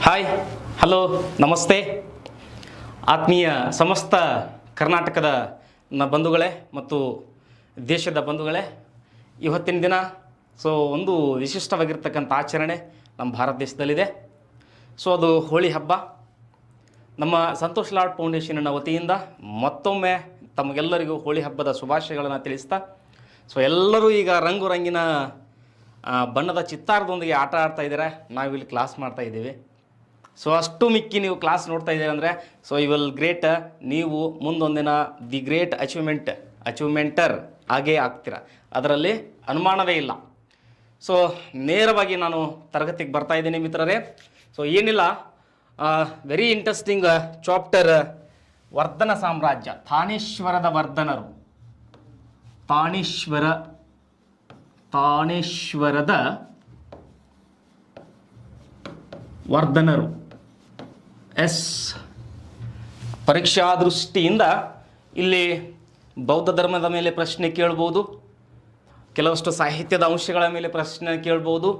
Hi, hello, ನಮಸ್ತೆ. ಆತ್ಮೀಯ ಸಮಸ್ತ ಕರ್ನಾಟಕದ ಬಂಧುಗಳೇ ಮತ್ತು ದೇಶದ ಬಂಧುಗಳೇ, ಇವತ್ತಿನ ದಿನ ಒಂದು ವಿಶಿಷ್ಟವಾಗಿರ್ತಕ್ಕಂಥ ಆಚರಣೆ ನಮ್ಮ ಭಾರತ ದೇಶದಲ್ಲಿದೆ. ಅದು ಹೋಳಿ ಹಬ್ಬ. ನಮ್ಮ ಸಂತೋಷ್ ಲಾಡ್ ಫೌಂಡೇಶನ್ನ ವತಿಯಿಂದ ಮತ್ತೊಮ್ಮೆ ತಮಗೆಲ್ಲರಿಗೂ ಹೋಳಿ ಹಬ್ಬದ ಶುಭಾಶಯಗಳನ್ನು ತಿಳಿಸ್ತಾ, ಎಲ್ಲರೂ ಈಗ ರಂಗು ರಂಗಿನ ಬಣ್ಣದ ಚಿತ್ತಾರದೊಂದಿಗೆ ಆಟ ಆಡ್ತಾ ಇದ್ದೀರಾ. ನಾವಿಲ್ಲಿ ಕ್ಲಾಸ್ ಮಾಡ್ತಾ ಇದ್ದೀವಿ. ಅಷ್ಟು ಮಿಕ್ಕಿ ನೀವು ಕ್ಲಾಸ್ ನೋಡ್ತಾ ಇದ್ದೀರ ಅಂದರೆ ಯು ವಿಲ್ ಗ್ರೇಟ್. ನೀವು ಮುಂದೊಂದಿನ ದಿ ಗ್ರೇಟ್ ಅಚೀವ್ಮೆಂಟರ್ ಆಗೇ ಆಗ್ತೀರ, ಅದರಲ್ಲಿ ಅನುಮಾನವೇ ಇಲ್ಲ. ನೇರವಾಗಿ ನಾನು ತರಗತಿಗೆ ಬರ್ತಾ ಇದ್ದೀನಿ ಮಿತ್ರರೇ. ಏನಿಲ್ಲ, ವೆರಿ ಇಂಟ್ರೆಸ್ಟಿಂಗ್ ಚಾಪ್ಟರ್, ವರ್ಧನ ಸಾಮ್ರಾಜ್ಯ, ಥಾನೇಶ್ವರದ ವರ್ಧನರು, ಥಾನೇಶ್ವರದ ವರ್ಧನರು. ಪರೀಕ್ಷಾ ದೃಷ್ಟಿಯಿಂದ ಇಲ್ಲಿ ಬೌದ್ಧ ಧರ್ಮದ ಮೇಲೆ ಪ್ರಶ್ನೆ ಕೇಳ್ಬೋದು, ಕೆಲವಷ್ಟು ಸಾಹಿತ್ಯದ ಅಂಶಗಳ ಮೇಲೆ ಪ್ರಶ್ನೆ ಕೇಳ್ಬೋದು,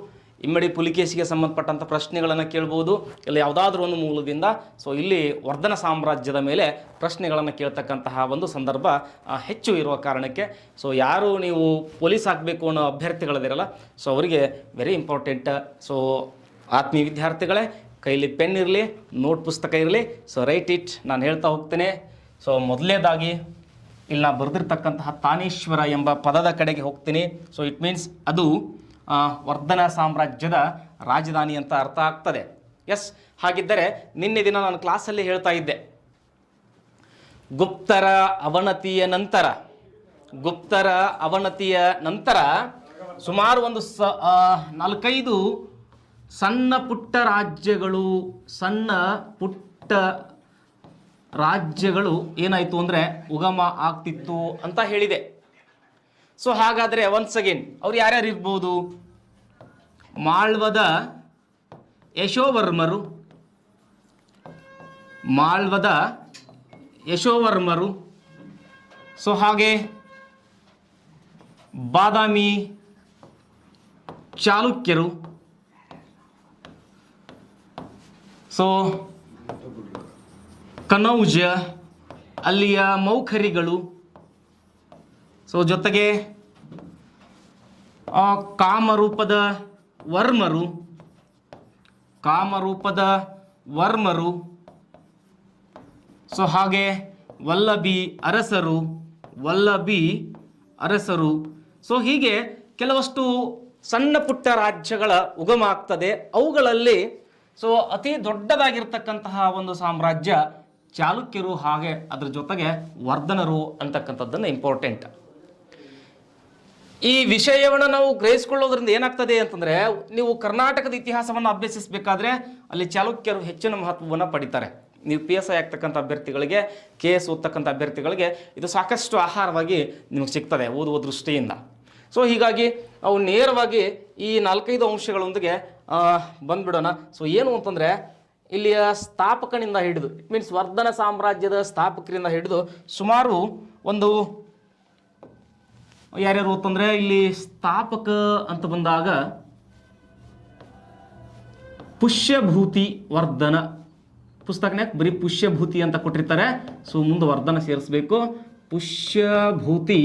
ಇಮ್ಮಡಿ ಪುಲಿಕೇಸಿಗೆ ಸಂಬಂಧಪಟ್ಟಂಥ ಪ್ರಶ್ನೆಗಳನ್ನು ಕೇಳ್ಬೋದು, ಇಲ್ಲ ಯಾವುದಾದ್ರೂ ಒಂದು ಮೂಲದಿಂದ. ಇಲ್ಲಿ ವರ್ಧನ ಸಾಮ್ರಾಜ್ಯದ ಮೇಲೆ ಪ್ರಶ್ನೆಗಳನ್ನು ಕೇಳ್ತಕ್ಕಂತಹ ಒಂದು ಸಂದರ್ಭ ಹೆಚ್ಚು ಇರುವ ಕಾರಣಕ್ಕೆ ಯಾರು ನೀವು ಪೊಲೀಸ್ ಆಗಬೇಕು ಅನ್ನೋ ಅಭ್ಯರ್ಥಿಗಳಿದಿರಲ್ಲ, ಅವರಿಗೆ ವೆರಿ ಇಂಪಾರ್ಟೆಂಟ್. ಆತ್ಮೀಯ ವಿದ್ಯಾರ್ಥಿಗಳೇ, ಕೈಲಿ ಪೆನ್ ಇರಲಿ, ನೋಟ್ ಪುಸ್ತಕ ಇರಲಿ, ರೈಟ್ ಇಟ್. ನಾನು ಹೇಳ್ತಾ ಹೋಗ್ತೇನೆ. ಮೊದಲನೇದಾಗಿ ಇಲ್ಲಿ ನಾನು ಬರೆದಿರ್ತಕ್ಕಂತಹ ಥಾನೇಶ್ವರ ಎಂಬ ಪದದ ಕಡೆಗೆ ಹೋಗ್ತೀನಿ. ಇಟ್ ಮೀನ್ಸ್ ಅದು ವರ್ಧನ ಸಾಮ್ರಾಜ್ಯದ ರಾಜಧಾನಿ ಅಂತ ಅರ್ಥ ಆಗ್ತದೆ. ಹಾಗಿದ್ದರೆ ನಿನ್ನೆ ದಿನ ನಾನು ಕ್ಲಾಸಲ್ಲಿ ಹೇಳ್ತಾ ಇದ್ದೆ, ಗುಪ್ತರ ಅವನತಿಯ ನಂತರ ಸುಮಾರು ಒಂದು 4-5 ಸಣ್ಣ ಪುಟ್ಟ ರಾಜ್ಯಗಳು ಏನಾಯಿತು ಅಂದರೆ ಉಗಮ ಆಗ್ತಿತ್ತು ಅಂತ ಹೇಳಿದೆ. ಹಾಗಾದರೆ ಒನ್ಸ್ ಅಗೇನ್ ಅವ್ರು ಯಾರ್ಯಾರು ಇರ್ಬೋದು? ಮಾಳ್ವದ ಯಶೋವರ್ಮರು, ಹಾಗೆ ಬಾದಾಮಿ ಚಾಲುಕ್ಯರು, ಕನೌಜ ಅಲ್ಲಿಯ ಮೌಖರಿಗಳು, ಜೊತೆಗೆ ಕಾಮರೂಪದ ವರ್ಮರು, ಹಾಗೆ ವಲ್ಲಭಿ ಅರಸರು. ಹೀಗೆ ಕೆಲವಷ್ಟು ಸಣ್ಣ ಪುಟ್ಟ ರಾಜ್ಯಗಳ ಉಗಮ ಆಗ್ತದೆ. ಅವುಗಳಲ್ಲಿ ಅತಿ ದೊಡ್ಡದಾಗಿರ್ತಕ್ಕಂತಹ ಒಂದು ಸಾಮ್ರಾಜ್ಯ ಚಾಲುಕ್ಯರು, ಹಾಗೆ ಅದ್ರ ಜೊತೆಗೆ ವರ್ಧನರು ಅಂತಕ್ಕಂಥದ್ದನ್ನು ಇಂಪಾರ್ಟೆಂಟ್. ಈ ವಿಷಯವನ್ನು ನಾವು ಗ್ರಹಿಸಿಕೊಳ್ಳೋದ್ರಿಂದ ಏನಾಗ್ತದೆ ಅಂತಂದರೆ, ನೀವು ಕರ್ನಾಟಕದ ಇತಿಹಾಸವನ್ನು ಅಭ್ಯಸಿಸಬೇಕಾದ್ರೆ ಅಲ್ಲಿ ಚಾಲುಕ್ಯರು ಹೆಚ್ಚಿನ ಮಹತ್ವವನ್ನು ಪಡಿತಾರೆ. ನೀವು PSI ಆಗ್ತಕ್ಕಂಥ ಅಭ್ಯರ್ಥಿಗಳಿಗೆ, KS ಓದ್ತಕ್ಕಂಥ ಅಭ್ಯರ್ಥಿಗಳಿಗೆ ಇದು ಸಾಕಷ್ಟು ಆಹಾರವಾಗಿ ನಿಮಗೆ ಸಿಗ್ತದೆ ಓದುವ ದೃಷ್ಟಿಯಿಂದ. ಹೀಗಾಗಿ ಅವು ನೇರವಾಗಿ ಈ 4-5 ಅಂಶಗಳೊಂದಿಗೆ ಬಂದ್ಬಿಡೋಣ. ಏನು ಅಂತಂದರೆ, ಇಲ್ಲಿಯ ಸ್ಥಾಪಕನಿಂದ ಹಿಡಿದು, ಇಟ್ ಮೀನ್ಸ್ ವರ್ಧನ ಸಾಮ್ರಾಜ್ಯದ ಸ್ಥಾಪಕರಿಂದ ಹಿಡಿದು ಸುಮಾರು ಒಂದು ಯಾರ್ಯಾರು ಅಂತಂದರೆ, ಇಲ್ಲಿ ಸ್ಥಾಪಕ ಅಂತ ಬಂದಾಗ ಪುಷ್ಯಭೂತಿ ವರ್ಧನ ಪುಸ್ತಕನ್ಯಾಗ ಬರೀ ಪುಷ್ಯಭೂತಿ ಅಂತ ಕೊಟ್ಟಿರ್ತಾರೆ. ಮುಂದೆ ವರ್ಧನ ಸೇರಿಸ್ಬೇಕು. ಪುಷ್ಯಭೂತಿ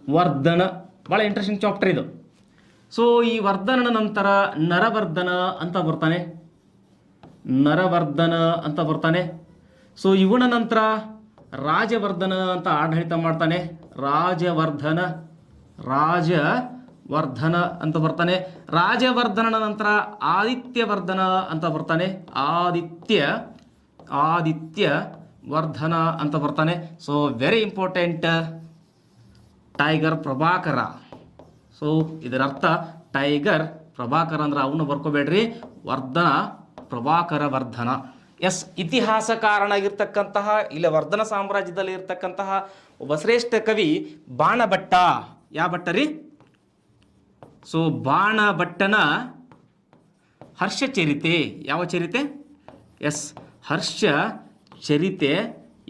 ವರ್ಧನ ಭಾಳ ಇಂಟ್ರೆಸ್ಟಿಂಗ್ ಚಾಪ್ಟರ್ ಇದು. ಈ ವರ್ಧನನ ನಂತರ ನರವರ್ಧನ ಅಂತ ಬರ್ತಾನೆ. ಇವನ ನಂತರ ರಾಜವರ್ಧನ ಅಂತ ಆಡಳಿತ ಮಾಡ್ತಾನೆ. ರಾಜವರ್ಧನ ಅಂತ ಬರ್ತಾನೆ. ರಾಜವರ್ಧನನ ನಂತರ ಆದಿತ್ಯವರ್ಧನ ಅಂತ ಬರ್ತಾನೆ. ಆದಿತ್ಯವರ್ಧನ ಅಂತ ಬರ್ತಾನೆ. Very important, Tiger Prabhakara. ಇದರ ಅರ್ಥ ಟೈಗರ್ ಪ್ರಭಾಕರ ಅಂದ್ರೆ ಅವನು ಬರ್ಕೋಬೇಡ್ರಿ, ವರ್ಧನ. ಇತಿಹಾಸಕಾರನಾಗಿರ್ತಕ್ಕಂತಹ ಇಲ್ಲಿ ವರ್ಧನ ಸಾಮ್ರಾಜ್ಯದಲ್ಲಿ ಇರ್ತಕ್ಕಂತಹ ಒಬ್ಬ ಶ್ರೇಷ್ಠ ಕವಿ ಬಾಣಭಟ್ಟ. ಯಾವ ಭಟ್ಟ ರೀ? ಬಾಣಭಟ್ಟನ ಹರ್ಷಚರಿತೆ. ಯಾವ ಚರಿತೆ? ಹರ್ಷಚರಿತೆ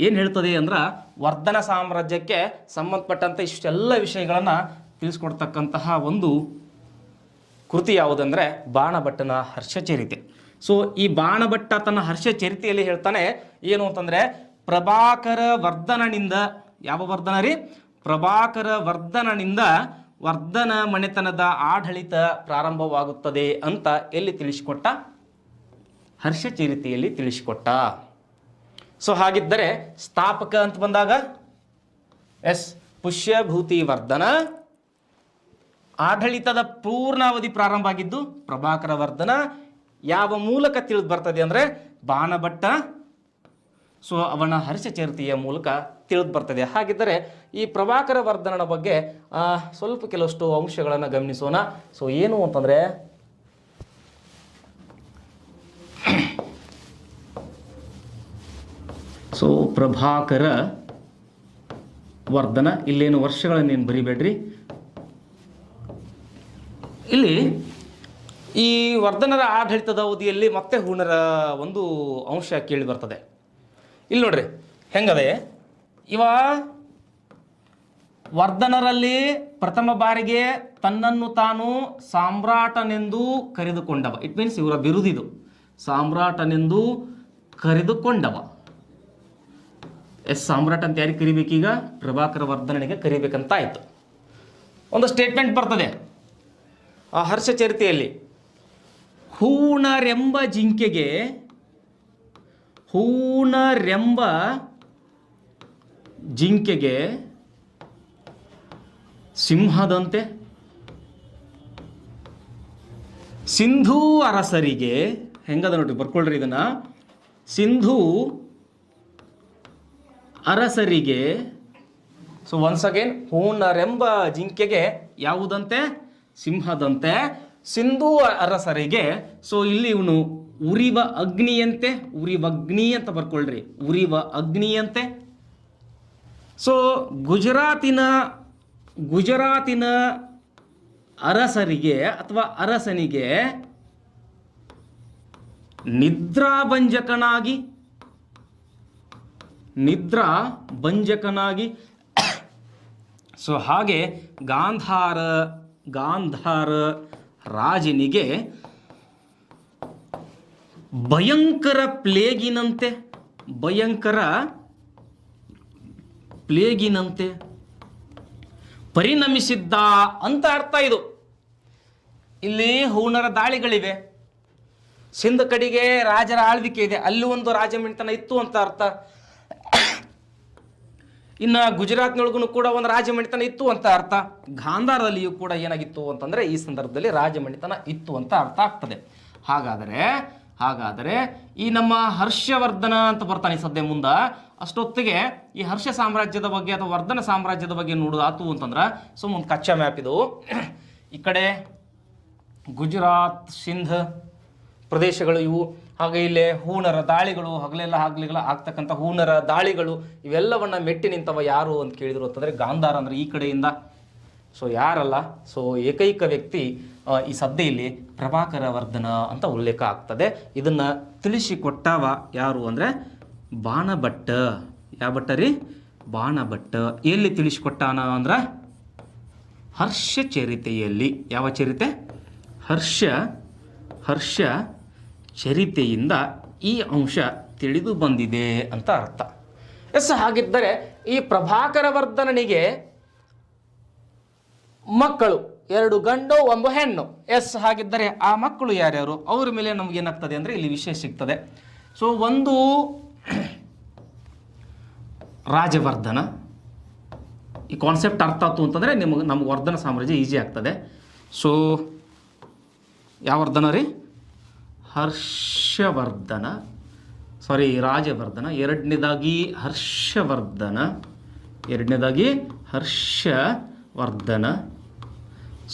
ಏನು ಹೇಳ್ತದೆ ಅಂದ್ರೆ, ವರ್ಧನ ಸಾಮ್ರಾಜ್ಯಕ್ಕೆ ಸಂಬಂಧಪಟ್ಟಂಥ ಇಷ್ಟೆಲ್ಲ ವಿಷಯಗಳನ್ನು ತಿಳಿಸ್ಕೊಡ್ತಕ್ಕಂತಹ ಒಂದು ಕೃತಿ ಯಾವುದಂದರೆ ಬಾಣಭಟ್ಟನ ಹರ್ಷಚರಿತೆ. ಸೊ ಈ ಬಾಣಭಟ್ಟ ತನ್ನ ಹರ್ಷ ಚರಿತೆಯಲ್ಲಿ ಹೇಳ್ತಾನೆ ಏನು ಅಂತಂದರೆ, ಪ್ರಭಾಕರ ವರ್ಧನನಿಂದ, ಯಾವ ವರ್ಧನ ರೀ? ಪ್ರಭಾಕರ ವರ್ಧನನಿಂದ ವರ್ಧನ ಮನೆತನದ ಆಡಳಿತ ಪ್ರಾರಂಭವಾಗುತ್ತದೆ ಅಂತ ಎಲ್ಲಿ ತಿಳಿಸಿಕೊಟ್ಟ? ಹರ್ಷ ಚರಿತೆಯಲ್ಲಿ ತಿಳಿಸಿಕೊಟ್ಟ. ಸೊ ಹಾಗಿದ್ದರೆ ಸ್ಥಾಪಕ ಅಂತ ಬಂದಾಗ ಪುಷ್ಯಭೂತಿ ವರ್ಧನ, ಆಡಳಿತದ ಪೂರ್ಣಾವಧಿ ಪ್ರಾರಂಭ ಆಗಿದ್ದು ಪ್ರಭಾಕರ ವರ್ಧನ. ಯಾವ ಮೂಲಕ ತಿಳಿದು ಬರ್ತದೆ ಅಂದರೆ ಬಾಣಭಟ್ಟ. ಸೊ ಅವನ ಹರ್ಷ ಚರಿತೆಯ ಮೂಲಕ ತಿಳಿದು ಬರ್ತದೆ. ಹಾಗಿದ್ದರೆ ಈ ಪ್ರಭಾಕರ ವರ್ಧನನ ಬಗ್ಗೆ ಸ್ವಲ್ಪ ಕೆಲವಷ್ಟು ಅಂಶಗಳನ್ನು ಗಮನಿಸೋಣ. ಸೊ ಏನು ಅಂತಂದರೆ, ಸೊ ಪ್ರಭಾಕರ ವರ್ಧನ, ಇಲ್ಲೇನು ವರ್ಷಗಳನ್ನೇನು ಬರಿಬೇಡ್ರಿ. ಇಲ್ಲಿ ಈ ವರ್ಧನರ ಆಡಳಿತದ ಅವಧಿಯಲ್ಲಿ ಮತ್ತೆ ಹೂಣರ ಒಂದು ಅಂಶ ಕೇಳಿ ಬರ್ತದೆ. ಇಲ್ಲಿ ನೋಡ್ರಿ ಹೆಂಗದೆ, ಇವ ವರ್ಧನರಲ್ಲಿ ಪ್ರಥಮ ಬಾರಿಗೆ ತನ್ನನ್ನು ತಾನು ಸಾಮ್ರಾಟನೆಂದು ಕರೆದುಕೊಂಡವ. ಇಟ್ ಮೀನ್ಸ್ ಇವರ ಬಿರುದಿದು, ಸಾಮ್ರಾಟನೆಂದು ಕರೆದುಕೊಂಡವ. ಸಾಮ್ರಾಟ್ ಅಂತ ಯಾರಿಗೆ ಕರಿಬೇಕೀಗ? ಪ್ರಭಾಕರ ವರ್ಧನನಿಗೆ ಕರಿಬೇಕಂತ ಆಯಿತು. ಒಂದು ಸ್ಟೇಟ್ಮೆಂಟ್ ಬರ್ತದೆ ಆ ಹರ್ಷ ಚರಿತೆಯಲ್ಲಿ, ಹೂಣರೆಂಬ ಜಿಂಕೆಗೆ, ಹೂಣರೆಂಬ ಜಿಂಕೆಗೆ ಸಿಂಹದಂತೆ, ಸಿಂಧೂ ಅರಸರಿಗೆ, ಹೆಂಗದ ನೋಡ್ರಿ ಬರ್ಕೊಳ್ರಿ ಇದನ್ನ, ಸಿಂಧೂ ಅರಸರಿಗೆ. ಸೊ ಒನ್ಸ್ ಅಗೇನ್, ಹೂಣರೆಂಬ ಜಿಂಕೆಗೆ ಯಾವುದಂತೆ? ಸಿಂಹದಂತೆ. ಸಿಂಧೂ ಅರಸರಿಗೆ. ಸೊ ಇಲ್ಲಿ ಇವನು ಉರಿವ ಅಗ್ನಿಯಂತೆ, ಉರಿವಗ್ನಿ ಅಂತ ಬರ್ಕೊಳ್ರಿ, ಉರಿವ ಅಗ್ನಿಯಂತೆ. ಸೊ ಗುಜರಾತಿನ ಅರಸರಿಗೆ ಅಥವಾ ಅರಸನಿಗೆ ನಿದ್ರಾಭಂಜಕನಾಗಿ. ಸೊ ಹಾಗೆ ಗಾಂಧಾರ ರಾಜನಿಗೆ ಭಯಂಕರ ಪ್ಲೇಗಿನಂತೆ ಪರಿಣಮಿಸಿದ್ದ ಅಂತ ಅರ್ಥ ಇದು. ಇಲ್ಲಿ ಹೂಣರ ದಾಳಿಗಳಿವೆ, ಸಿಂಧ ಕಡೆಗೆ ರಾಜರ ಆಳ್ವಿಕೆ ಇದೆ, ಅಲ್ಲಿ ಒಂದು ರಾಜಮನೆತನ ಇತ್ತು ಅಂತ ಅರ್ಥ. ಇನ್ನು ಗುಜರಾತ್ನೊಳಗೂ ಕೂಡ ಒಂದು ರಾಜಮನೆತನ ಇತ್ತು ಅಂತ ಅರ್ಥ. ಗಾಂಧಾರದಲ್ಲಿಯೂ ಕೂಡ ಏನಾಗಿತ್ತು ಅಂತಂದರೆ ಈ ಸಂದರ್ಭದಲ್ಲಿ ರಾಜಮನೆತನ ಇತ್ತು ಅಂತ ಅರ್ಥ ಆಗ್ತದೆ. ಹಾಗಾದರೆ ಈ ನಮ್ಮ ಹರ್ಷವರ್ಧನ ಅಂತ ಬರ್ತಾನೆ ಸದ್ಯ ಮುಂದೆ, ಅಷ್ಟೊತ್ತಿಗೆ ಈ ಹರ್ಷ ಸಾಮ್ರಾಜ್ಯದ ಬಗ್ಗೆ ಅಥವಾ ವರ್ಧನ ಸಾಮ್ರಾಜ್ಯದ ಬಗ್ಗೆ ನೋಡೋದಾತು ಅಂತಂದ್ರೆ, ಸೊ ಒಂದು ಕಚ್ಚಾ ಮ್ಯಾಪ್ ಇದು. ಈ ಕಡೆ ಗುಜರಾತ್, ಸಿಂಧ್ ಪ್ರದೇಶಗಳು ಇವು. ಹಾಗೆ ಇಲ್ಲಿ ಹೂಣರ ದಾಳಿಗಳು, ಹಗಲೆಲ್ಲ ಆಗ್ತಕ್ಕಂಥ ಹೂಣರ ದಾಳಿಗಳು, ಇವೆಲ್ಲವನ್ನ ಮೆಟ್ಟಿ ನಿಂತವ ಯಾರು ಅಂತ ಕೇಳಿದ್ರು ಅಂತಂದರೆ ಗಾಂಧಾರ. ಅಂದರೆ ಈ ಕಡೆಯಿಂದ ಸೊ ಯಾರಲ್ಲ, ಸೊ ಏಕೈಕ ವ್ಯಕ್ತಿ ಈ ಸದ್ಯ ಇಲ್ಲಿ ಪ್ರಭಾಕರ ವರ್ಧನ ಅಂತ ಉಲ್ಲೇಖ ಆಗ್ತದೆ. ಇದನ್ನು ತಿಳಿಸಿಕೊಟ್ಟವ ಯಾರು ಅಂದರೆ ಬಾಣಭಟ್ಟ. ಯಾವ ಭಟ್ಟ ರೀ? ಬಾಣಭಟ್ಟ. ಎಲ್ಲಿ ತಿಳಿಸಿಕೊಟ್ಟಾನ ಅಂದ್ರೆ ಹರ್ಷ ಚರಿತೆಯಲ್ಲಿ. ಯಾವ ಚರಿತೆ? ಹರ್ಷ ಚರಿತೆಯಿಂದ ಈ ಅಂಶ ತಿಳಿದು ಬಂದಿದೆ ಅಂತ ಅರ್ಥ. ಹಾಗಿದ್ದರೆ ಈ ಪ್ರಭಾಕರ ವರ್ಧನನಿಗೆ ಮಕ್ಕಳು 2 ಗಂಡು 1 ಹೆಣ್ಣು. ಹಾಗಿದ್ದರೆ ಆ ಮಕ್ಕಳು ಯಾರ್ಯಾರು? ಅವ್ರ ಮೇಲೆ ನಮಗೇನಾಗ್ತದೆ ಅಂದರೆ ಇಲ್ಲಿ ವಿಷಯ ಸಿಗ್ತದೆ. ಸೊ ಒಂದು ರಾಜವರ್ಧನ. ಈ ಕಾನ್ಸೆಪ್ಟ್ ಅರ್ಥ ಆಯ್ತು ಅಂತಂದರೆ ನಮಗೆ ವರ್ಧನ ಸಾಮ್ರಾಜ್ಯ ಈಸಿ ಆಗ್ತದೆ. ಸೊ ಯಾವ ವರ್ಧನ ರೀ? ರಾಜವರ್ಧನ. ಎರಡನೇದಾಗಿ ಹರ್ಷವರ್ಧನ.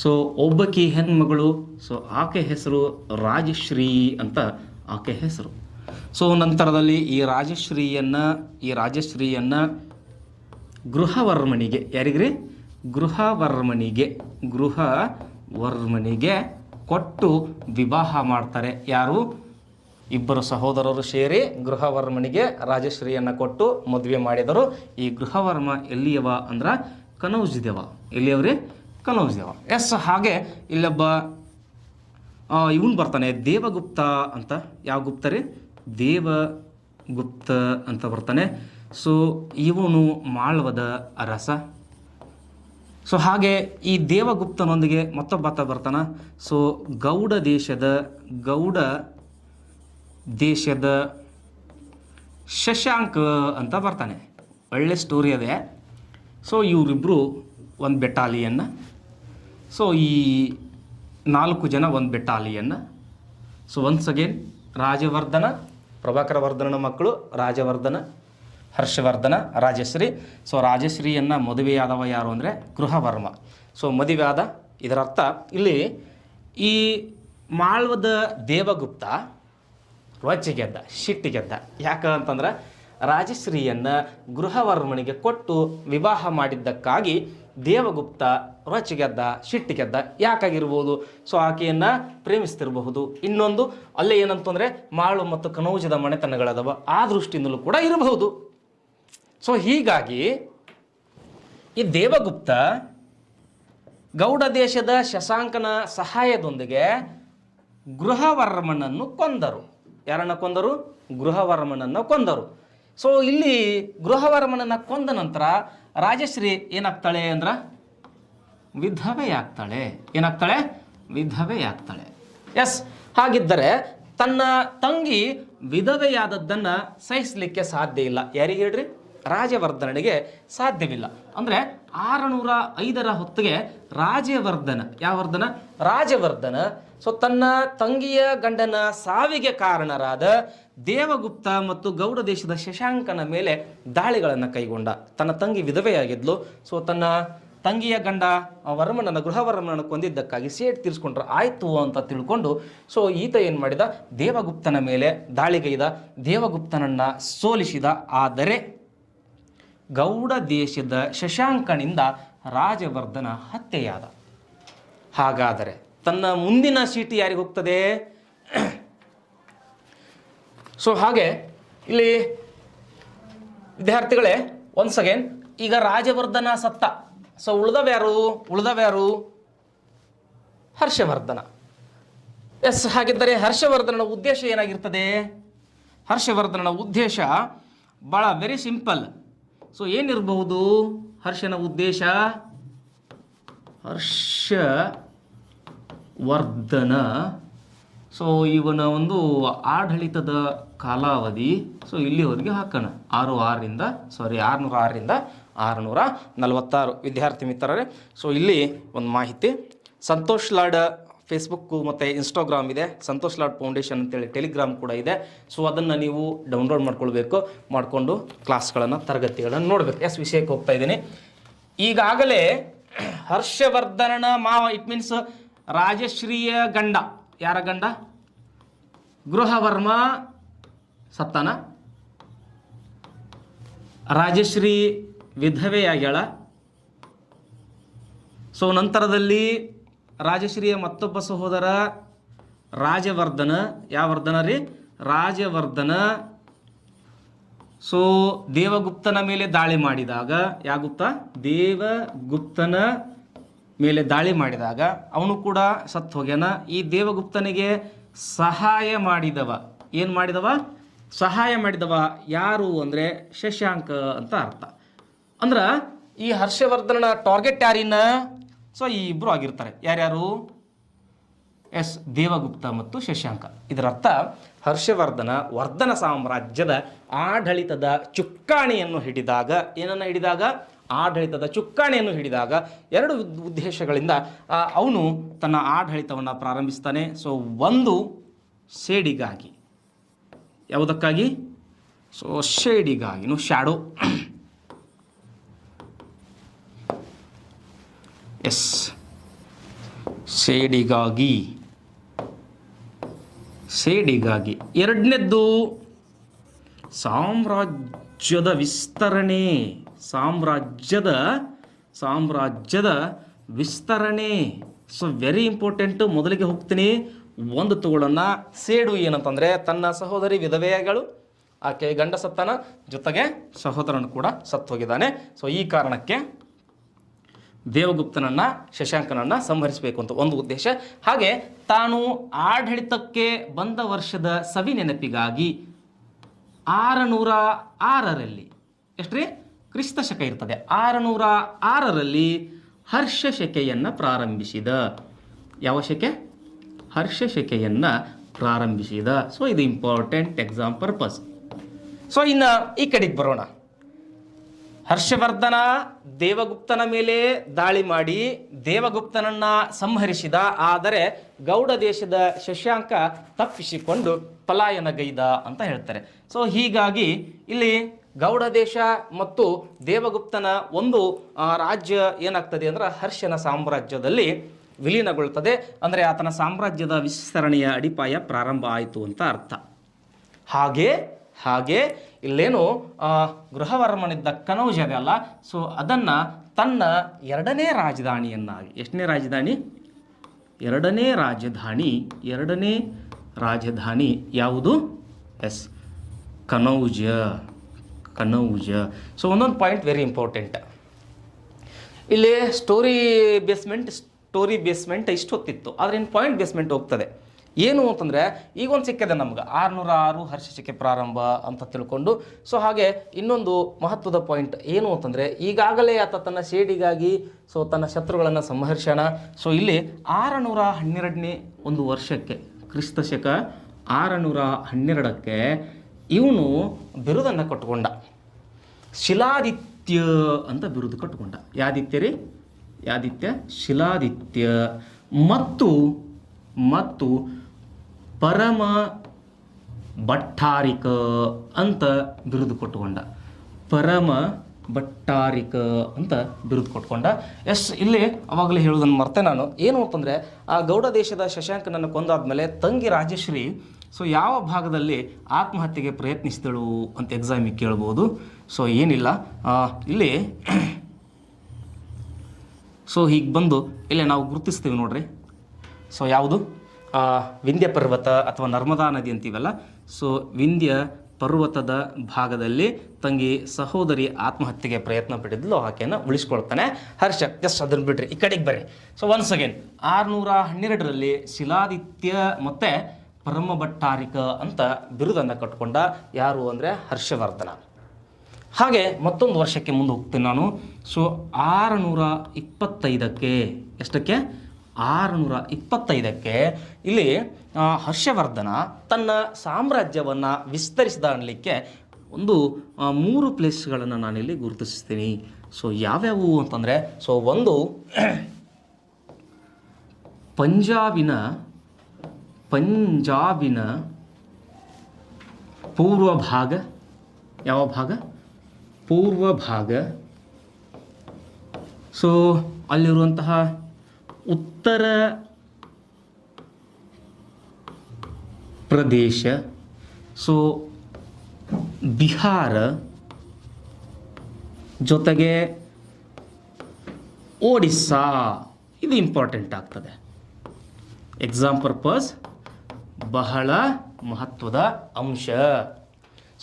ಸೊ ಒಬ್ಬಕಿ ಹೆಣ್ಮಗಳು. ಸೊ ಆಕೆ ಹೆಸರು ರಾಜಶ್ರೀ ಅಂತ ಆಕೆ ಹೆಸರು. ಸೊ ನಂತರದಲ್ಲಿ ಈ ರಾಜಶ್ರೀಯನ್ನು ಗೃಹವರ್ಮನಿಗೆ, ಯಾರಿಗ್ರಿ? ಗೃಹವರ್ಮನಿಗೆ ಕೊಟ್ಟು ವಿವಾಹ ಮಾಡ್ತಾರೆ. ಯಾರು? ಇಬ್ಬರು ಸಹೋದರರು ಸೇರಿ ಗೃಹವರ್ಮನಿಗೆ ರಾಜಶ್ರೀಯನ್ನು ಕೊಟ್ಟು ಮದುವೆ ಮಾಡಿದರು. ಈ ಗೃಹವರ್ಮ ಎಲ್ಲಿಯವ ಅಂದ್ರೆ ಕನೌಜ್ದೇವ. ಎಲ್ಲಿಯವ್ರಿ? ಕನೌಜ್ದೇವ. ಹಾಗೆ ಇಲ್ಲೊಬ್ಬ ಇವನು ಬರ್ತಾನೆ ದೇವಗುಪ್ತ ಅಂತ. ಯಾವ ಗುಪ್ತ ರೀ? ದೇವಗುಪ್ತ ಅಂತ ಬರ್ತಾನೆ. ಸೊ ಇವನು ಮಾಳ್ವದ ಅರಸ. ಸೊ ಹಾಗೆ ಈ ದೇವಗುಪ್ತನೊಂದಿಗೆ ಮತ್ತೊಬ್ಬಾತ ಬರ್ತಾನೆ. ಸೊ ಗೌಡ ದೇಶದ ಶಶಾಂಕ ಅಂತ ಬರ್ತಾನೆ. ಒಳ್ಳೆ ಸ್ಟೋರಿ ಅದೇ. ಸೊ ಇವರಿಬ್ಬರು ಒಂದು ಬೆಟಾಲಿಯನ್ನ. ಸೊ ಈ 4 ಜನ ಒಂದು ಬೆಟಾಲಿಯನ್ನ. So once again Rajyavardhan, Prabhakar ವರ್ಧನನ ಮಕ್ಕಳು ರಾಜವರ್ಧನ, ಹರ್ಷವರ್ಧನ, ರಾಜಶ್ರೀ. ಸೊ ರಾಜಶ್ರೀಯನ್ನು ಮದುವೆಯಾದವ ಯಾರು ಅಂದರೆ ಗೃಹವರ್ಮ. ಸೊ ಮದುವೆಯಾದ. ಇದರರ್ಥ ಇಲ್ಲಿ ಈ ಮಾಳ್ವದ ದೇವಗುಪ್ತ ರೊಚ್ಚಿಗೆದ್ದ, ಸಿಟ್ಟಿಗೆದ್ದ. ಯಾಕಂತಂದ್ರೆ ರಾಜಶ್ರೀಯನ್ನು ಗೃಹವರ್ಮನಿಗೆ ಕೊಟ್ಟು ವಿವಾಹ ಮಾಡಿದ್ದಕ್ಕಾಗಿ ದೇವಗುಪ್ತ ರೊಚ್ಚಿಗೆದ್ದ, ಸಿಟ್ಟಿಗೆದ್ದ. ಯಾಕಾಗಿರ್ಬೋದು? ಸೊ ಆಕೆಯನ್ನು ಪ್ರೇಮಿಸ್ತಿರಬಹುದು. ಇನ್ನೊಂದು ಅಲ್ಲೇ ಏನಂತಂದರೆ ಮಾಳು ಮತ್ತು ಕನೌಜದ ಮನೆತನಗಳದವ, ಆ ದೃಷ್ಟಿಯಿಂದಲೂ ಕೂಡ ಇರಬಹುದು. ಸೊ ಹೀಗಾಗಿ ಈ ದೇವಗುಪ್ತ ಗೌಡ ದೇಶದ ಶಶಾಂಕನ ಸಹಾಯದೊಂದಿಗೆ ಗೃಹವರ್ಮನನ್ನು ಕೊಂದರು. ಯಾರನ್ನು ಕೊಂದರು? ಗೃಹವರ್ಮನನ್ನು ಕೊಂದರು. ಸೊ ಇಲ್ಲಿ ಗೃಹವರ್ಮನನ್ನು ಕೊಂದ ನಂತರ ರಾಜಶ್ರೀ ಏನಾಗ್ತಾಳೆ ಅಂದ್ರೆ ವಿಧವೆಯಾಗ್ತಾಳೆ. ಏನಾಗ್ತಾಳೆ? ವಿಧವೆಯಾಗ್ತಾಳೆ. ಎಸ್. ಹಾಗಿದ್ದರೆ ತನ್ನ ತಂಗಿ ವಿಧವೆಯಾದದ್ದನ್ನು ಸಹಿಸಲಿಕ್ಕೆ ಸಾಧ್ಯ ಇಲ್ಲ. ಯಾರಿಗೆ ಹೇಳ್ರಿ? ರಾಜವರ್ಧನನಿಗೆ ಸಾಧ್ಯವಿಲ್ಲ. ಅಂದರೆ 605ರ ಹೊತ್ತಿಗೆ ರಾಜವರ್ಧನ ಸೊ ತನ್ನ ತಂಗಿಯ ಗಂಡನ ಸಾವಿಗೆ ಕಾರಣರಾದ ದೇವಗುಪ್ತ ಮತ್ತು ಗೌಡ ದೇಶದ ಶಶಾಂಕನ ಮೇಲೆ ದಾಳಿಗಳನ್ನು ಕೈಗೊಂಡ. ತನ್ನ ತಂಗಿ ವಿಧವೆಯಾಗಿದ್ಲು. ಸೊ ತನ್ನ ತಂಗಿಯ ಗಂಡ ಗೃಹವರ್ಮನನ್ನು ಕೊಂದಿದ್ದಕ್ಕಾಗಿ ಸೇಟ್ ತೀರಿಸ್ಕೊಂಡ್ರೆ ಆಯಿತು ಅಂತ ತಿಳ್ಕೊಂಡು ಸೊ ಈತ ಏನು ಮಾಡಿದ? ದೇವಗುಪ್ತನ ಮೇಲೆ ದಾಳಿಗೈದ, ದೇವಗುಪ್ತನನ್ನು ಸೋಲಿಸಿದ. ಆದರೆ ಗೌಡ ದೇಶದ ಶಶಾಂಕನಿಂದ ರಾಜವರ್ಧನ ಹತ್ಯೆಯಾದ. ಹಾಗಾದರೆ ತನ್ನ ಮುಂದಿನ ಸೀಟಿ ಯಾರಿಗೆ ಹೋಗ್ತದೆ? ಸೊ ಹಾಗೆ ಇಲ್ಲಿ ವಿದ್ಯಾರ್ಥಿಗಳೇ ಒನ್ಸ್ ಅಗೇನ್ ಈಗ ರಾಜವರ್ಧನ ಸತ್ತ. ಸೊ ಉಳಿದವ್ಯಾರು? ಹರ್ಷವರ್ಧನ. ಎಸ್. ಹಾಗಿದ್ದರೆ ಹರ್ಷವರ್ಧನನ ಉದ್ದೇಶ ಏನಾಗಿರ್ತದೆ? ಹರ್ಷವರ್ಧನನ ಉದ್ದೇಶ ಭಾಳ ವೆರಿ ಸಿಂಪಲ್. ಸೊ ಏನಿರಬಹುದು ಹರ್ಷನ ಉದ್ದೇಶ? ಹರ್ಷವರ್ಧನ ಸೊ ಇವನ ಒಂದು ಆಡಳಿತದ ಕಾಲಾವಧಿ ಸೊ ಇಲ್ಲಿವರೆಗೆ ಹಾಕೋಣ 606ರಿಂದ 646. ವಿದ್ಯಾರ್ಥಿ ಮಿತ್ರರೇ, ಸೊ ಇಲ್ಲಿ ಒಂದು ಮಾಹಿತಿ. ಸಂತೋಷ್ ಲಾಡ್ ಫೇಸ್ಬುಕ್ಕು ಮತ್ತು ಇನ್ಸ್ಟಾಗ್ರಾಮ್ ಇದೆ. ಸಂತೋಷ್ ಲಾಡ್ ಫೌಂಡೇಶನ್ ಅಂತೇಳಿ ಟೆಲಿಗ್ರಾಮ್ ಕೂಡ ಇದೆ. ಸೊ ಅದನ್ನು ನೀವು ಡೌನ್ಲೋಡ್ ಮಾಡಿಕೊಂಡು ಕ್ಲಾಸ್ಗಳನ್ನು, ತರಗತಿಗಳನ್ನು ನೋಡಬೇಕು. ಎಸ್, ವಿಷಯಕ್ಕೆ ಹೋಗ್ತಾ ಇದ್ದೀನಿ. ಈಗಾಗಲೇ ಹರ್ಷವರ್ಧನನ ಮಾವ, ಇಟ್ ಮೀನ್ಸ್ ರಾಜಶ್ರೀಯ ಗಂಡ. ಯಾರ ಗಂಡ? ಗೃಹವರ್ಮ ಸತ್ತಾನ. ರಾಜಶ್ರೀ ವಿಧವೆಯಾಗ್ಯಾಳ. ಸೊ ನಂತರದಲ್ಲಿ ರಾಜಶ್ರೀಯ ಮತ್ತೊಬ್ಬ ಸಹೋದರ ರಾಜವರ್ಧನ. ಯಾವ ವರ್ಧನ ರೀ? ರಾಜವರ್ಧನ. ಸೊ ದೇವಗುಪ್ತನ ಮೇಲೆ ದಾಳಿ ಮಾಡಿದಾಗ, ದೇವಗುಪ್ತನ ಮೇಲೆ ದಾಳಿ ಮಾಡಿದಾಗ ಅವನು ಕೂಡ ಸತ್ತು ಹೋಗ್ಯಾನ. ಈ ದೇವಗುಪ್ತನಿಗೆ ಸಹಾಯ ಮಾಡಿದವ ಯಾರು ಅಂದರೆ ಶಶಾಂಕ ಅಂತ ಅರ್ಥ. ಅಂದ್ರೆ ಈ ಹರ್ಷವರ್ಧನನ ಟಾರ್ಗೆಟ್ ಯಾರಿನ? ಸೊ ಈ ಇಬ್ಬರು ಆಗಿರ್ತಾರೆ. ಯಾರ್ಯಾರು? ಎಸ್, ದೇವಗುಪ್ತ ಮತ್ತು ಶಶಾಂಕ. ಇದರ ಅರ್ಥ ವರ್ಧನ ಸಾಮ್ರಾಜ್ಯದ ಆಡಳಿತದ ಚುಕ್ಕಾಣಿಯನ್ನು ಹಿಡಿದಾಗ, ಆಡಳಿತದ ಚುಕ್ಕಾಣಿಯನ್ನು ಹಿಡಿದಾಗ 2 ಉದ್ದೇಶಗಳಿಂದ ಅವನು ತನ್ನ ಆಡಳಿತವನ್ನು ಪ್ರಾರಂಭಿಸ್ತಾನೆ. ಸೊ ಒಂದು ಸೇಡಿಗಾಗಿ. ಯಾವುದಕ್ಕಾಗಿ? ಸೊ ಶೇಡಿಗಾಗಿ, ಶ್ಯಾಡೋ. ಎಸ್, ಸೇಡಿಗಾಗಿ. ಎರಡನೇದ್ದು ಸಾಮ್ರಾಜ್ಯದ ವಿಸ್ತರಣೆ. ಸಾಮ್ರಾಜ್ಯದ ವಿಸ್ತರಣೆ. So very important. ಮೊದಲಿಗೆ ಹೋಗ್ತೀನಿ, ಒಂದು ತಗೊಳ್ಳೋಣ. ಸೇಡು ಏನಂತಂದರೆ ತನ್ನ ಸಹೋದರಿ ವಿಧವೆಯಾಗಳು, ಆಕೆ ಗಂಡ ಸತ್ತಾನ, ಜೊತೆಗೆ ಸಹೋದರನು ಕೂಡ ಸತ್ತು ಹೋಗಿದ್ದಾನೆ. ಸೊ ಈ ಕಾರಣಕ್ಕೆ ದೇವಗುಪ್ತನನ್ನು ಶಶಾಂಕನನ್ನು ಸಂಹರಿಸಬೇಕು ಅಂತ ಒಂದು ಉದ್ದೇಶ. ಹಾಗೆ ತಾನು ಆಡಳಿತಕ್ಕೆ ಬಂದ ವರ್ಷದ ಸವಿ ನೆನಪಿಗಾಗಿ 606ರಲ್ಲಿ ಎಷ್ಟ್ರಿ ಕ್ರಿಸ್ತ ಶಕ ಇರ್ತದೆ, 606ರಲ್ಲಿ ಹರ್ಷ ಶಕೆಯನ್ನು ಪ್ರಾರಂಭಿಸಿದ. ಯಾವ ಶಕೆ? ಹರ್ಷ ಶಕೆಯನ್ನು ಪ್ರಾರಂಭಿಸಿದ. ಸೊ ಇದು ಇಂಪಾರ್ಟೆಂಟ್ ಎಕ್ಸಾಮ್ ಪರ್ಪಸ್. ಸೊ ಇನ್ನು ಈ ಕಡೆಗೆ ಬರೋಣ. ಹರ್ಷವರ್ಧನ ದೇವಗುಪ್ತನ ಮೇಲೆ ದಾಳಿ ಮಾಡಿ ದೇವಗುಪ್ತನನ್ನ ಸಂಹರಿಸಿದ. ಆದರೆ ಗೌಡ ದೇಶದ ಶಶಾಂಕ ತಪ್ಪಿಸಿಕೊಂಡು ಪಲಾಯನಗೈದ ಅಂತ ಹೇಳ್ತಾರೆ. ಸೊ ಹೀಗಾಗಿ ಇಲ್ಲಿ ಗೌಡ ದೇಶ ಮತ್ತು ದೇವಗುಪ್ತನ ಒಂದು ರಾಜ್ಯ ಏನಾಗ್ತದೆ ಅಂದ್ರೆ ಹರ್ಷನ ಸಾಮ್ರಾಜ್ಯದಲ್ಲಿ ವಿಲೀನಗೊಳ್ತದೆ. ಅಂದರೆ ಆತನ ಸಾಮ್ರಾಜ್ಯದ ವಿಸ್ತರಣೆಯ ಅಡಿಪಾಯ ಪ್ರಾರಂಭ ಆಯಿತು ಅಂತ ಅರ್ಥ. ಹಾಗೆ ಇಲ್ಲೇನು ಗೃಹವರ್ಮನಿದ್ದ ಕನೌಜ ಅಲ್ಲ, ಸೊ ಅದನ್ನು ತನ್ನ ಎರಡನೇ ರಾಜಧಾನಿಯನ್ನಾಗಿ, ಎಷ್ಟನೇ ರಾಜಧಾನಿ? ಎರಡನೇ ರಾಜಧಾನಿ ಯಾವುದು? ಎಸ್, ಕನೌಜ. ಸೊ ಒಂದೊಂದು ಪಾಯಿಂಟ್ ವೆರಿ ಇಂಪಾರ್ಟೆಂಟ್. ಇಲ್ಲಿ ಸ್ಟೋರಿ ಬೇಸ್ಮೆಂಟ್ ಇಷ್ಟು ಹೊತ್ತಿತ್ತು, ಆದರೆ ಇನ್ನು ಪಾಯಿಂಟ್ ಬೇಸ್ಮೆಂಟ್ ಹೋಗ್ತದೆ. ಏನು ಅಂತಂದರೆ ಈಗ ಒಂದು ಸಿಕ್ಕಿದೆ ನಮ್ಗೆ 606 ಹರ್ಷ ಶಕೆ ಪ್ರಾರಂಭ ಅಂತ ತಿಳ್ಕೊಂಡು. ಸೊ ಹಾಗೆ ಇನ್ನೊಂದು ಮಹತ್ವದ ಪಾಯಿಂಟ್ ಏನು ಅಂತಂದರೆ ಈಗಾಗಲೇ ಆತ ತನ್ನ ಸೇಡಿಗಾಗಿ ಸೊ ತನ್ನ ಶತ್ರುಗಳನ್ನು ಸಂಹರ್ಷಣ. ಸೊ ಇಲ್ಲಿ 612ನೇ ಒಂದು ವರ್ಷಕ್ಕೆ, ಕ್ರಿಸ್ತ ಶಕ 612ಕ್ಕೆ ಇವನು ಬಿರುದನ್ನು ಕಟ್ಟಿಕೊಂಡ. ಶಿಲಾದಿತ್ಯ ಅಂತ ಬಿರುದು ಕಟ್ಟಿಕೊಂಡ. ಯಾದಿತ್ಯ ಶಿಲಾದಿತ್ಯ ಮತ್ತು ಪರಮ ಭಟ್ಟಾರಿಕ ಅಂತ ಬಿರುದು ಕೊಟ್ಟುಕೊಂಡ. ಎಸ್, ಇಲ್ಲಿ ಅವಾಗಲೇ ಹೇಳೋದನ್ನು ಮರ್ತೆ ನಾನು. ಏನು ಅಂತಂದರೆ ಆ ಗೌಡ ದೇಶದ ಶಶಾಂಕನನ್ನು ಕೊಂದಾದ್ಮೇಲೆ ತಂಗಿ ರಾಜಶ್ರೀ ಸೊ ಯಾವ ಭಾಗದಲ್ಲಿ ಆತ್ಮಹತ್ಯೆಗೆ ಪ್ರಯತ್ನಿಸಿದಳು ಅಂತ ಎಕ್ಸಾಮಿಗೆ ಕೇಳ್ಬೋದು. ಸೊ ಏನಿಲ್ಲ, ಇಲ್ಲಿ ಸೊ ಹೀಗೆ ಬಂದು ಇಲ್ಲೇ ನಾವು ಗುರುತಿಸ್ತೀವಿ ನೋಡ್ರಿ. ಸೊ ಯಾವುದು? ವಿಂಧ್ಯ ಪರ್ವತ ಅಥವಾ ನರ್ಮದಾ ನದಿ ಅಂತೀವಲ್ಲ. ಸೊ ವಿಂಧ್ಯ ಪರ್ವತದ ಭಾಗದಲ್ಲಿ ತಂಗಿ ಸಹೋದರಿ ಆತ್ಮಹತ್ಯೆಗೆ ಪ್ರಯತ್ನ ಪಟ್ಟಿದ್ಲು, ಆಕೆಯನ್ನು ಉಳಿಸ್ಕೊಳ್ತಾನೆ ಹರ್ಷ. ಜಸ್ಟ್ ಅದನ್ನು ಬಿಡ್ರಿ, ಈ ಕಡೆಗೆ ಬರ್ರಿ. ಸೊ ಒನ್ಸ್ ಅಗೇನ್ 612ರಲ್ಲಿ ಶಿಲಾದಿತ್ಯ ಮತ್ತು ಪರಮ ಭಟ್ಟಾರಿಕ ಅಂತ ಬಿರುದನ್ನು ಕಟ್ಟಿಕೊಂಡ. ಯಾರು ಅಂದರೆ ಹರ್ಷವರ್ಧನ. ಹಾಗೆ ಮತ್ತೊಂದು ವರ್ಷಕ್ಕೆ ಮುಂದೆ ಹೋಗ್ತೀನಿ ನಾನು. ಸೊ 625ಕ್ಕೆ, ಎಷ್ಟಕ್ಕೆ? 625ಕ್ಕೆ ಇಲ್ಲಿ ಹರ್ಷವರ್ಧನ ತನ್ನ ಸಾಮ್ರಾಜ್ಯವನ್ನು ವಿಸ್ತರಿಸಿದ ಅನ್ನಲಿಕ್ಕೆ ಒಂದು 3 ಪ್ಲೇಸ್ಗಳನ್ನು ನಾನಿಲ್ಲಿ ಗುರುತಿಸ್ತೀನಿ. ಸೊ ಯಾವ್ಯಾವು ಅಂತಂದರೆ, ಸೊ ಒಂದು ಪಂಜಾಬಿನ ಪೂರ್ವ ಭಾಗ. ಯಾವ ಭಾಗ? ಪೂರ್ವ ಭಾಗ. ಸೊ ಅಲ್ಲಿರುವಂತಹ ಉತ್ತರ ಪ್ರದೇಶ, ಸೊ ಬಿಹಾರ, ಜೊತೆಗೆ ಒಡಿಸ್ಸಾ. ಇದು ಇಂಪಾರ್ಟೆಂಟ್ ಆಗ್ತದೆ, ಎಕ್ಸಾಮ್ ಪರ್ಪಸ್ ಬಹಳ ಮಹತ್ವದ ಅಂಶ.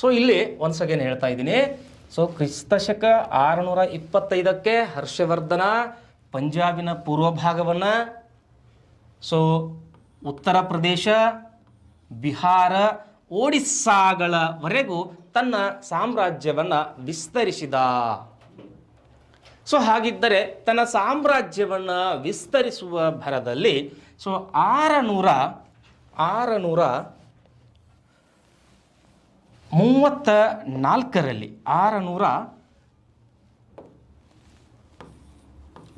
ಸೊ ಇಲ್ಲಿ ಒನ್ಸ್ ಅಗೇನ್ ಹೇಳ್ತಾ ಇದ್ದೀನಿ. ಸೊ ಕ್ರಿಸ್ತ ಶಕ 625ಕ್ಕೆ ಹರ್ಷವರ್ಧನ ಪಂಜಾಬಿನ ಪೂರ್ವ ಭಾಗವನ್ನು, ಸೊ ಉತ್ತರ ಪ್ರದೇಶ, ಬಿಹಾರ, ಒಡಿಸ್ಸಾಗಳವರೆಗೂ ತನ್ನ ಸಾಮ್ರಾಜ್ಯವನ್ನು ವಿಸ್ತರಿಸಿದ. ಸೊ ಹಾಗಿದ್ದರೆ ತನ್ನ ಸಾಮ್ರಾಜ್ಯವನ್ನು ವಿಸ್ತರಿಸುವ ಭರದಲ್ಲಿ ಸೊ 634ರಲ್ಲಿ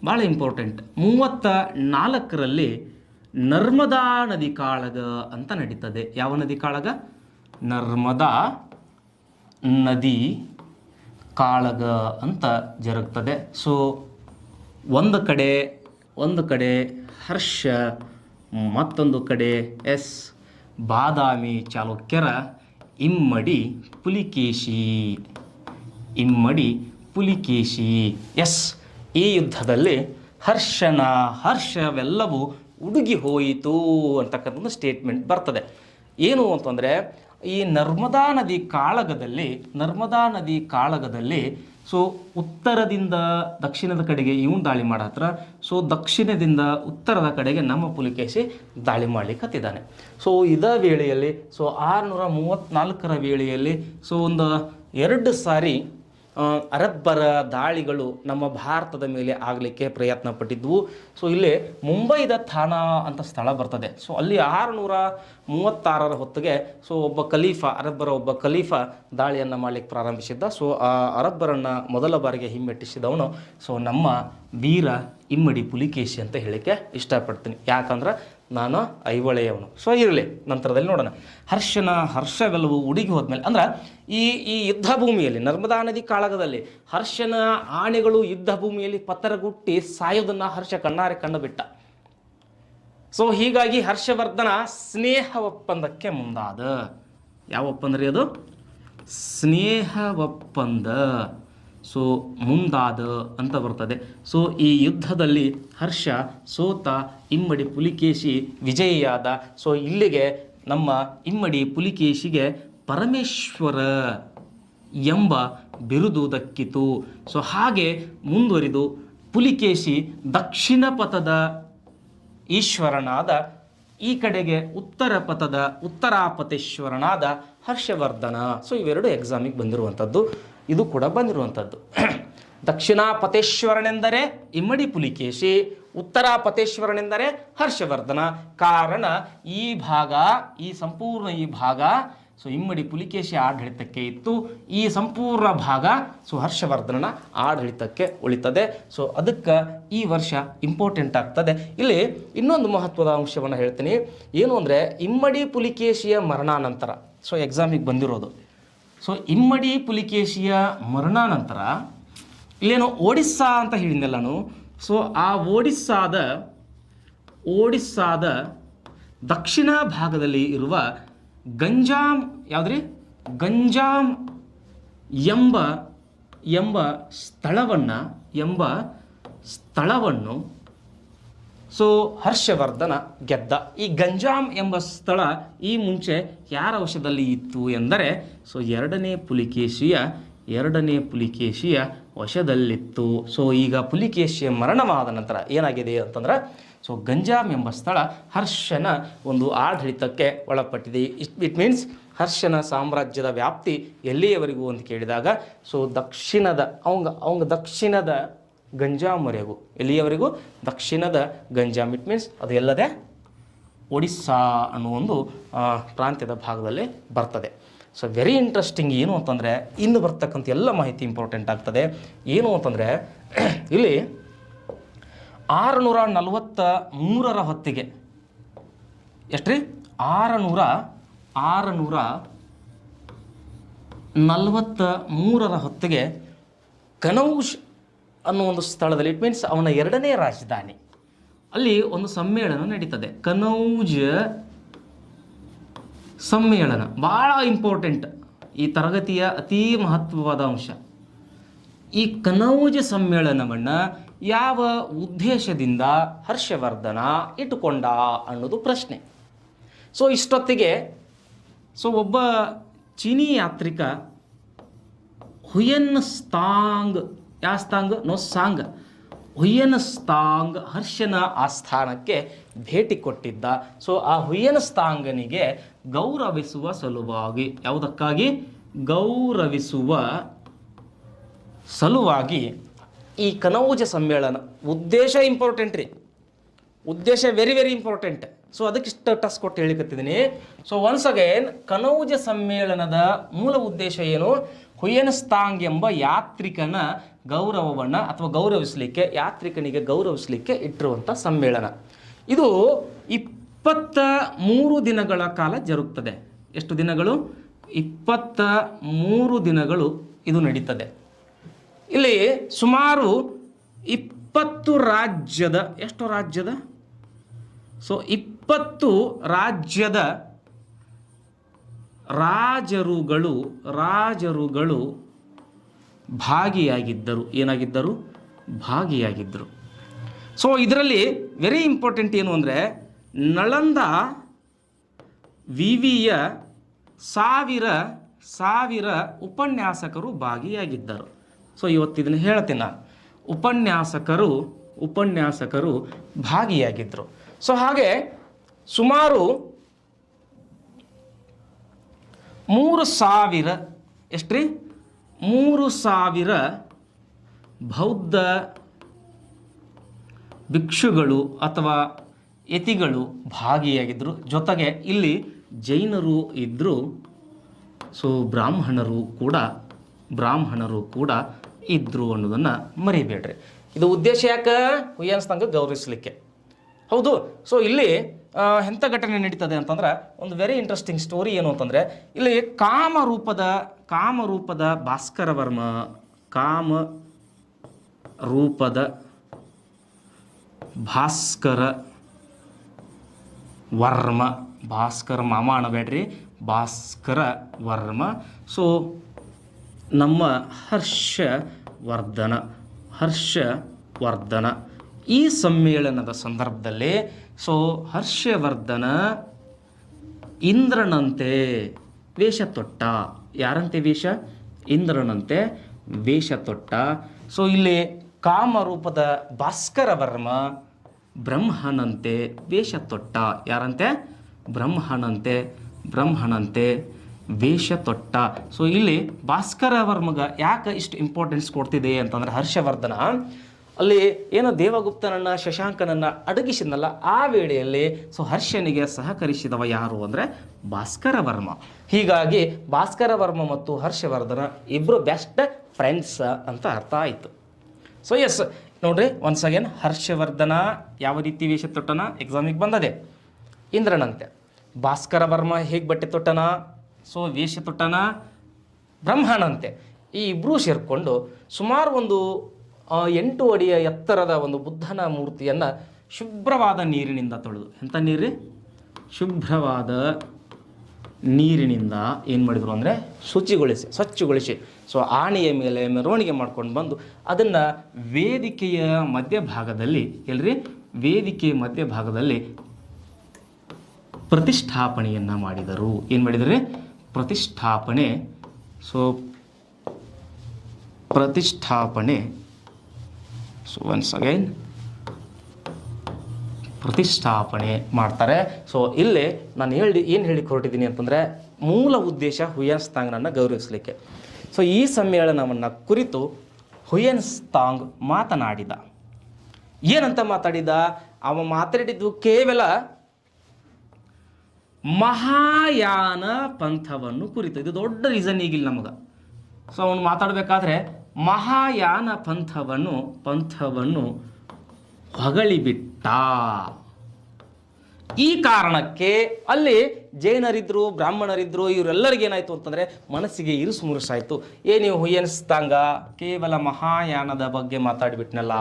ಭಾಳ ಇಂಪಾರ್ಟೆಂಟ್, 34ರಲ್ಲಿ ನರ್ಮದಾ ನದಿ ಕಾಳಗ ಅಂತ ನಡೀತದೆ. ಯಾವ ನದಿ ಕಾಳಗ? ನರ್ಮದಾ ನದಿ ಕಾಳಗ ಅಂತ ಜರುಗ್ತದೆ. ಸೊ ಒಂದು ಕಡೆ ಹರ್ಷ, ಮತ್ತೊಂದು ಕಡೆ ಬಾದಾಮಿ ಚಾಲುಕ್ಯರ ಇಮ್ಮಡಿ ಪುಲಿಕೇಶಿ. ಈ ಯುದ್ಧದಲ್ಲಿ ಹರ್ಷವೆಲ್ಲವೂ ಉಡುಗಿ ಹೋಯಿತು ಅಂತಕ್ಕಂಥ ಸ್ಟೇಟ್ಮೆಂಟ್ ಬರ್ತದೆ. ಏನು ಅಂತಂದರೆ ಈ ನರ್ಮದಾ ನದಿ ಕಾಳಗದಲ್ಲಿ ಸೊ ಉತ್ತರದಿಂದ ದಕ್ಷಿಣದ ಕಡೆಗೆ ಇವನು ದಾಳಿ ಮಾಡತ್ರ, ಸೊ ದಕ್ಷಿಣದಿಂದ ಉತ್ತರದ ಕಡೆಗೆ ನಮ್ಮ ಪುಲಿಕೇಶಿ ದಾಳಿ ಮಾಡ್ಲಿಕ್ಕೆ ಹತ್ತಿದ್ದಾನೆ. ಸೊ ಇದೇ ವೇಳೆಯಲ್ಲಿ ಸೊ 634ರ ವೇಳೆಯಲ್ಲಿ ಸೊ ಒಂದು 2 ಸಾರಿ ಅರಬ್ಬರ ದಾಳಿಗಳು ನಮ್ಮ ಭಾರತದ ಮೇಲೆ ಆಗಲಿಕ್ಕೆ ಪ್ರಯತ್ನ ಪಟ್ಟಿದ್ವು. ಸೊ ಇಲ್ಲಿ ಮುಂಬೈದ ಥಾನಾ ಅಂತ ಸ್ಥಳ ಬರ್ತದೆ. ಸೊ ಅಲ್ಲಿ 636ರ ಹೊತ್ತಿಗೆ ಸೊ ಅರಬ್ಬರ ಒಬ್ಬ ಖಲೀಫಾ ದಾಳಿಯನ್ನು ಮಾಡಲಿಕ್ಕೆ ಪ್ರಾರಂಭಿಸಿದ್ದ. ಸೊ ಆ ಅರಬ್ಬರನ್ನು ಮೊದಲ ಬಾರಿಗೆ ಹಿಮ್ಮೆಟ್ಟಿಸಿದವನು ಸೊ ನಮ್ಮ ವೀರ ಇಮ್ಮಡಿ ಪುಲಿಕೇಶಿ ಅಂತ ಹೇಳಿಕ್ಕೆ ಇಷ್ಟಪಡ್ತೀನಿ. ಯಾಕಂದ್ರೆ ನಾನು ಐವಳೆಯವನು. ಸೊ ಇರಲಿ, ನಂತರದಲ್ಲಿ ನೋಡೋಣ. ಹರ್ಷವೆಲ್ಲವೂ ಉಡುಗಿ ಹೋದ್ಮೇಲೆ ಅಂದ್ರೆ ಈ ಯುದ್ಧ ಭೂಮಿಯಲ್ಲಿ ನರ್ಮದಾ ನದಿ ಕಾಳಗದಲ್ಲಿ ಹರ್ಷನ ಆಣೆಗಳು ಯುದ್ಧ ಭೂಮಿಯಲ್ಲಿ ಪತ್ತರಗುಟ್ಟಿ ಸಾಯೋದನ್ನು ಹರ್ಷ ಕಣ್ಣಾರೆ ಕಂಡುಬಿಟ್ಟ. ಸೊ ಹೀಗಾಗಿ ಹರ್ಷವರ್ಧನ ಸ್ನೇಹ ಒಪ್ಪಂದಕ್ಕೆ ಮುಂದಾದ. ಯಾವ ಒಪ್ಪಂದ ರೀ ಅದು? ಸ್ನೇಹ ಒಪ್ಪಂದ. ಸೊ ಮುಂದಾದ ಅಂತ ಬರ್ತದೆ. ಸೊ ಈ ಯುದ್ಧದಲ್ಲಿ ಹರ್ಷ ಸೋತ, ಇಮ್ಮಡಿ ಪುಲಿಕೇಶಿ ವಿಜಯಿಯಾದ. ಸೊ ಇಲ್ಲಿಗೆ ನಮ್ಮ ಇಮ್ಮಡಿ ಪುಲಿಕೇಶಿಗೆ ಪರಮೇಶ್ವರ ಎಂಬ ಬಿರುದು ದಕ್ಕಿತು. ಸೊ ಹಾಗೆ ಮುಂದುವರಿದು ಪುಲಿಕೇಶಿ ದಕ್ಷಿಣ ಪಥದ ಈಶ್ವರನಾದ, ಈ ಕಡೆಗೆ ಉತ್ತರ ಪಥದ ಉತ್ತರಾಪತೇಶ್ವರನಾದ ಹರ್ಷವರ್ಧನ. ಸೊ ಇವೆರಡು ಎಕ್ಸಾಮಿಗೆ ಬಂದಿರುವಂಥದ್ದು, ಇದು ಕೂಡ ಬಂದಿರುವಂಥದ್ದು. ದಕ್ಷಿಣಾಪತೇಶ್ವರನೆಂದರೆ ಇಮ್ಮಡಿ ಪುಲಿಕೇಶಿ, ಉತ್ತರಾಪತೇಶ್ವರನೆಂದರೆ ಹರ್ಷವರ್ಧನ. ಕಾರಣ ಈ ಸಂಪೂರ್ಣ ಭಾಗ ಸೊ ಇಮ್ಮಡಿ ಪುಲಿಕೇಶಿ ಆಡಳಿತಕ್ಕೆ ಇತ್ತು. ಈ ಸಂಪೂರ್ಣ ಭಾಗ ಸೊ ಹರ್ಷವರ್ಧನನ ಆಡಳಿತಕ್ಕೆ ಉಳಿತದೆ. ಸೊ ಅದಕ್ಕೆ ಈ ವರ್ಷ ಇಂಪಾರ್ಟೆಂಟ್ ಆಗ್ತದೆ. ಇಲ್ಲಿ ಇನ್ನೊಂದು ಮಹತ್ವದ ಅಂಶವನ್ನು ಹೇಳ್ತೀನಿ. ಏನು ಅಂದರೆ ಇಮ್ಮಡಿ ಪುಲಿಕೇಶಿಯ ಮರಣಾನಂತರ ಸೊ ಎಕ್ಸಾಮಿಗೆ ಬಂದಿರೋದು. ಸೊ ಇಮ್ಮಡಿ ಪುಲಿಕೇಶಿಯ ಮರಣಾನಂತರ ಇಲ್ಲೇನು ಒಡಿಸ್ಸಾ ಅಂತ ಹೇಳಿದ್ನಲ್ಲ ನಾನು. ಸೊ ಆ ಒಡಿಸ್ಸಾದ ದಕ್ಷಿಣ ಭಾಗದಲ್ಲಿ ಇರುವ ಗಂಜಾಮ್, ಯಾವುದ್ರಿ ಗಂಜಾಮ್ ಎಂಬ ಸ್ಥಳವನ್ನು ಸೊ ಹರ್ಷವರ್ಧನ ಗೆದ್ದ. ಈ ಗಂಜಾಮ್ ಎಂಬ ಸ್ಥಳ ಈ ಮುಂಚೆ ಯಾರ ವಶದಲ್ಲಿ ಇತ್ತು ಎಂದರೆ ಸೊ ಎರಡನೇ ಪುಲಿಕೇಶಿಯ ವಶದಲ್ಲಿತ್ತು. ಸೊ ಈಗ ಪುಲಿಕೇಶಿಯ ಮರಣವಾದ ನಂತರ ಏನಾಗಿದೆ ಅಂತಂದ್ರೆ ಸೊ ಗಂಜಾಮ್ ಎಂಬ ಸ್ಥಳ ಹರ್ಷನ ಒಂದು ಆಡಳಿತಕ್ಕೆ ಒಳಪಟ್ಟಿದೆ. ಇಟ್ ಮೀನ್ಸ್ ಹರ್ಷನ ಸಾಮ್ರಾಜ್ಯದ ವ್ಯಾಪ್ತಿ ಎಲ್ಲಿಯವರೆಗೂ ಅಂತ ಕೇಳಿದಾಗ ಸೊ ದಕ್ಷಿಣದ ಗಂಜಾಮ್ವರೆಗೂ, ಎಲ್ಲಿಯವರೆಗೂ? ದಕ್ಷಿಣದ ಗಂಜಾಮ್. ಇಟ್ ಮೀನ್ಸ್ ಅದು ಎಲ್ಲದೆ ಒಡಿಸ್ಸಾ ಅನ್ನೋ ಒಂದು ಪ್ರಾಂತ್ಯದ ಭಾಗದಲ್ಲಿ ಬರ್ತದೆ. So very interesting. ಏನು ಅಂತಂದರೆ ಇನ್ನು ಬರ್ತಕ್ಕಂಥ ಎಲ್ಲ ಮಾಹಿತಿ ಇಂಪಾರ್ಟೆಂಟ್ ಆಗ್ತದೆ. ಏನು ಅಂತಂದರೆ ಇಲ್ಲಿ 643ರ ಹೊತ್ತಿಗೆ ಎಷ್ಟ್ರಿ? 643ರ ಹೊತ್ತಿಗೆ ಕನೌಜ್ ಅನ್ನೋ ಒಂದು ಸ್ಥಳದಲ್ಲಿ, ಇಟ್ ಮೀನ್ಸ್ ಅವನ ಎರಡನೇ ರಾಜಧಾನಿ, ಅಲ್ಲಿ ಒಂದು ಸಮ್ಮೇಳನ ನಡೀತದೆ. ಕನೌಜ್ ಸಮ್ಮೇಳನ ಭಾಳ ಇಂಪಾರ್ಟೆಂಟ್, ಈ ತರಗತಿಯ ಅತೀ ಮಹತ್ವವಾದ ಅಂಶ. ಈ ಕನೌಜ್ ಸಮ್ಮೇಳನವನ್ನು ಯಾವ ಉದ್ದೇಶದಿಂದ ಹರ್ಷವರ್ಧನ ಇಟ್ಟುಕೊಂಡ ಅನ್ನೋದು ಪ್ರಶ್ನೆ. ಸೊ ಇಷ್ಟೊತ್ತಿಗೆ ಸೊ ಒಬ್ಬ ಚೀನಿ ಯಾತ್ರಿಕ ಹುಯೆನ್ಸಾಂಗ್ ಹರ್ಷನ ಆಸ್ಥಾನಕ್ಕೆ ಭೇಟಿ ಕೊಟ್ಟಿದ್ದ. ಸೊ ಆ ಹುಯೆನ್ಸಾಂಗನಿಗೆ ಗೌರವಿಸುವ ಸಲುವಾಗಿ, ಯಾವುದಕ್ಕಾಗಿ? ಗೌರವಿಸುವ ಸಲುವಾಗಿ ಈ ಕನೌಜ ಸಮ್ಮೇಳನ ಉದ್ದೇಶ ಇಂಪಾರ್ಟೆಂಟ್ ರೀ, ಉದ್ದೇಶ ವೆರಿ ವೆರಿ ಇಂಪಾರ್ಟೆಂಟ್. ಸೊ ಅದಕ್ಕಿಷ್ಟು ಟಸ್ ಕೊಟ್ಟು ಹೇಳಿಕತ್ತಿದ್ದೀನಿ. ಸೊ ಒನ್ಸ್ ಅಗೇನ್ ಕನೌಜ ಸಮ್ಮೇಳನದ ಮೂಲ ಉದ್ದೇಶ ಏನು? ಹುಯೆನ್ಸಾಂಗ್ ಎಂಬ ಯಾತ್ರಿಕನ ಗೌರವವನ್ನು ಅಥವಾ ಯಾತ್ರಿಕನಿಗೆ ಗೌರವಿಸಲಿಕ್ಕೆ ಇಟ್ಟಿರುವಂಥ ಸಮ್ಮೇಳನ. ಇದು 23 ದಿನಗಳ ಕಾಲ ಜರುಗ್ತದೆ. ಎಷ್ಟು ದಿನಗಳು? 23 ದಿನಗಳು ಇದು ನಡೀತದೆ. ಇಲ್ಲಿ ಸುಮಾರು 20 ರಾಜ್ಯದ, ಎಷ್ಟು ರಾಜ್ಯದ? ಸೊ 20 ರಾಜ್ಯದ ರಾಜರುಗಳು ಭಾಗಿಯಾಗಿದ್ದರು. ಏನಾಗಿದ್ದರು? ಭಾಗಿಯಾಗಿದ್ದರು. ಸೊ ಇದರಲ್ಲಿ ವೆರಿ ಇಂಪಾರ್ಟೆಂಟ್ ಏನು ಅಂದರೆ ನಳಂದ ವಿವಿಯ ಸಾವಿರ ಉಪನ್ಯಾಸಕರು ಭಾಗಿಯಾಗಿದ್ದರು. ಸೊ ಇವತ್ತು ಇದನ್ನು ಹೇಳ್ತೀನಿ ನಾನು. ಉಪನ್ಯಾಸಕರು ಭಾಗಿಯಾಗಿದ್ದರು. ಸೊ ಹಾಗೆ ಸುಮಾರು 3000 ಎಷ್ಟ್ರಿ 3000 ಬೌದ್ಧ ಭಿಕ್ಷುಗಳು ಅಥವಾ ಯತಿಗಳು ಭಾಗಿಯಾಗಿದ್ದರು. ಜೊತೆಗೆ ಇಲ್ಲಿ ಜೈನರು ಇದ್ದರು. ಸೊ ಬ್ರಾಹ್ಮಣರು ಕೂಡ ಇದ್ದರು ಅನ್ನೋದನ್ನು ಮರಿಬೇಡ್ರಿ. ಇದು ಉದ್ದೇಶ ಯಾಕೆ? ಹುಯ್ಯನ್ ತ್ಸಾಂಗ್ ಗೌರವಿಸಲಿಕ್ಕೆ. ಹೌದು. ಸೊ ಇಲ್ಲಿ ಎಂಥ ಘಟನೆ ನಡೀತದೆ ಅಂತಂದ್ರೆ ಒಂದು ವೆರಿ ಇಂಟ್ರೆಸ್ಟಿಂಗ್ ಸ್ಟೋರಿ ಏನು ಅಂತಂದರೆ, ಇಲ್ಲಿ ಕಾಮರೂಪದ ಭಾಸ್ಕರ ವರ್ಮ ಭಾಸ್ಕರ ಮಾಮ ಅನ್ನಬೇಡ್ರಿ, ಭಾಸ್ಕರ ವರ್ಮ. ಸೊ ನಮ್ಮ ಹರ್ಷವರ್ಧನ ಈ ಸಮ್ಮೇಳನದ ಸಂದರ್ಭದಲ್ಲಿ ಸೊ ಹರ್ಷವರ್ಧನ ಇಂದ್ರನಂತೆ ವೇಷ ತೊಟ್ಟ. ಯಾರಂತೆ ವೇಷ? ಇಂದ್ರನಂತೆ ವೇಷ ತೊಟ್ಟ. ಸೊ ಇಲ್ಲಿ ಕಾಮರೂಪದ ಭಾಸ್ಕರ ವರ್ಮ ಬ್ರಹ್ಮನಂತೆ ವೇಷ ತೊಟ್ಟ. ಯಾರಂತೆ? ಬ್ರಹ್ಮನಂತೆ ವೇಷ ತೊಟ್ಟ. ಸೊ ಇಲ್ಲಿ ಭಾಸ್ಕರ ವರ್ಮಗ ಯಾಕೆ ಇಷ್ಟು ಇಂಪಾರ್ಟೆನ್ಸ್ ಕೊಡ್ತಿದೆ ಅಂತಂದ್ರೆ, ಹರ್ಷವರ್ಧನ ಅಲ್ಲಿ ಏನೋ ದೇವಗುಪ್ತನನ್ನು ಶಶಾಂಕನನ್ನು ಅಡಗಿಸಿದ್ನಲ್ಲ, ಆ ವೇಳೆಯಲ್ಲಿ ಸೊ ಹರ್ಷನಿಗೆ ಸಹಕರಿಸಿದವ ಯಾರು ಅಂದರೆ ಭಾಸ್ಕರ ವರ್ಮ. ಹೀಗಾಗಿ ಭಾಸ್ಕರ ವರ್ಮ ಮತ್ತು ಹರ್ಷವರ್ಧನ ಇಬ್ಬರು ಬೆಸ್ಟ್ ಫ್ರೆಂಡ್ಸ್ ಅಂತ ಅರ್ಥ ಆಯಿತು. ಸೊ ಎಸ್ ನೋಡ್ರಿ, ಒನ್ಸ್ ಅಗೇನ್ ಹರ್ಷವರ್ಧನ ಯಾವ ರೀತಿ ವೇಷ ತೊಟ್ಟನ ಎಕ್ಸಾಮಿಗೆ ಬಂದದೆ. ಇಂದ್ರನಂತೆ. ಭಾಸ್ಕರ ವರ್ಮ ಹೇಗೆ ಬಟ್ಟೆ ತೊಟ್ಟನ? ಸೊ ವೇಷ ತೊಟ್ಟನ ಬ್ರಹ್ಮನಂತೆ. ಈ ಇಬ್ಬರೂ ಸೇರಿಕೊಂಡು ಸುಮಾರು ಒಂದು 8 ಅಡಿಯ ಎತ್ತರದ ಒಂದು ಬುದ್ಧನ ಮೂರ್ತಿಯನ್ನು ಶುಭ್ರವಾದ ನೀರಿನಿಂದ ತೊಳೆದು, ಎಂಥ ನೀರು? ಶುಭ್ರವಾದ ನೀರಿನಿಂದ ಏನು ಮಾಡಿದರು ಅಂದರೆ ಸ್ವಚ್ಛಗೊಳಿಸಿ ಸೊ ಆನೆಯ ಮೇಲೆ ಮೆರವಣಿಗೆ ಮಾಡ್ಕೊಂಡು ಬಂದು ಅದನ್ನು ವೇದಿಕೆಯ ಮಧ್ಯಭಾಗದಲ್ಲಿ ಪ್ರತಿಷ್ಠಾಪನೆಯನ್ನು ಮಾಡಿದರು. ಏನು ಮಾಡಿದರೆ? ಪ್ರತಿಷ್ಠಾಪನೆ. ಸೊ ಒನ್ಸ್ ಅಗೈನ್ ಪ್ರತಿಷ್ಠಾಪನೆ ಮಾಡ್ತಾರೆ. ಸೊ ಇಲ್ಲಿ ನಾನು ಏನು ಹೇಳಿ ಹೊರಟಿದ್ದೀನಿ ಅಂತಂದರೆ, ಮೂಲ ಉದ್ದೇಶ ಹುಯ್ಯನ್ ತ್ಸಾಂಗ್ನನ್ನು ಗೌರವಿಸಲಿಕ್ಕೆ. ಸೊ ಈ ಸಮ್ಮೇಳನವನ್ನು ಕುರಿತು ಹುಯ್ಯನ್ ತ್ಸಾಂಗ್ ಮಾತನಾಡಿದ. ಏನಂತ ಮಾತಾಡಿದ? ಅವ ಮಾತಾಡಿದ್ದು ಕೇವಲ ಮಹಾಯಾನ ಪಂಥವನ್ನು ಕುರಿತು. ಇದು ದೊಡ್ಡ ರೀಸನ್ ಈಗಿಲ್ಲ ನಮಗೆ. ಸೊ ಅವನು ಮಾತಾಡಬೇಕಾದ್ರೆ ಮಹಾಯಾನ ಪಂಥವನ್ನು ಹೊಗಳಿಬಿಟ್ಟ. ಈ ಕಾರಣಕ್ಕೆ ಅಲ್ಲಿ ಜೈನರಿದ್ರು, ಬ್ರಾಹ್ಮಣರಿದ್ರು, ಇವರೆಲ್ಲರಿಗೇನಾಯಿತು ಅಂತಂದರೆ ಮನಸ್ಸಿಗೆ ಇರುಸು ಮುರುಸಾಯಿತು. ನೀವು ಹುಯ್ಯನ್ ತ್ಸಾಂಗ ಕೇವಲ ಮಹಾಯಾನದ ಬಗ್ಗೆ ಮಾತಾಡಿಬಿಟ್ನಲ್ಲ.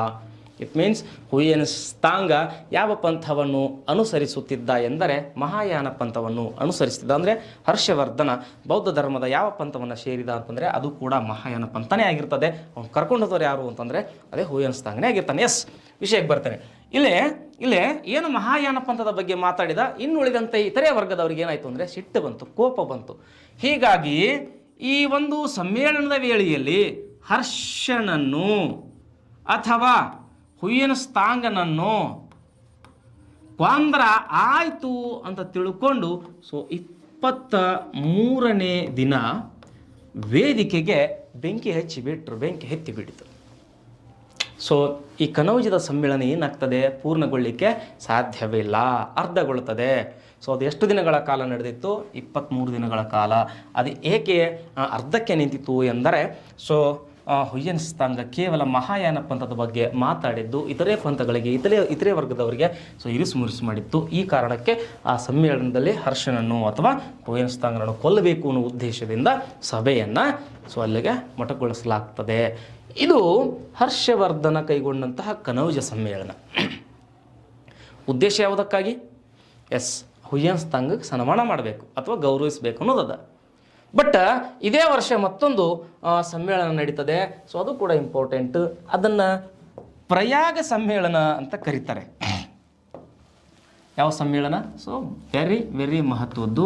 ಇಟ್ ಮೀನ್ಸ್ ಹುಯ್ಯನ್ ತ್ಸಾಂಗ ಯಾವ ಪಂಥವನ್ನು ಅನುಸರಿಸುತ್ತಿದ್ದ ಎಂದರೆ ಮಹಾಯಾನ ಪಂಥವನ್ನು ಅನುಸರಿಸುತ್ತಿದ್ದ. ಅಂದರೆ ಹರ್ಷವರ್ಧನ ಬೌದ್ಧ ಧರ್ಮದ ಯಾವ ಪಂಥವನ್ನು ಸೇರಿದ ಅಂತಂದರೆ ಅದು ಕೂಡ ಮಹಾಯಾನ ಪಂಥನೇ ಆಗಿರ್ತದೆ. ಅವ್ನು ಕರ್ಕೊಂಡು ಹೋದವ್ರು ಯಾರು ಅಂತಂದರೆ ಅದೇ ಹುಯ್ಯನ್ ತ್ಸಾಂಗನೇ ಆಗಿರ್ತಾನೆ. ಎಸ್, ವಿಷಯಕ್ಕೆ ಬರ್ತೇನೆ. ಇಲ್ಲೇ ಏನು ಮಹಾಯಾನ ಪಂಥದ ಬಗ್ಗೆ ಮಾತಾಡಿದ, ಇನ್ನುಳಿದಂತೆ ಇತರೆ ವರ್ಗದವ್ರಿಗೆ ಏನಾಯಿತು ಅಂದರೆ ಸಿಟ್ಟು ಬಂತು, ಕೋಪ ಬಂತು. ಹೀಗಾಗಿ ಈ ಒಂದು ಸಮ್ಮೇಳನದ ವೇಳೆಯಲ್ಲಿ ಹರ್ಷನನ್ನು ಅಥವಾ ಹುಯ್ಯನ್ ತ್ಸಾಂಗನನ್ನು ಕೊಂದ್ರ ಆಯಿತು ಅಂತ ತಿಳ್ಕೊಂಡು ಸೊ 23ನೇ ದಿನ ವೇದಿಕೆಗೆ ಬೆಂಕಿ ಹತ್ತಿಬಿಟ್ಟಿತು. ಸೊ ಈ ಕನೌಜದ ಸಮ್ಮೇಳನ ಏನಾಗ್ತದೆ? ಪೂರ್ಣಗೊಳ್ಳಲಿಕ್ಕೆ ಸಾಧ್ಯವಿಲ್ಲ, ಅರ್ಧಗೊಳ್ಳುತ್ತದೆ. ಸೊ ಅದು ಎಷ್ಟು ದಿನಗಳ ಕಾಲ ನಡೆದಿತ್ತು? 23 ದಿನಗಳ ಕಾಲ. ಅದು ಏಕೆ ಅರ್ಧಕ್ಕೆ ನಿಂತಿತು ಎಂದರೆ, ಸೊ ಹುಯ್ಯನ್ ತ್ಸಾಂಗ ಕೇವಲ ಮಹಾಯಾನ ಪಂಥದ ಬಗ್ಗೆ ಮಾತಾಡಿದ್ದು ಇತರೆ ಪಂಥಗಳಿಗೆ, ಇತರೆ ವರ್ಗದವರಿಗೆ ಸೊ ಇರಿಸು ಮುರಿಸು ಮಾಡಿತ್ತು. ಈ ಕಾರಣಕ್ಕೆ ಆ ಸಮ್ಮೇಳನದಲ್ಲಿ ಹರ್ಷನನ್ನು ಅಥವಾ ಹುಯ್ಯನ್ ತ್ಸಾಂಗನನ್ನು ಕೊಲ್ಲಬೇಕು ಅನ್ನೋ ಉದ್ದೇಶದಿಂದ ಸಭೆಯನ್ನು ಸೊ ಅಲ್ಲಿಗೆ ಮೊಟಕುಗೊಳಿಸಲಾಗ್ತದೆ. ಇದು ಹರ್ಷವರ್ಧನ ಕೈಗೊಂಡಂತಹ ಕನೌಜ ಸಮ್ಮೇಳನ. ಉದ್ದೇಶ ಯಾವುದಕ್ಕಾಗಿ? ಎಸ್, ಹುಯ್ಯನ್ ತ್ಸಾಂಗಕ್ಕೆ ಸನ್ಮಾನ ಮಾಡಬೇಕು ಅಥವಾ ಗೌರವಿಸಬೇಕು ಅನ್ನೋದದ. ಬಟ್ ಇದೇ ವರ್ಷ ಮತ್ತೊಂದು ಸಮ್ಮೇಳನ ನಡೀತದೆ. ಸೊ ಅದು ಕೂಡ ಇಂಪಾರ್ಟೆಂಟ್. ಅದನ್ನು ಪ್ರಯಾಗ ಸಮ್ಮೇಳನ ಅಂತ ಕರೀತಾರೆ. ಯಾವ ಸಮ್ಮೇಳನ? ಸೊ ವೆರಿ ವೆರಿ ಮಹತ್ವದ್ದು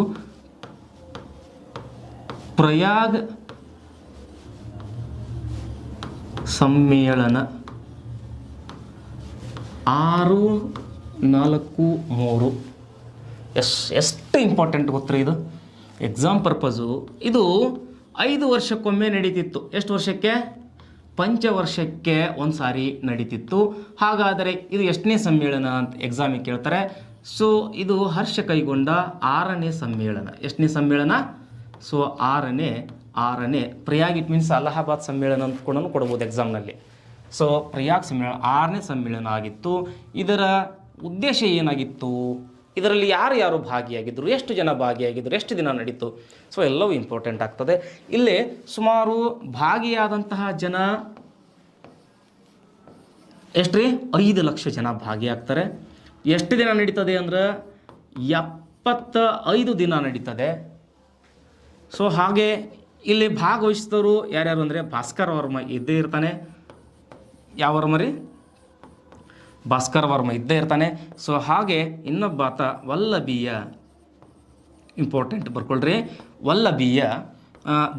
ಸಮ್ಮೇಳನ 643. ಎಷ್ಟು ಇಂಪಾರ್ಟೆಂಟ್ ಗೊತ್ತ್ರಿ ಇದು ಎಕ್ಸಾಮ್ ಪರ್ಪಸು. ಇದು 5 ವರ್ಷಕ್ಕೊಮ್ಮೆ ನಡೀತಿತ್ತು. ಎಷ್ಟು ವರ್ಷಕ್ಕೆ? ಪಂಚವರ್ಷಕ್ಕೆ ಒಂದು ಸಾರಿ ನಡೀತಿತ್ತು. ಹಾಗಾದರೆ ಇದು ಎಷ್ಟನೇ ಸಮ್ಮೇಳನ ಅಂತ ಎಕ್ಸಾಮಿಗೆ ಕೇಳ್ತಾರೆ. ಸೊ ಇದು ಹರ್ಷ ಕೈಗೊಂಡ 6ನೇ ಸಮ್ಮೇಳನ. ಎಷ್ಟನೇ ಸಮ್ಮೇಳನ? ಸೊ 6ನೇ ಪ್ರಯಾಗ್. ಇಟ್ ಮೀನ್ಸ್ ಅಲಹಾಬಾದ್ ಸಮ್ಮೇಳನ ಅಂತ ಕೂಡ ಕೊಡ್ಬೋದು ಎಕ್ಸಾಮ್ನಲ್ಲಿ. ಸೊ ಪ್ರಯಾಗ್ ಸಮ್ಮೇಳನ 6ನೇ ಸಮ್ಮೇಳನ ಆಗಿತ್ತು. ಇದರ ಉದ್ದೇಶ ಏನಾಗಿತ್ತು? ಇದರಲ್ಲಿ ಯಾರು ಭಾಗಿಯಾಗಿದ್ದರು, ಎಷ್ಟು ಜನ ಭಾಗಿಯಾಗಿದ್ದರು, ಎಷ್ಟು ದಿನ ನಡೀತು, ಸೊ ಎಲ್ಲವೂ ಇಂಪಾರ್ಟೆಂಟ್ ಆಗ್ತದೆ. ಇಲ್ಲಿ ಸುಮಾರು ಭಾಗಿಯಾದಂತಹ ಜನ ಎಷ್ಟು ರೀ? 5 ಲಕ್ಷ ಜನ ಭಾಗಿಯಾಗ್ತಾರೆ. ಎಷ್ಟು ದಿನ ನಡೀತದೆ ಅಂದ್ರೆ 75 ದಿನ ನಡೀತದೆ. ಸೊ ಹಾಗೆ ಇಲ್ಲಿ ಭಾಗವಹಿಸಿದವರು ಯಾರ್ಯಾರು ಅಂದರೆ ಭಾಸ್ಕರ ವರ್ಮ ಇದ್ದೇ ಇರ್ತಾನೆ. ಯಾವ ವರ್ಮ ರೀ? ಭಾಸ್ಕರ ವರ್ಮ ಇದ್ದೇ ಇರ್ತಾನೆ. ಸೊ ಹಾಗೆ ಇನ್ನೊಬ್ಬ ಆತ ವಲ್ಲಭೀಯ, ಇಂಪಾರ್ಟೆಂಟ್ ಬರ್ಕೊಳ್ರಿ, ವಲ್ಲಭೀಯ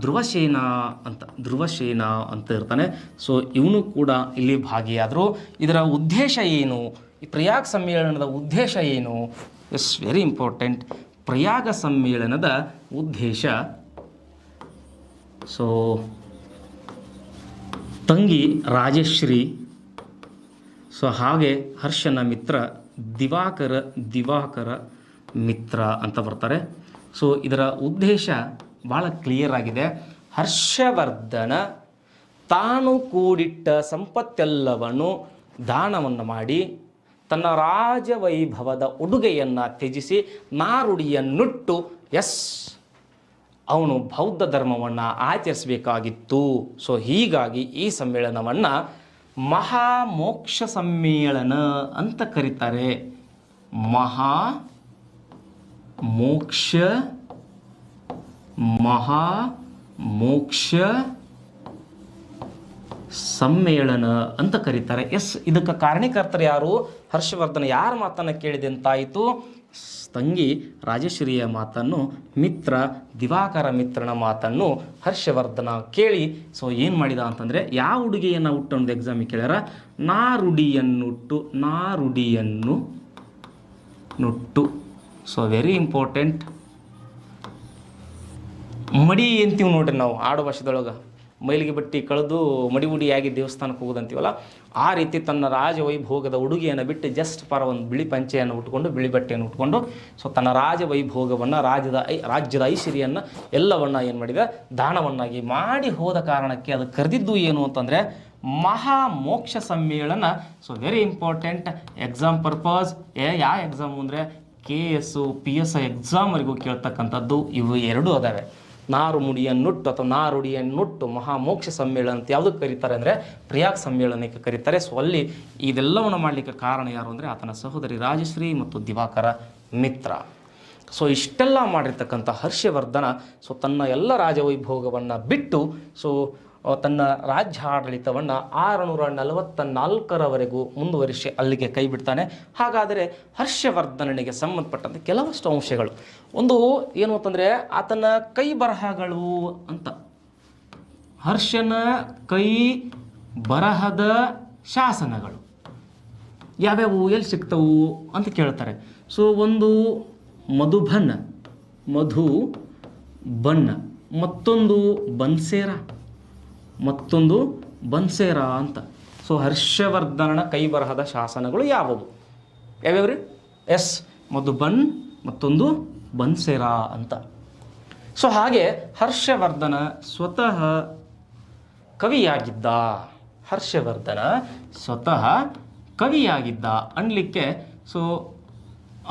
ಧ್ರುವಸೇನ ಅಂತ ಇರ್ತಾನೆ. ಸೊ ಇವನು ಕೂಡ ಇಲ್ಲಿ ಭಾಗಿಯಾದರು. ಇದರ ಉದ್ದೇಶ ಏನು? ಈ ಪ್ರಯಾಗ್ ಸಮ್ಮೇಳನದ ಉದ್ದೇಶ ಏನು? It's very important. ಪ್ರಯಾಗ ಸಮ್ಮೇಳನದ ಉದ್ದೇಶ, ಸೊ ತಂಗಿ ರಾಜಶ್ರೀ, ಸೊ ಹಾಗೆ ಹರ್ಷನ ಮಿತ್ರ ದಿವಾಕರ ಮಿತ್ರ ಅಂತ ಬರ್ತಾರೆ. ಸೊ ಇದರ ಉದ್ದೇಶ ಭಾಳ ಕ್ಲಿಯರ್ ಆಗಿದೆ. ಹರ್ಷವರ್ಧನ ತಾನು ಕೂಡಿಟ್ಟ ಸಂಪತ್ತೆಲ್ಲವನ್ನು ದಾನವನ್ನು ಮಾಡಿ ತನ್ನ ರಾಜವೈಭವದ ಉಡುಗೆಯನ್ನು ತ್ಯಜಿಸಿ ನಾರುಡಿಯನ್ನುಟ್ಟು ಅವನು ಬೌದ್ಧ ಧರ್ಮವನ್ನು ಆಚರಿಸಬೇಕಾಗಿತ್ತು. ಸೊ ಹೀಗಾಗಿ ಈ ಸಮ್ಮೇಳನವನ್ನು ಮಹಾಮೋಕ್ಷ ಸಮ್ಮೇಳನ ಅಂತ ಕರೀತಾರೆ. ಮಹಾಮೋಕ್ಷ ಸಮ್ಮೇಳನ ಅಂತ ಕರೀತಾರೆ. ಇದಕ್ಕೆ ಕಾರಣೀಕರ್ತರು ಯಾರು? ಹರ್ಷವರ್ಧನ ಯಾರ ಮಾತನ್ನು ಕೇಳಿದೆ ಅಂತಾಯಿತು? ತಂಗಿ ರಾಜಶ್ರೀಯ ಮಾತನ್ನು, ಮಿತ್ರ ದಿವಾಕರ ಮಿತ್ರನ ಮಾತನ್ನು ಹರ್ಷವರ್ಧನ ಕೇಳಿ ಸೊ ಏನು ಮಾಡಿದ ಅಂತಂದರೆ, ಯಾವ ಉಡುಗೆಯನ್ನು ಹುಟ್ಟು ಅನ್ನೋದು ಎಕ್ಸಾಮಿಗೆ ಕೇಳ್ಯಾರ. ನಾರುಡಿಯನ್ನು ನುಟ್ಟು. So very important. ಮಡಿ ಅಂತೀವಿ ನೋಡ್ರಿ ನಾವು ಆಡು ಭಾಷೆದೊಳಗೆ, ಮೈಲಿಗೆ ಬಟ್ಟಿ ಕಳೆದು ಮಡಿಯಾಗಿ ದೇವಸ್ಥಾನಕ್ಕೆ ಹೋಗೋದಂತೀವಲ್ಲ, ಆ ರೀತಿ ತನ್ನ ರಾಜವೈಭೋಗದ ಉಡುಗೆಯನ್ನು ಬಿಟ್ಟು ಜಸ್ಟ್ ಒಂದು ಬಿಳಿ ಪಂಚೆಯನ್ನು ಉಟ್ಕೊಂಡು, ಬಿಳಿ ಬಟ್ಟೆಯನ್ನು ಉಟ್ಕೊಂಡು, ಸೊ ತನ್ನ ರಾಜವೈಭೋಗವನ್ನು, ರಾಜ್ಯದ ಐಶ್ವರ್ಯನ್ನು ಎಲ್ಲವನ್ನು ಏನು ಮಾಡಿದ, ದಾನವನ್ನಾಗಿ ಮಾಡಿ ಹೋದ ಕಾರಣಕ್ಕೆ ಅದು ಕರೆದಿದ್ದು ಏನು ಅಂತಂದರೆ ಮಹಾಮೋಕ್ಷ ಸಮ್ಮೇಳನ. So very important exam purpose. ಯಾವ ಎಕ್ಸಾಮು ಅಂದರೆ KS PS ಎಕ್ಸಾಮ್ವರೆಗೂ ಕೇಳ್ತಕ್ಕಂಥದ್ದು ಇವು ಎರಡೂ ಅದಾವೆ. ನಾರುಡಿಯನ್ನುಟ್ಟು ಅಥವಾ ನಾರುಡಿಯನ್ನುಟ್ಟು ಮಹಾಮೋಕ್ಷ ಸಮ್ಮೇಳನ ಅಂತ ಯಾವುದಕ್ಕೆ ಕರೀತಾರೆ ಅಂದರೆ ಪ್ರಯಾಗ್ ಸಮ್ಮೇಳನಕ್ಕೆ ಕರೀತಾರೆ. ಸೊ ಅಲ್ಲಿ ಇದೆಲ್ಲವನ್ನು ಮಾಡಲಿಕ್ಕೆ ಕಾರಣ ಯಾರು ಅಂದರೆ ಆತನ ಸಹೋದರಿ ರಾಜಶ್ರೀ ಮತ್ತು ದಿವಾಕರ ಮಿತ್ರ. ಸೊ ಇಷ್ಟೆಲ್ಲ ಮಾಡಿರ್ತಕ್ಕಂಥ ಹರ್ಷವರ್ಧನ ಸೊ ತನ್ನ ಎಲ್ಲ ರಾಜವೈಭೋಗವನ್ನು ಬಿಟ್ಟು ಸೊ ತನ್ನ ರಾಜ್ಯಾಡಳಿತವನ್ನು 644ರವರೆಗೂ ಮುಂದುವರಿಸಿ ಅಲ್ಲಿಗೆ ಕೈ ಬಿಡ್ತಾನೆ. ಹಾಗಾದರೆ ಹರ್ಷವರ್ಧನನಿಗೆ ಸಂಬಂಧಪಟ್ಟಂತೆ ಕೆಲವಷ್ಟು ಅಂಶಗಳು, ಒಂದು ಏನು ಅಂತಂದರೆ ಆತನ ಕೈ ಬರಹಗಳು ಅಂತ. ಹರ್ಷನ ಕೈ ಬರಹದ ಶಾಸನಗಳು ಯಾವ್ಯಾವು, ಎಲ್ಲಿ ಸಿಗ್ತವು ಅಂತ ಕೇಳ್ತಾರೆ. ಸೊ ಒಂದು ಮಧುಬನ್ ಮತ್ತೊಂದು ಬನ್ಸೇರ ಅಂತ. ಸೊ ಹರ್ಷವರ್ಧನನ ಕೈ ಬರಹದ ಶಾಸನಗಳು ಯಾವ್ಯಾವ್ರಿ? ಮಧುಬನ್ ಮತ್ತೊಂದು ಬನ್ಸೇರ ಅಂತ. ಸೊ ಹಾಗೆ ಹರ್ಷವರ್ಧನ ಸ್ವತಃ ಕವಿಯಾಗಿದ್ದ ಅನ್ಲಿಕ್ಕೆ ಸೊ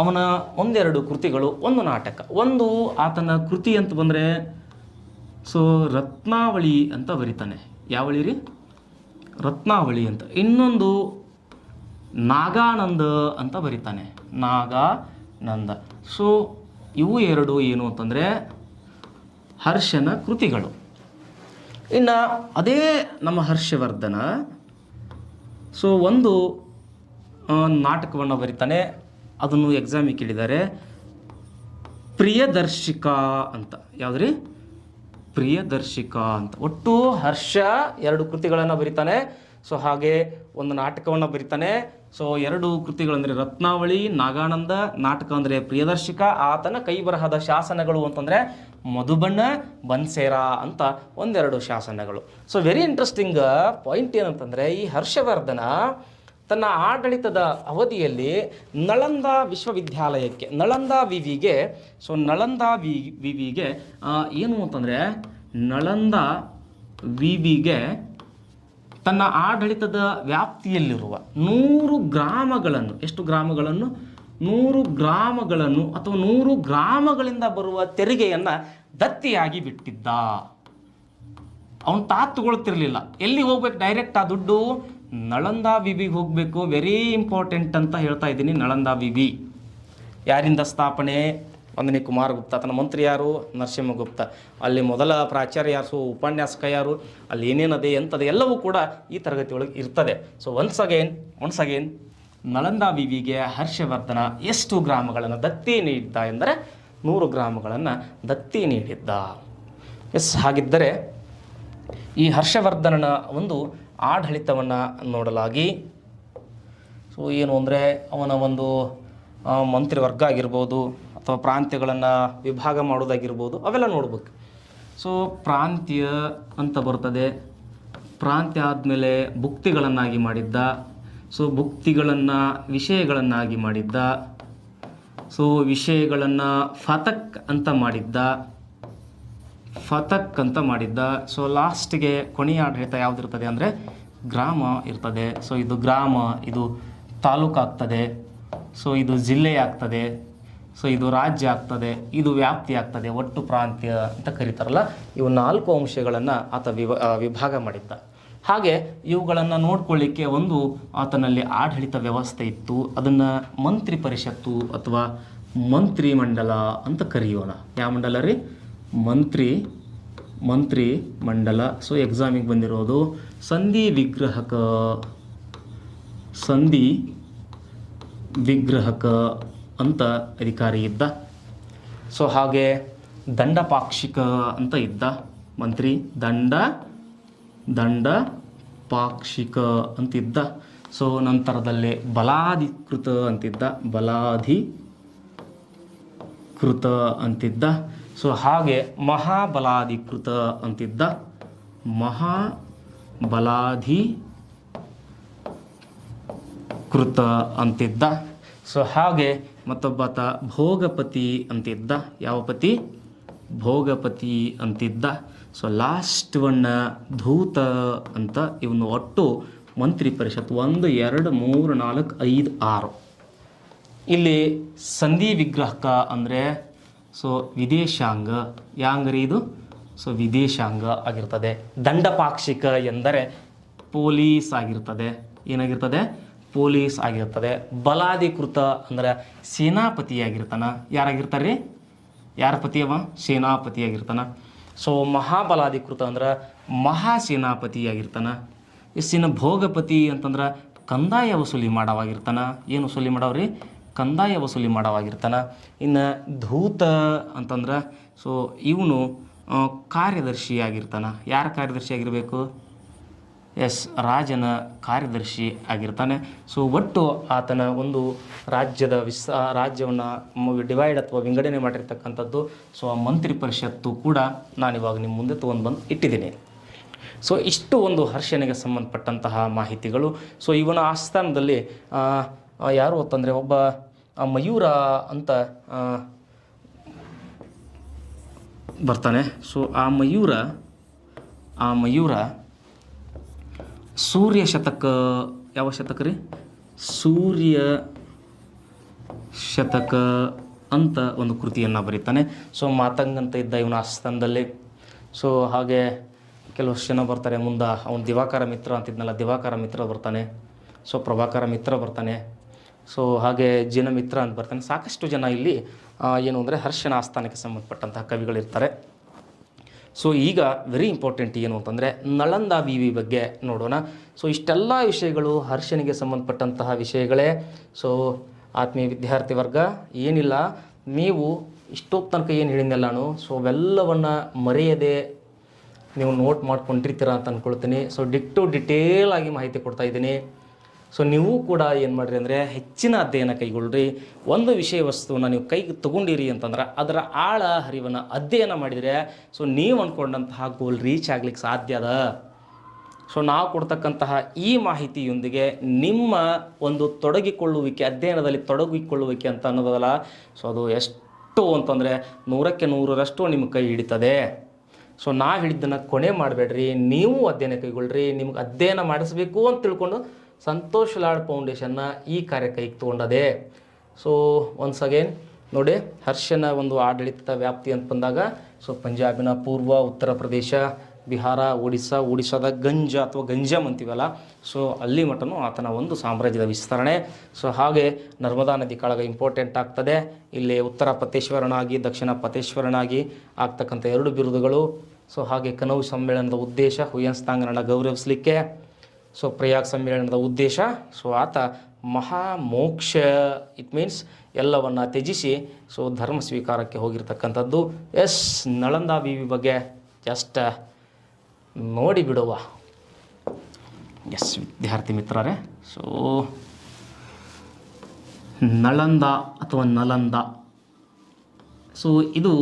ಅವನ ಒಂದೆರಡು ಕೃತಿಗಳು, ಒಂದು ನಾಟಕ, ಒಂದು ಆತನ ಕೃತಿ ಅಂತ ಬಂದರೆ ಸೊ ರತ್ನಾವಳಿ ಅಂತ ಬರೀತಾನೆ. ಯಾವಳಿ ರೀ? ರತ್ನಾವಳಿ ಅಂತ. ಇನ್ನೊಂದು ನಾಗಾನಂದ ಅಂತ ಬರೀತಾನೆ, ನಾಗಾನಂದ. ಸೊ ಇವು ಎರಡು ಏನು ಅಂತಂದರೆ ಹರ್ಷನ ಕೃತಿಗಳು. ಇನ್ನು ಅದೇ ನಮ್ಮ ಹರ್ಷವರ್ಧನ ಸೊ ಒಂದು ನಾಟಕವನ್ನು ಬರೀತಾನೆ, ಅದನ್ನು ಎಕ್ಸಾಮಿಗೆ ಕೇಳಿದ್ದಾರೆ. ಪ್ರಿಯದರ್ಶಿಕಾ ಅಂತ. ಯಾವುದ್ರಿ? ಪ್ರಿಯದರ್ಶಿಕ ಅಂತ. ಒಟ್ಟು ಹರ್ಷ 2 ಕೃತಿಗಳನ್ನು ಬರೀತಾನೆ. ಸೊ ಹಾಗೆ ಒಂದು ನಾಟಕವನ್ನು ಬರೀತಾನೆ. ಸೊ 2 ಕೃತಿಗಳಂದರೆ ರತ್ನಾವಳಿ, ನಾಗಾನಂದ. ನಾಟಕ ಅಂದರೆ ಪ್ರಿಯದರ್ಶಿಕ. ಆತನ ಕೈ ಬರಹದ ಶಾಸನಗಳು ಅಂತಂದರೆ ಮಧುಬಣ್ಣ, ಬನ್ಸೇರ ಅಂತ 1-2 ಶಾಸನಗಳು. ಸೊ ವೆರಿ ಇಂಟ್ರೆಸ್ಟಿಂಗ್ ಪಾಯಿಂಟ್ ಏನಂತಂದರೆ, ಈ ಹರ್ಷವರ್ಧನ ತನ್ನ ಆಡಳಿತದ ಅವಧಿಯಲ್ಲಿ ನಳಂದ ವಿಶ್ವವಿದ್ಯಾಲಯಕ್ಕೆ, ನಳಂದ ವಿವಿಗೆ, ಸೊ ನಳಂದ ವಿವಿಗೆ ಏನು ಅಂತಂದರೆ, ನಳಂದ ವಿವಿಗೆ ತನ್ನ ಆಡಳಿತದ ವ್ಯಾಪ್ತಿಯಲ್ಲಿರುವ 100 ಗ್ರಾಮಗಳನ್ನು, ಎಷ್ಟು ಗ್ರಾಮಗಳನ್ನು, 100 ಗ್ರಾಮಗಳನ್ನು ಅಥವಾ 100 ಗ್ರಾಮಗಳಿಂದ ಬರುವ ತೆರಿಗೆಯನ್ನು ದತ್ತಿಯಾಗಿ ಬಿಟ್ಟಿದ್ದ. ಅವನು ತಗೊಳ್ತಿರ್ಲಿಲ್ಲ. ಎಲ್ಲಿ ಹೋಗ್ಬೇಕು? ಡೈರೆಕ್ಟ್ ಆ ದುಡ್ಡು ನಳಂದ ವಿವಿಗೆ ಹೋಗಬೇಕು. ವೆರಿ ಇಂಪಾರ್ಟೆಂಟ್ ಅಂತ ಹೇಳ್ತಾ ಇದ್ದೀನಿ. ನಳಂದ ವಿವಿ ಯಾರಿಂದ ಸ್ಥಾಪನೆ? 1ನೇ ಕುಮಾರಗುಪ್ತ. ತನ್ನ ಮಂತ್ರಿ ಯಾರು? ನರಸಿಂಹಗುಪ್ತ. ಅಲ್ಲಿ ಮೊದಲ ಪ್ರಾಚಾರ್ಯ ಯಾರು? ಸೊ ಉಪನ್ಯಾಸಕ ಯಾರು? ಅಲ್ಲಿ ಏನೇನದೆ ಎಂಥದೆ ಎಲ್ಲವೂ ಕೂಡ ಈ ತರಗತಿ ಒಳಗೆ ಇರ್ತದೆ. ಸೊ ಒನ್ಸ್ ಅಗೇನ್ ನಳಂದ ವಿವಿಗೆ ಹರ್ಷವರ್ಧನ ಎಷ್ಟು ಗ್ರಾಮಗಳನ್ನು ದತ್ತಿ ನೀಡಿದ್ದ ಎಂದರೆ 100 ಗ್ರಾಮಗಳನ್ನು ದತ್ತಿ ನೀಡಿದ್ದ. ಎಸ್, ಹಾಗಿದ್ದರೆ ಈ ಹರ್ಷವರ್ಧನನ ಒಂದು ಆಡಳಿತವನ್ನು ನೋಡಲಾಗಿ, ಸೊ ಏನು ಅಂದರೆ ಅವನ ಒಂದು ಮಂತ್ರಿವರ್ಗ ಆಗಿರ್ಬೋದು ಅಥವಾ ಪ್ರಾಂತ್ಯಗಳನ್ನು ವಿಭಾಗ ಮಾಡೋದಾಗಿರ್ಬೋದು, ಅವೆಲ್ಲ ನೋಡ್ಬೇಕು. ಸೊ ಪ್ರಾಂತ್ಯ ಅಂತ ಬರ್ತದೆ. ಪ್ರಾಂತ್ಯ ಆದಮೇಲೆ ಭುಕ್ತಿಗಳನ್ನಾಗಿ ಮಾಡಿದ್ದ. ಸೊ ಭುಕ್ತಿಗಳನ್ನು ವಿಷಯಗಳನ್ನಾಗಿ ಮಾಡಿದ್ದ. ಸೊ ವಿಷಯಗಳನ್ನು ಫತಕ್ ಅಂತ ಮಾಡಿದ್ದ. ಸೊ ಲಾಸ್ಟಿಗೆ ಕೊನೆಯ ಆಡಳಿತ ಯಾವುದಿರ್ತದೆ ಅಂದರೆ ಗ್ರಾಮ ಇರ್ತದೆ. ಸೊ ಇದು ಗ್ರಾಮ, ಇದು ತಾಲೂಕು ಆಗ್ತದೆ. ಸೊ ಇದು ಜಿಲ್ಲೆ ಆಗ್ತದೆ. ಸೊ ಇದು ರಾಜ್ಯ ಆಗ್ತದೆ. ಇದು ವ್ಯಾಪ್ತಿ ಆಗ್ತದೆ. ಒಟ್ಟು ಪ್ರಾಂತ್ಯ ಅಂತ ಕರೀತಾರಲ್ಲ. ಇವು 4 ಅಂಶಗಳನ್ನು ಆತ ವಿಭಾಗ ಮಾಡಿದ್ದ. ಹಾಗೆ ಇವುಗಳನ್ನು ನೋಡ್ಕೊಳ್ಳಿಕ್ಕೆ ಒಂದು ಆತನಲ್ಲಿ ಆಡಳಿತ ವ್ಯವಸ್ಥೆ ಇತ್ತು. ಅದನ್ನು ಮಂತ್ರಿ ಪರಿಷತ್ತು ಅಥವಾ ಮಂತ್ರಿ ಮಂಡಲ ಅಂತ ಕರೆಯೋಣ. ಯಾವ ಮಂಡಲ ರೀ? ಮಂತ್ರಿ ಮಂಡಲ. ಸೊ ಎಕ್ಸಾಮಿಗೆ ಬಂದಿರೋದು ಸಂಧಿ ವಿಗ್ರಹಕ ಅಂತ ಅಧಿಕಾರಿ ಇದ್ದ. ಸೊ ಹಾಗೆ ದಂಡಪಾಕ್ಷಿಕ ಅಂತ ಇದ್ದ ಮಂತ್ರಿ. ದಂಡಪಾಕ್ಷಿಕ ಅಂತಿದ್ದ. ಸೊ ನಂತರದಲ್ಲಿ ಬಲಾಧಿಕೃತ ಅಂತಿದ್ದ. ಸೊ ಹಾಗೆ ಮಹಾಬಲಾಧಿಕೃತ ಅಂತಿದ್ದ. ಸೊ ಹಾಗೆ ಮತ್ತೊಬ್ಬಾತ ಭೋಗಪತಿ ಅಂತಿದ್ದ. ಯಾವ ಪತಿ? ಭೋಗಪತಿ ಅಂತಿದ್ದ. ಸೊ ಲಾಸ್ಟ್ ಒನ್ನ ಧೂತ ಅಂತ. ಇವನು ಒಟ್ಟು ಮಂತ್ರಿ ಪರಿಷತ್ 1 2 3 4 5 6. ಇಲ್ಲಿ ಸಂಧಿ ವಿಗ್ರಹಕ ಅಂದರೆ ಸೊ ವಿದೇಶಾಂಗ. ಯಾಂಗ್ರಿ ಇದು? ಸೊ ವಿದೇಶಾಂಗ ಆಗಿರ್ತದೆ. ದಂಡಪಾಕ್ಷಿಕ ಎಂದರೆ ಪೊಲೀಸ್ ಆಗಿರ್ತದೆ. ಏನಾಗಿರ್ತದೆ? ಪೊಲೀಸ್ ಆಗಿರ್ತದೆ. ಬಲಾಧಿಕೃತ ಅಂದರೆ ಸೇನಾಪತಿ ಆಗಿರ್ತಾನ. ಯಾರಾಗಿರ್ತಾರೆ? ಯಾರ ಪತಿಯವ? ಸೇನಾಪತಿ ಆಗಿರ್ತಾನ. ಸೊ ಮಹಾಬಲಾಧಿಕೃತ ಅಂದ್ರೆ ಮಹಾಸೇನಾಪತಿ ಆಗಿರ್ತಾನ. ಇನ್ನು ಭೋಗಪತಿ ಅಂತಂದ್ರೆ ಕಂದಾಯ ವಸೂಲಿ ಮಾಡವಾಗಿರ್ತಾನ. ಏನು ವಸೂಲಿ ಮಾಡವ್ರಿ? ಕಂದಾಯ ವಸೂಲಿ ಮಾಡವಾಗಿರ್ತಾನ. ಇನ್ನು ಧೂತ ಅಂತಂದ್ರೆ ಸೊ ಇವನು ಕಾರ್ಯದರ್ಶಿ ಆಗಿರ್ತಾನ. ಯಾರ ಕಾರ್ಯದರ್ಶಿ ಆಗಿರಬೇಕು? ಎಸ್, ರಾಜನ ಕಾರ್ಯದರ್ಶಿ ಆಗಿರ್ತಾನೆ. ಸೊ ಒಟ್ಟು ಆತನ ಒಂದು ರಾಜ್ಯವನ್ನು ಡಿವೈಡ್ ಅಥವಾ ವಿಂಗಡಣೆ ಮಾಡಿರ್ತಕ್ಕಂಥದ್ದು. ಸೊ ಆ ಮಂತ್ರಿ ಪರಿಷತ್ತು ಕೂಡ ನಾನಿವಾಗ ನಿಮ್ಮ ಮುಂದೆ ತೊಗೊಂಡು ಇಟ್ಟಿದ್ದೀನಿ. ಸೊ ಇಷ್ಟು ಒಂದು ಹರ್ಷನಿಗೆ ಸಂಬಂಧಪಟ್ಟಂತಹ ಮಾಹಿತಿಗಳು. ಸೊ ಇವನ ಆಸ್ಥಾನದಲ್ಲಿ ಯಾರು ಅಂತಂದರೆ ಒಬ್ಬ ಮಯೂರ ಅಂತ ಬರ್ತಾನೆ. ಸೊ ಆ ಮಯೂರ ಸೂರ್ಯ ಶತಕ. ಯಾವ ಶತಕ ರೀ? ಸೂರ್ಯ ಶತಕ ಅಂತ ಒಂದು ಕೃತಿಯನ್ನು ಬರೀತಾನೆ. ಸೊ ಮಾತಂಗ್ ಅಂತ ಇದ್ದ ಇವನ ಆಸ್ಥಾನದಲ್ಲಿ. ಸೊ ಹಾಗೆ ಕೆಲವಷ್ಟು ಜನ ಬರ್ತಾರೆ ಮುಂದೆ. ಅವನು ದಿವಾಕರ ಮಿತ್ರ ಅಂತಿದ್ನಲ್ಲ, ದಿವಾಕರ ಮಿತ್ರ ಬರ್ತಾನೆ. ಸೊ ಪ್ರಭಾಕರ ಮಿತ್ರ ಬರ್ತಾನೆ. ಸೊ ಹಾಗೆ ಜಿನ ಮಿತ್ರ ಅಂತ ಬರ್ತಾನೆ. ಸಾಕಷ್ಟು ಜನ ಇಲ್ಲಿ ಏನು ಅಂದರೆ ಹರ್ಷನ ಆಸ್ಥಾನಕ್ಕೆ ಸಂಬಂಧಪಟ್ಟಂತಹ ಕವಿಗಳಿರ್ತಾರೆ. ಸೊ ಈಗ ವೆರಿ ಇಂಪಾರ್ಟೆಂಟ್ ಏನು ಅಂತಂದರೆ ನಳಂದ ವಿವಿ ಬಗ್ಗೆ ನೋಡೋಣ. ಸೊ ಇಷ್ಟೆಲ್ಲ ವಿಷಯಗಳು ಹರ್ಷನಿಗೆ ಸಂಬಂಧಪಟ್ಟಂತಹ ವಿಷಯಗಳೇ. ಸೊ ಆತ್ಮೀಯ ವಿದ್ಯಾರ್ಥಿ ವರ್ಗ, ಏನಿಲ್ಲ, ನೀವು ಇಷ್ಟೊತ್ತು ತನಕ ಏನು ಹೇಳಿದ್ನೆಲ್ಲ ನಾನು ಸೊ ಅವೆಲ್ಲವನ್ನು ಮರೆಯದೆ ನೀವು ನೋಟ್ ಮಾಡ್ಕೊಂಡಿರ್ತೀರ ಅಂತ ಅಂದ್ಕೊಳ್ತೀನಿ. ಸೊ ಡಿಟೇಲ್ ಆಗಿ ಮಾಹಿತಿ ಕೊಡ್ತಾ ಇದ್ದೀನಿ. ಸೊ ನೀವು ಕೂಡ ಏನು ಮಾಡಿರಿ ಅಂದರೆ ಹೆಚ್ಚಿನ ಅಧ್ಯಯನ ಕೈಗೊಳ್ಳ್ರಿ. ಒಂದು ವಿಷಯ ವಸ್ತುವನ್ನು ನೀವು ಕೈಗೆ ತೊಗೊಂಡಿರಿ ಅಂತಂದ್ರೆ ಅದರ ಆಳ ಹರಿವನ್ನು ಅಧ್ಯಯನ ಮಾಡಿದರೆ ಸೊ ನೀವು ಅಂದ್ಕೊಂಡಂತಹ ಗೋಲ್ ರೀಚ್ ಆಗ್ಲಿಕ್ಕೆ ಸಾಧ್ಯ ಅದ. ಸೊ ನಾವು ಕೊಡ್ತಕ್ಕಂತಹ ಈ ಮಾಹಿತಿಯೊಂದಿಗೆ ನಿಮ್ಮ ಒಂದು ತೊಡಗಿಕೊಳ್ಳುವಿಕೆ, ಅಧ್ಯಯನದಲ್ಲಿ ತೊಡಗಿಕೊಳ್ಳುವಿಕೆ ಅಂತ ಅನ್ನೋದಲ್ಲ, ಸೊ ಅದು ಎಷ್ಟು ಅಂತಂದರೆ 100ಕ್ಕೆ 100ರಷ್ಟು ನಿಮ್ಮ ಕೈ ಹಿಡಿತದೆ. ಸೊ ನಾವು ಹಿಡಿದನ್ನು ಕೊನೆ ಮಾಡಬೇಡ್ರಿ, ನೀವು ಅಧ್ಯಯನ ಕೈಗೊಳ್ಳ್ರಿ. ನಿಮ್ಗೆ ಅಧ್ಯಯನ ಮಾಡಿಸ್ಬೇಕು ಅಂತ ತಿಳ್ಕೊಂಡು ಸಂತೋಷ್ ಲಾಡ್ ಫೌಂಡೇಶನ್ನ ಈ ಕಾರ್ಯ ಕೈಗೆ ತೊಗೊಂಡದೆ. ಸೊ ಒನ್ಸ್ ಅಗೇನ್ ನೋಡಿ, ಹರ್ಷನ ಒಂದು ಆಡಳಿತ ವ್ಯಾಪ್ತಿ ಅಂತ ಬಂದಾಗ ಸೊ ಪಂಜಾಬಿನ ಪೂರ್ವ, ಉತ್ತರ ಪ್ರದೇಶ, ಬಿಹಾರ, ಒಡಿಸ್ಸಾದ ಗಂಜ ಅಥವಾ ಗಂಜಮ್ ಅಂತೀವಲ್ಲ, ಸೊ ಅಲ್ಲಿ ಮಟ್ಟನೂ ಆತನ ಒಂದು ಸಾಮ್ರಾಜ್ಯದ ವಿಸ್ತರಣೆ. ಸೊ ಹಾಗೆ ನರ್ಮದಾ ನದಿ ಕಾಳಗ ಇಂಪಾರ್ಟೆಂಟ್ ಆಗ್ತದೆ. ಇಲ್ಲಿ ಉತ್ತರ ಪತೇಶ್ವರನಾಗಿ ದಕ್ಷಿಣ ಪತೇಶ್ವರನಾಗಿ ಆಗ್ತಕ್ಕಂಥ 2 ಬಿರುದುಗಳು. ಸೊ ಹಾಗೆ ಕನೌಜ್ ಸಮ್ಮೇಳನದ ಉದ್ದೇಶ ಹುಯನ್ಸ್ತಾಂಗನನ್ನು ಗೌರವಿಸಲಿಕ್ಕೆ. ಸೊ ಪ್ರಯಾಗ್ ಸಮ್ಮೇಳನದ ಉದ್ದೇಶ ಸೊ ಆತ ಮಹಾಮೋಕ್ಷ, ಇಟ್ ಮೀನ್ಸ್ ಎಲ್ಲವನ್ನು ತ್ಯಜಿಸಿ ಸೊ ಧರ್ಮ ಸ್ವೀಕಾರಕ್ಕೆ ಹೋಗಿರ್ತಕ್ಕಂಥದ್ದು. ಎಸ್, ನಳಂದಾ ವಿವಿ ಬಗ್ಗೆ ಜಸ್ಟ್ ನೋಡಿ ಬಿಡುವ. ಎಸ್ ವಿದ್ಯಾರ್ಥಿ ಮಿತ್ರರೇ, ಸೊ ನಳಂದ ಅಥವಾ ನಲಂದ, ಸೊ ಇದು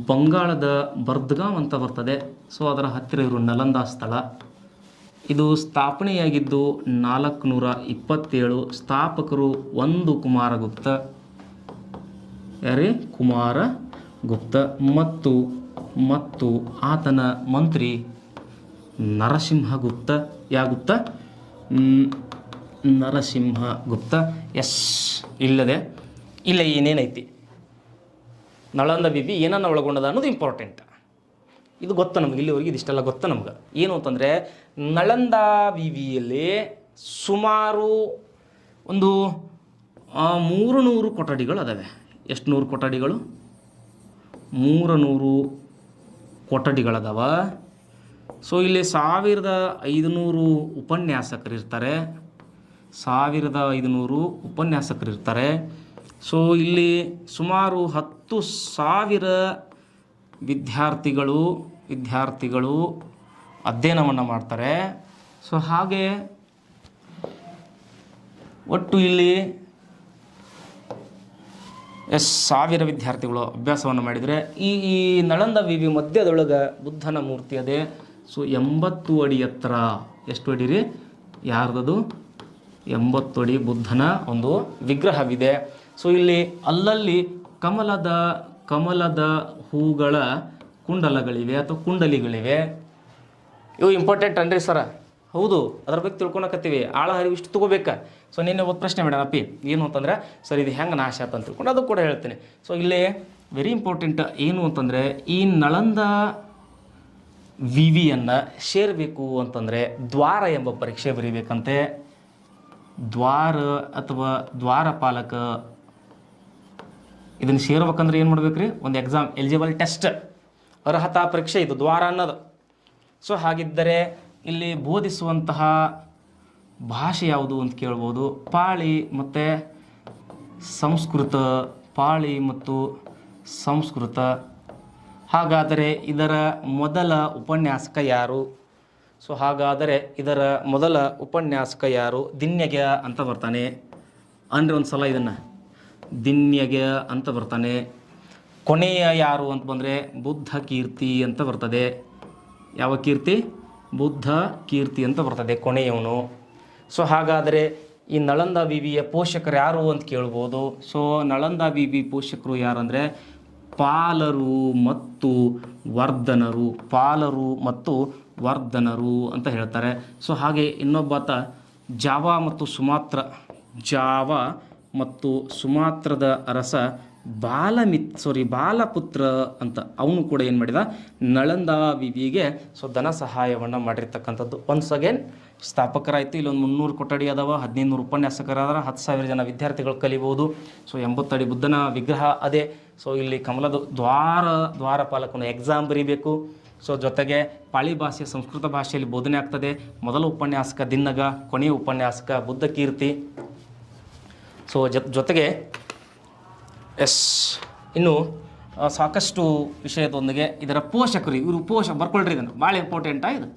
ಬಂಗಾಳದ ಬರ್ದ್ಗಾಂವ್ ಅಂತ ಬರ್ತದೆ. ಸೊ ಅದರ ಹತ್ತಿರ ಇರುವ ನಲಂದಾ ಸ್ಥಳ. ಇದು ಸ್ಥಾಪನೆಯಾಗಿದ್ದು 427. ಸ್ಥಾಪಕರು 1 ಕುಮಾರಗುಪ್ತ, ಯಾರೇ ಕುಮಾರಗುಪ್ತ, ಮತ್ತು ಆತನ ಮಂತ್ರಿ ನರಸಿಂಹಗುಪ್ತ. ಯಾಗುಪ್ತ? ನರಸಿಂಹಗುಪ್ತ. ಎಸ್, ಇಲ್ಲದೆ ಇಲ್ಲ ಏನೇನೈತಿ ನಳಂದ ವಿವಿ ಏನನ್ನು ಒಳಗೊಂಡದ ಅನ್ನೋದು ಇಂಪಾರ್ಟೆಂಟ್. ಇದು ಗೊತ್ತ ನಮ್ಗೆ, ಇಲ್ಲಿವರೆಗೆ ಇದಿಷ್ಟೆಲ್ಲ ಗೊತ್ತ ನಮ್ಗೆ. ಏನು ಅಂತಂದರೆ ನಳಂದಾ ವಿವಿಯಲ್ಲಿ ಸುಮಾರು ಒಂದು 300 ಕೊಠಡಿಗಳು ಅದಾವೆ. ಎಷ್ಟು 100 ಕೊಠಡಿಗಳು? 300 ಕೊಠಡಿಗಳದಾವ. ಸೊ ಇಲ್ಲಿ 1500 ಉಪನ್ಯಾಸಕರಿರ್ತಾರೆ. 1500 ಉಪನ್ಯಾಸಕರಿರ್ತಾರೆ. ಸೊ ಇಲ್ಲಿ ಸುಮಾರು 10,000 ವಿದ್ಯಾರ್ಥಿಗಳು ಅಧ್ಯಯನವನ್ನು ಮಾಡ್ತಾರೆ. ಸೊ ಹಾಗೆ ಒಟ್ಟು ಇಲ್ಲಿ 1000 ವಿದ್ಯಾರ್ಥಿಗಳು ಅಭ್ಯಾಸವನ್ನು ಮಾಡಿದರೆ ಈ ನಳಂದ ವಿವಿ ಮಧ್ಯದೊಳಗೆ ಬುದ್ಧನ ಮೂರ್ತಿ ಅದೇ. ಸೊ 80 ಅಡಿ ಎತ್ತರ. ಎಷ್ಟು ಅಡಿ ರೀ? ಯಾರ್ದದು? 80 ಅಡಿ ಬುದ್ಧನ ಒಂದು ವಿಗ್ರಹವಿದೆ. ಸೊ ಇಲ್ಲಿ ಅಲ್ಲಲ್ಲಿ ಕಮಲದ ಹೂಗಳ ಕುಂಡಲಗಳಿವೆ ಅಥವಾ ಕುಂಡಲಿಗಳಿವೆ. ಇವು ಇಂಪಾರ್ಟೆಂಟ್ ಅನ್ರಿ ಸರ? ಹೌದು, ಅದ್ರ ಬಗ್ಗೆ ತಿಳ್ಕೊಳಕತ್ತೀವಿ. ಆಳ ಹರಿವು ಇಷ್ಟು ತಗೋಬೇಕಾ? ಸೊ ನಿನ್ನೆ ಒಂದು ಪ್ರಶ್ನೆ ಮೇಡಮಪ್ಪಿ ಏನು ಅಂತಂದರೆ ಸರ್ ಇದು ಹೆಂಗೆ ನಾಶ ಆಯ್ತು ಅಂತ ತಿಳ್ಕೊಂಡು ಅದು ಕೂಡ ಹೇಳ್ತೀನಿ. ಸೊ ಇಲ್ಲಿ ವೆರಿ ಇಂಪಾರ್ಟೆಂಟ್ ಏನು ಅಂತಂದರೆ ಈ ನಳಂದ ವಿವಿಯನ್ನು ಸೇರಬೇಕು ಅಂತಂದರೆ ದ್ವಾರ ಎಂಬ ಪರೀಕ್ಷೆ ಬರೀಬೇಕಂತೆ. ದ್ವಾರ ಅಥವಾ ದ್ವಾರಪಾಲಕ ಇದನ್ನು ಸೇರ್ಬೇಕಂದ್ರೆ ಏನು ಮಾಡ್ಬೇಕ್ರಿ? ಒಂದು ಎಕ್ಸಾಮ್, ಎಲಿಜಿಬಲ್ ಟೆಸ್ಟ್, ಅರ್ಹತಾ ಪರೀಕ್ಷೆ ಇದು ದ್ವಾರ ಅನ್ನೋದು. ಸೊ ಹಾಗಿದ್ದರೆ ಇಲ್ಲಿ ಬೋಧಿಸುವಂತಹ ಭಾಷೆ ಯಾವುದು ಅಂತ ಕೇಳ್ಬೋದು. ಪಾಳಿ ಮತ್ತು ಸಂಸ್ಕೃತ. ಹಾಗಾದರೆ ಇದರ ಮೊದಲ ಉಪನ್ಯಾಸಕ ಯಾರು? ಸೊ ಹಾಗಾದರೆ ಇದರ ಮೊದಲ ಉಪನ್ಯಾಸಕ ಯಾರು? ದಿನ್ಯಗ್ಯ ಅಂತ ಬರ್ತಾನೆ. ಅಂದರೆ ಒಂದು ಸಲ ಇದನ್ನು ದಿನ್ಯಗ್ಯ ಅಂತ ಬರ್ತಾನೆ. ಕೊನೆಯ ಯಾರು ಅಂತ ಬಂದರೆ ಬುದ್ಧ ಕೀರ್ತಿ ಅಂತ ಬರ್ತದೆ. ಯಾವ ಕೀರ್ತಿ? ಬುದ್ಧ ಕೀರ್ತಿ ಅಂತ ಬರ್ತದೆ ಕೊನೆಯವನು. ಸೊ ಹಾಗಾದರೆ ಈ ನಳಂದ ವಿವಿಯ ಪೋಷಕರು ಯಾರು ಅಂತ ಕೇಳ್ಬೋದು. ಸೊ ನಳಂದ ವಿವಿ ಪೋಷಕರು ಯಾರಂದರೆ ಪಾಲರು ಮತ್ತು ವರ್ಧನರು ಅಂತ ಹೇಳ್ತಾರೆ. ಸೊ ಹಾಗೆ ಇನ್ನೊಬ್ಬಾತ ಜಾವಾ ಮತ್ತು ಸುಮಾತ್ರದ ಅರಸ ಬಾಲಪುತ್ರ ಅಂತ ಅವನು ಕೂಡ ಏನು ಮಾಡಿದ? ನಳಂದ ವಿವಿಗೆ ಸೊ ಧನ ಸಹಾಯವನ್ನು ಮಾಡಿರ್ತಕ್ಕಂಥದ್ದು. ಒನ್ಸ್ ಅಗೇನ್ ಸ್ಥಾಪಕರಾಯಿತು. ಇಲ್ಲೊಂದು 300 ಕೊಠಡಿ ಅದಾವ, 1500 ಉಪನ್ಯಾಸಕರಾದ, 10,000 ಜನ ವಿದ್ಯಾರ್ಥಿಗಳು ಕಲಿಬೋದು. ಸೊ 80 ಅಡಿ ಬುದ್ಧನ ವಿಗ್ರಹ ಅದೇ. ಸೊ ಇಲ್ಲಿ ಕಮಲದ ದ್ವಾರಪಾಲಕನ ಎಕ್ಸಾಮ್ ಬರೀಬೇಕು. ಸೊ ಜೊತೆಗೆ ಪಾಳಿ ಭಾಷೆ, ಸಂಸ್ಕೃತ ಭಾಷೆಯಲ್ಲಿ ಬೋಧನೆ ಆಗ್ತದೆ. ಮೊದಲ ಉಪನ್ಯಾಸಕ ದಿನ್ನಗ, ಕೊನೆಯ ಉಪನ್ಯಾಸಕ ಬುದ್ಧ ಕೀರ್ತಿ. ಸೊ ಜೊತೆಗೆ ಇನ್ನು ಸಾಕಷ್ಟು ವಿಷಯದೊಂದಿಗೆ ಇದರ ಪೋಷಕರು, ಇವರು ಬರ್ಕೊಳ್ರಿ, ಇದನ್ನು ಭಾಳ ಇಂಪಾರ್ಟೆಂಟಾ ಇದು.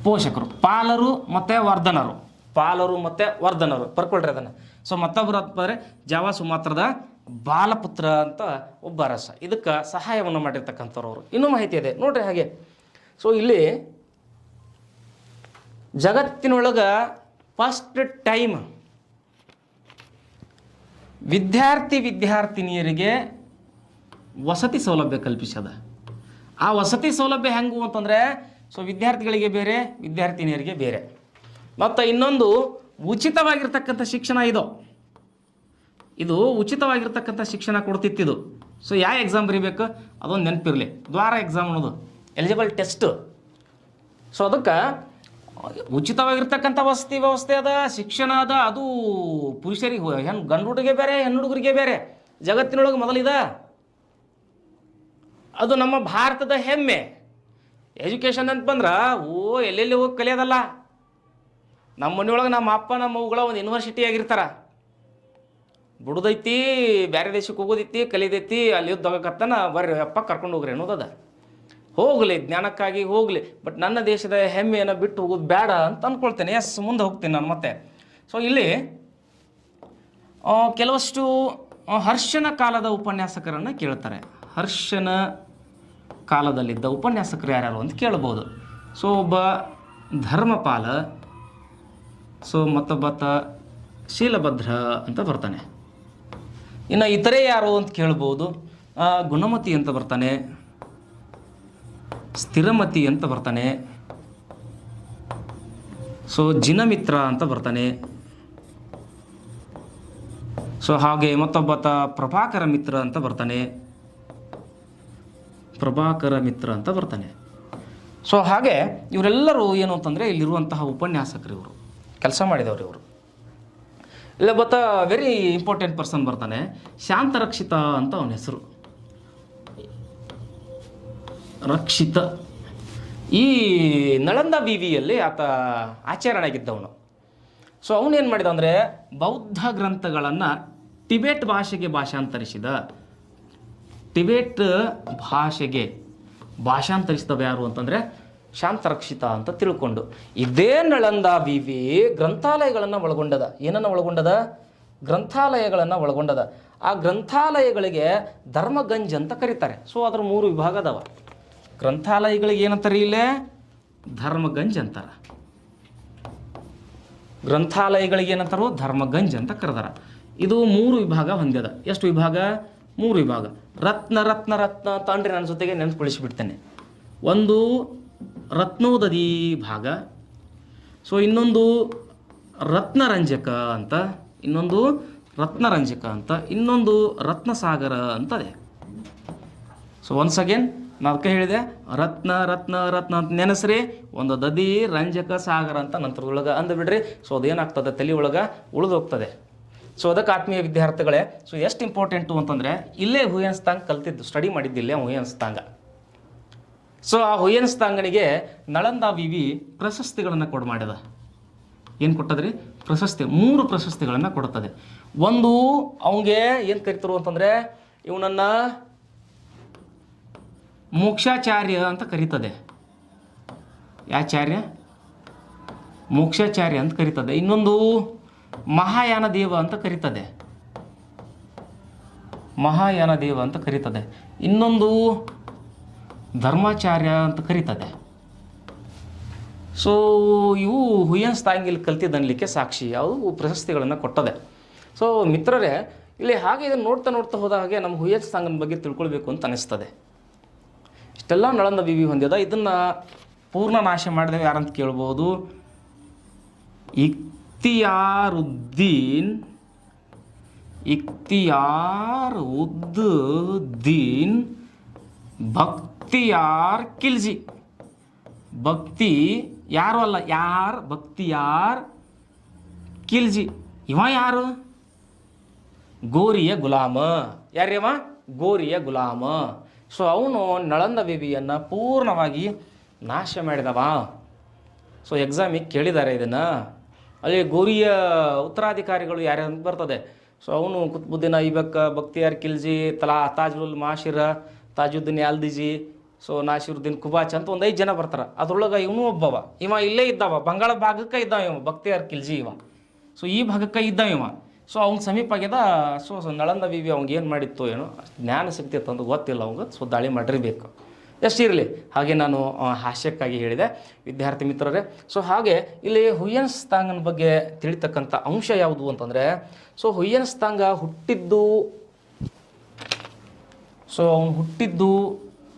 ಪೋಷಕರು ಪಾಲರು ಮತ್ತು ವರ್ಧನರು, ಪಾಲರು ಮತ್ತು ವರ್ಧನರು ಬರ್ಕೊಳ್ರಿ ಅದನ್ನು. ಸೊ ಮತ್ತೊಬ್ಬರು ಅಂತಂದರೆ ಜಾವ ಸುಮಾತ್ರದ ಬಾಲಪುತ್ರ ಅಂತ ಒಬ್ಬ ಅರಸ, ಇದಕ್ಕೆ ಸಹಾಯವನ್ನು ಮಾಡಿರ್ತಕ್ಕಂಥವ್ರು ಅವರು. ಇನ್ನೂ ಮಾಹಿತಿ ಇದೆ ನೋಡ್ರಿ ಹಾಗೆ. ಸೊ ಇಲ್ಲಿ ಜಗತ್ತಿನೊಳಗೆ ಫಸ್ಟ್ ಟೈಮ್ ವಿದ್ಯಾರ್ಥಿನಿಯರಿಗೆ ವಸತಿ ಸೌಲಭ್ಯ ಕಲ್ಪಿಸ್ಯದ. ಆ ವಸತಿ ಸೌಲಭ್ಯ ಹೆಂಗು ಅಂತಂದರೆ, ಸೊ ವಿದ್ಯಾರ್ಥಿಗಳಿಗೆ ಬೇರೆ, ವಿದ್ಯಾರ್ಥಿನಿಯರಿಗೆ ಬೇರೆ. ಮತ್ತು ಇನ್ನೊಂದು ಉಚಿತವಾಗಿರ್ತಕ್ಕಂಥ ಶಿಕ್ಷಣ ಇದು ಉಚಿತವಾಗಿರ್ತಕ್ಕಂಥ ಶಿಕ್ಷಣ ಕೊಡ್ತಿತ್ತಿದು. ಸೊ ಯಾವ ಎಕ್ಸಾಮ್ ಬರೀಬೇಕು ಅದೊಂದು ನೆನಪಿರಲಿ, ದ್ವಾರ ಎಕ್ಸಾಮ್ ಅನ್ನೋದು ಎಲಿಜಿಬಲ್ ಟೆಸ್ಟ್. ಸೊ ಅದಕ್ಕೆ ಉಚಿತವಾಗಿರ್ತಕ್ಕಂಥ ವಸತಿ ವ್ಯವಸ್ಥೆ ಅದ, ಶಿಕ್ಷಣ ಅದ. ಅದು ಪುರುಷರಿಗೆ ಗಂಡು ಹುಡುಗರಿಗೆ ಬೇರೆ, ಹೆಣ್ಣು ಹುಡುಗರಿಗೆ ಬೇರೆ. ಜಗತ್ತಿನೊಳಗೆ ಮೊದಲಿದೆ. ಅದು ನಮ್ಮ ಭಾರತದ ಹೆಮ್ಮೆ. ಎಜುಕೇಷನ್ ಅಂತ ಬಂದ್ರೆ ಎಲ್ಲೆಲ್ಲಿ ಹೋಗಿ ಕಲಿಯೋದಲ್ಲ. ನಮ್ಮ ಮನೆಯೊಳಗೆ ನಮ್ಮ ಅಪ್ಪ ನಮ್ಮ ಅವುಗಳ ಒಂದು ಯೂನಿವರ್ಸಿಟಿ ಆಗಿರ್ತಾರೆ. ಬಿಡುದೈತಿ, ಬೇರೆ ದೇಶಕ್ಕೆ ಹೋಗೋದೈತಿ, ಕಲಿದೈತಿ, ಅಲ್ಲಿ ಯುದ್ಧಕತ್ತನ ಬರ್ರಿ ಅಪ್ಪ ಕರ್ಕೊಂಡು ಹೋಗ್ರಿ ಅನ್ನೋದದ. ಹೋಗಲಿ, ಜ್ಞಾನಕ್ಕಾಗಿ ಹೋಗಲಿ, ಬಟ್ ನನ್ನ ದೇಶದ ಹೆಮ್ಮೆಯನ್ನು ಬಿಟ್ಟು ಹೋಗೋದು ಬೇಡ ಅಂತ ಅಂದ್ಕೊಳ್ತೇನೆ. ಎಸ್, ಮುಂದೆ ಹೋಗ್ತೀನಿ ನಾನು ಮತ್ತೆ. ಸೊ ಇಲ್ಲಿ ಕೆಲವಷ್ಟು ಹರ್ಷನ ಕಾಲದ ಉಪನ್ಯಾಸಕರನ್ನು ಕೇಳ್ತಾರೆ. ಹರ್ಷನ ಕಾಲದಲ್ಲಿದ್ದ ಉಪನ್ಯಾಸಕರು ಯಾರ್ಯಾರು ಅಂತ ಕೇಳ್ಬೋದು. ಸೊ ಒಬ್ಬ ಧರ್ಮಪಾಲ, ಸೊ ಮತ್ತೊಬ್ಬ ಶೀಲಭದ್ರ ಅಂತ ಬರ್ತಾನೆ. ಇನ್ನು ಇತರೆ ಯಾರು ಅಂತ ಕೇಳ್ಬೋದು. ಗುಣಮತಿ ಅಂತ ಬರ್ತಾನೆ, ಸ್ಥಿರಮತಿ ಅಂತ ಬರ್ತಾನೆ, ಸೊ ಜಿನಮಿತ್ರ ಅಂತ ಬರ್ತಾನೆ. ಸೊ ಹಾಗೆ ಮತ್ತೊಬ್ಬ ಪ್ರಭಾಕರ ಮಿತ್ರ ಅಂತ ಬರ್ತಾನೆ, ಪ್ರಭಾಕರ ಮಿತ್ರ ಅಂತ ಬರ್ತಾನೆ. ಸೊ ಹಾಗೆ ಇವರೆಲ್ಲರೂ ಏನು ಅಂತಂದರೆ ಇಲ್ಲಿರುವಂತಹ ಉಪನ್ಯಾಸಕರು, ಇವರು ಕೆಲಸ ಮಾಡಿದವರು. ಇವರು ಇಲ್ಲ ವೆರಿ ಇಂಪಾರ್ಟೆಂಟ್ ಪರ್ಸನ್ ಬರ್ತಾನೆ, ಶಾಂತರಕ್ಷಿತ ಅಂತ ಅವನ ಹೆಸರು. ರಕ್ಷಿತ ಈ ನಳಂದ ವಿವಿಯಲ್ಲಿ ಆತ ಆಚಾರ್ಯ ಆಗಿದ್ದವನು. ಸೊ ಅವನೇನು ಮಾಡಿದ ಅಂದರೆ ಬೌದ್ಧ ಗ್ರಂಥಗಳನ್ನು ಟಿಬೇಟ್ ಭಾಷೆಗೆ ಭಾಷಾಂತರಿಸಿದ. ಟಿಬೇಟ್ ಭಾಷೆಗೆ ಭಾಷಾಂತರಿಸಿದವ ಯಾರು ಅಂತಂದರೆ ಶಾಂತರಕ್ಷಿತ ಅಂತ ತಿಳ್ಕೊಂಡು. ಇದೇ ನಳಂದ ವಿವಿ ಗ್ರಂಥಾಲಯಗಳನ್ನು ಒಳಗೊಂಡದ. ಏನನ್ನು ಒಳಗೊಂಡದ? ಗ್ರಂಥಾಲಯಗಳನ್ನು ಒಳಗೊಂಡದ. ಆ ಗ್ರಂಥಾಲಯಗಳಿಗೆ ಧರ್ಮಗಂಜ್ ಅಂತ ಕರೀತಾರೆ. ಸೊ ಅದರ 3 ವಿಭಾಗ ಅದಾವ. ಗ್ರಂಥಾಲಯಗಳಿಗೆ ಏನಂತಾರೆ? ಇಲ್ಲೇ ಧರ್ಮಗಂಜ್ ಅಂತಾರೆ. ಗ್ರಂಥಾಲಯಗಳಿಗೆ ಏನಂತಾರೋ ಧರ್ಮಗಂಜ್ ಅಂತ ಕರೆದಾರ. ಇದು 3 ವಿಭಾಗ ಹೊಂದ್ಯದ. ಎಷ್ಟು ವಿಭಾಗ? 3 ವಿಭಾಗ. ರತ್ನ ರತ್ನ ರತ್ನ ಅಂತ ಅಂದ್ರೆ ನನ್ನ ಜೊತೆಗೆ ನೆನಪುಳಿಸಿಬಿಡ್ತೇನೆ. ಒಂದು ರತ್ನೋದದಿ ಭಾಗ, ಸೊ ಇನ್ನೊಂದು ರತ್ನರಂಜಕ ಅಂತ, ಇನ್ನೊಂದು ರತ್ನರಂಜಕ ಅಂತ, ಇನ್ನೊಂದು ರತ್ನಸಾಗರ ಅಂತದೆ. ಸೊ ಒನ್ಸ್ ಅಗೇನ್ ನಾನು ಅದಕ್ಕೆ ಹೇಳಿದೆ, ರತ್ನ ರತ್ನ ರತ್ನ ಅಂತ ನೆನೆಸ್ರಿ, ಒಂದು ದದಿ ರಂಜಕ ಸಾಗರ ಅಂತ ನಂತರದೊಳಗೆ ಅಂದುಬಿಡ್ರಿ. ಸೊ ಅದೇನಾಗ್ತದೆ ತಲೆ ಒಳಗೆ ಉಳಿದೋಗ್ತದೆ. ಸೊ ಅದಕ್ಕೆ ಆತ್ಮೀಯ ವಿದ್ಯಾರ್ಥಿಗಳೇ, ಸೊ ಎಷ್ಟು ಇಂಪಾರ್ಟೆಂಟು ಅಂತಂದರೆ ಇಲ್ಲೇ ಹುಯೆನ್ಸಾಂಗ್ ಕಲ್ತಿದ್ದು, ಸ್ಟಡಿ ಮಾಡಿದ್ದಿಲ್ಲೇ ಹುಯೆನ್ಸಾಂಗ್. ಸೊ ಆ ಹುಯೆನ್ಸಾಂಗನಿಗೆ ನಳಂದ ವಿವಿ ಪ್ರಶಸ್ತಿಗಳನ್ನು ಮಾಡಿದ. ಏನು ಕೊಟ್ಟದ್ರಿ? ಪ್ರಶಸ್ತಿ. 3 ಪ್ರಶಸ್ತಿಗಳನ್ನು ಕೊಡುತ್ತದೆ. ಒಂದು ಅವನಿಗೆ ಏನು ಕರಿತರು ಅಂತಂದರೆ, ಇವನನ್ನು ಮೋಕ್ಷಾಚಾರ್ಯ ಅಂತ ಕರೀತದೆ. ಯಾಚಾರ್ಯ? ಮೋಕ್ಷಾಚಾರ್ಯ ಅಂತ ಕರೀತದೆ. ಇನ್ನೊಂದು ಮಹಾಯಾನ ದೇವ ಅಂತ ಕರೀತದೆ. ಮಹಾಯಾನ ದೇವ ಅಂತ ಕರೀತದೆ. ಇನ್ನೊಂದು ಧರ್ಮಾಚಾರ್ಯ ಅಂತ ಕರೀತದೆ. ಸೊ ಇವು ಹುಯೆನ್ಸಾಂಗ್ ಇಲ್ಲಿ ಕಲ್ತಿದ್ದನ್ಲಿಕ್ಕೆ ಸಾಕ್ಷಿ. ಅವು ಪ್ರಶಸ್ತಿಗಳನ್ನು ಕೊಟ್ಟದೆ. ಸೊ ಮಿತ್ರರೇ, ಇಲ್ಲಿ ಹಾಗೆ ಇದನ್ನು ನೋಡ್ತಾ ನೋಡ್ತಾ ಹೋದ ಹಾಗೆ ನಮ್ಮ ಹುಯೆನ್ಸಾಂಗನ ಬಗ್ಗೆ ತಿಳ್ಕೊಳ್ಬೇಕು ಅಂತ ಅನಿಸ್ತದೆ. ಇಷ್ಟೆಲ್ಲ ನಳಂದ ವಿವಿ ಹೊಂದಿದ. ಇದನ್ನು ಪೂರ್ಣ ನಾಶ ಮಾಡಿದೆವು ಯಾರಂತ ಕೇಳ್ಬೋದು. ಇಖ್ತಿಯಾರುದ್ದೀನ್ ಬಖ್ತಿಯಾರ್ ಖಿಲ್ಜಿ. ಭಕ್ತಿ ಯಾರು ಅಲ್ಲ, ಬಖ್ತಿಯಾರ್ ಖಿಲ್ಜಿ. ಇವ ಯಾರು? ಗೋರಿಯ ಗುಲಾಮ. ಯಾರ್ಯವ? ಗೋರಿಯ ಗುಲಾಮ. ಸೊ ಅವನು ನಳಂದ ವಿವಿಯನ್ನು ಪೂರ್ಣವಾಗಿ ನಾಶ ಮಾಡಿದವ. ಸೊ ಎಕ್ಸಾಮಿಗೆ ಕೇಳಿದ್ದಾರೆ ಇದನ್ನು. ಅಲ್ಲಿ ಗೋರಿಯ ಉತ್ತರಾಧಿಕಾರಿಗಳು ಯಾರ್ಯಾರು ಅಂತ ಬರ್ತದೆ. ಸೊ ಅವನು ಕುತ್ಬುದ್ದೀನ್ ಐಬಕ್, ಬಕ್ತಿಯಾರ್ ಖಿಲ್ಜಿ, ತಾಜುಲ್ ಮಾಶಿರ, ತಾಜುದ್ದೀನ್ ಯಾಲ್ದಿಜಿ, ಸೊ ನಾಸಿರುದ್ದೀನ್ ಕುಬಾಚ್ ಅಂತ ಒಂದು 5 ಜನ ಬರ್ತಾರೆ. ಅದ್ರೊಳಗೆ ಇವನು ಒಬ್ಬವ, ಇವ ಇಲ್ಲೇ ಇದ್ದಾವ, ಬಂಗಾಳ ಭಾಗಕ್ಕೆ ಇದ್ದಾವ ಇವ ಬಕ್ತಿಯಾರ್ ಖಿಲ್ಜಿ ಇವ. ಸೊ ಈ ಭಾಗಕ್ಕೆ ಇದ್ದಾವ ಇವ. ಸೊ ಅವ್ನ ಸಮೀಪ ಆಗ್ಯದ. ಸೊ ನಳಂದ ವಿವಿ ಅವ್ನಿಗೆ ಏನು ಮಾಡಿತ್ತು ಏನೋ ಜ್ಞಾನ ಶಕ್ತಿ ಅಂತಂದು ಗೊತ್ತಿಲ್ಲ ಅವಂಗೆ. ಸೊ ದಾಳಿ ಮಾಡಿರಬೇಕು. ಎಷ್ಟಿರಲಿ, ಹಾಗೆ ನಾನು ಹಾಸ್ಯಕ್ಕಾಗಿ ಹೇಳಿದೆ ವಿದ್ಯಾರ್ಥಿ ಮಿತ್ರರೇ. ಸೊ ಹಾಗೆ ಇಲ್ಲಿ ಹುಯ್ಯನ್ಸ್ತಾಂಗನ ಬಗ್ಗೆ ತಿಳಿತಕ್ಕಂಥ ಅಂಶ ಯಾವುದು ಅಂತಂದರೆ, ಸೊ ಹುಯ್ಯನ್ಸ್ತಾಂಗ ಹುಟ್ಟಿದ್ದು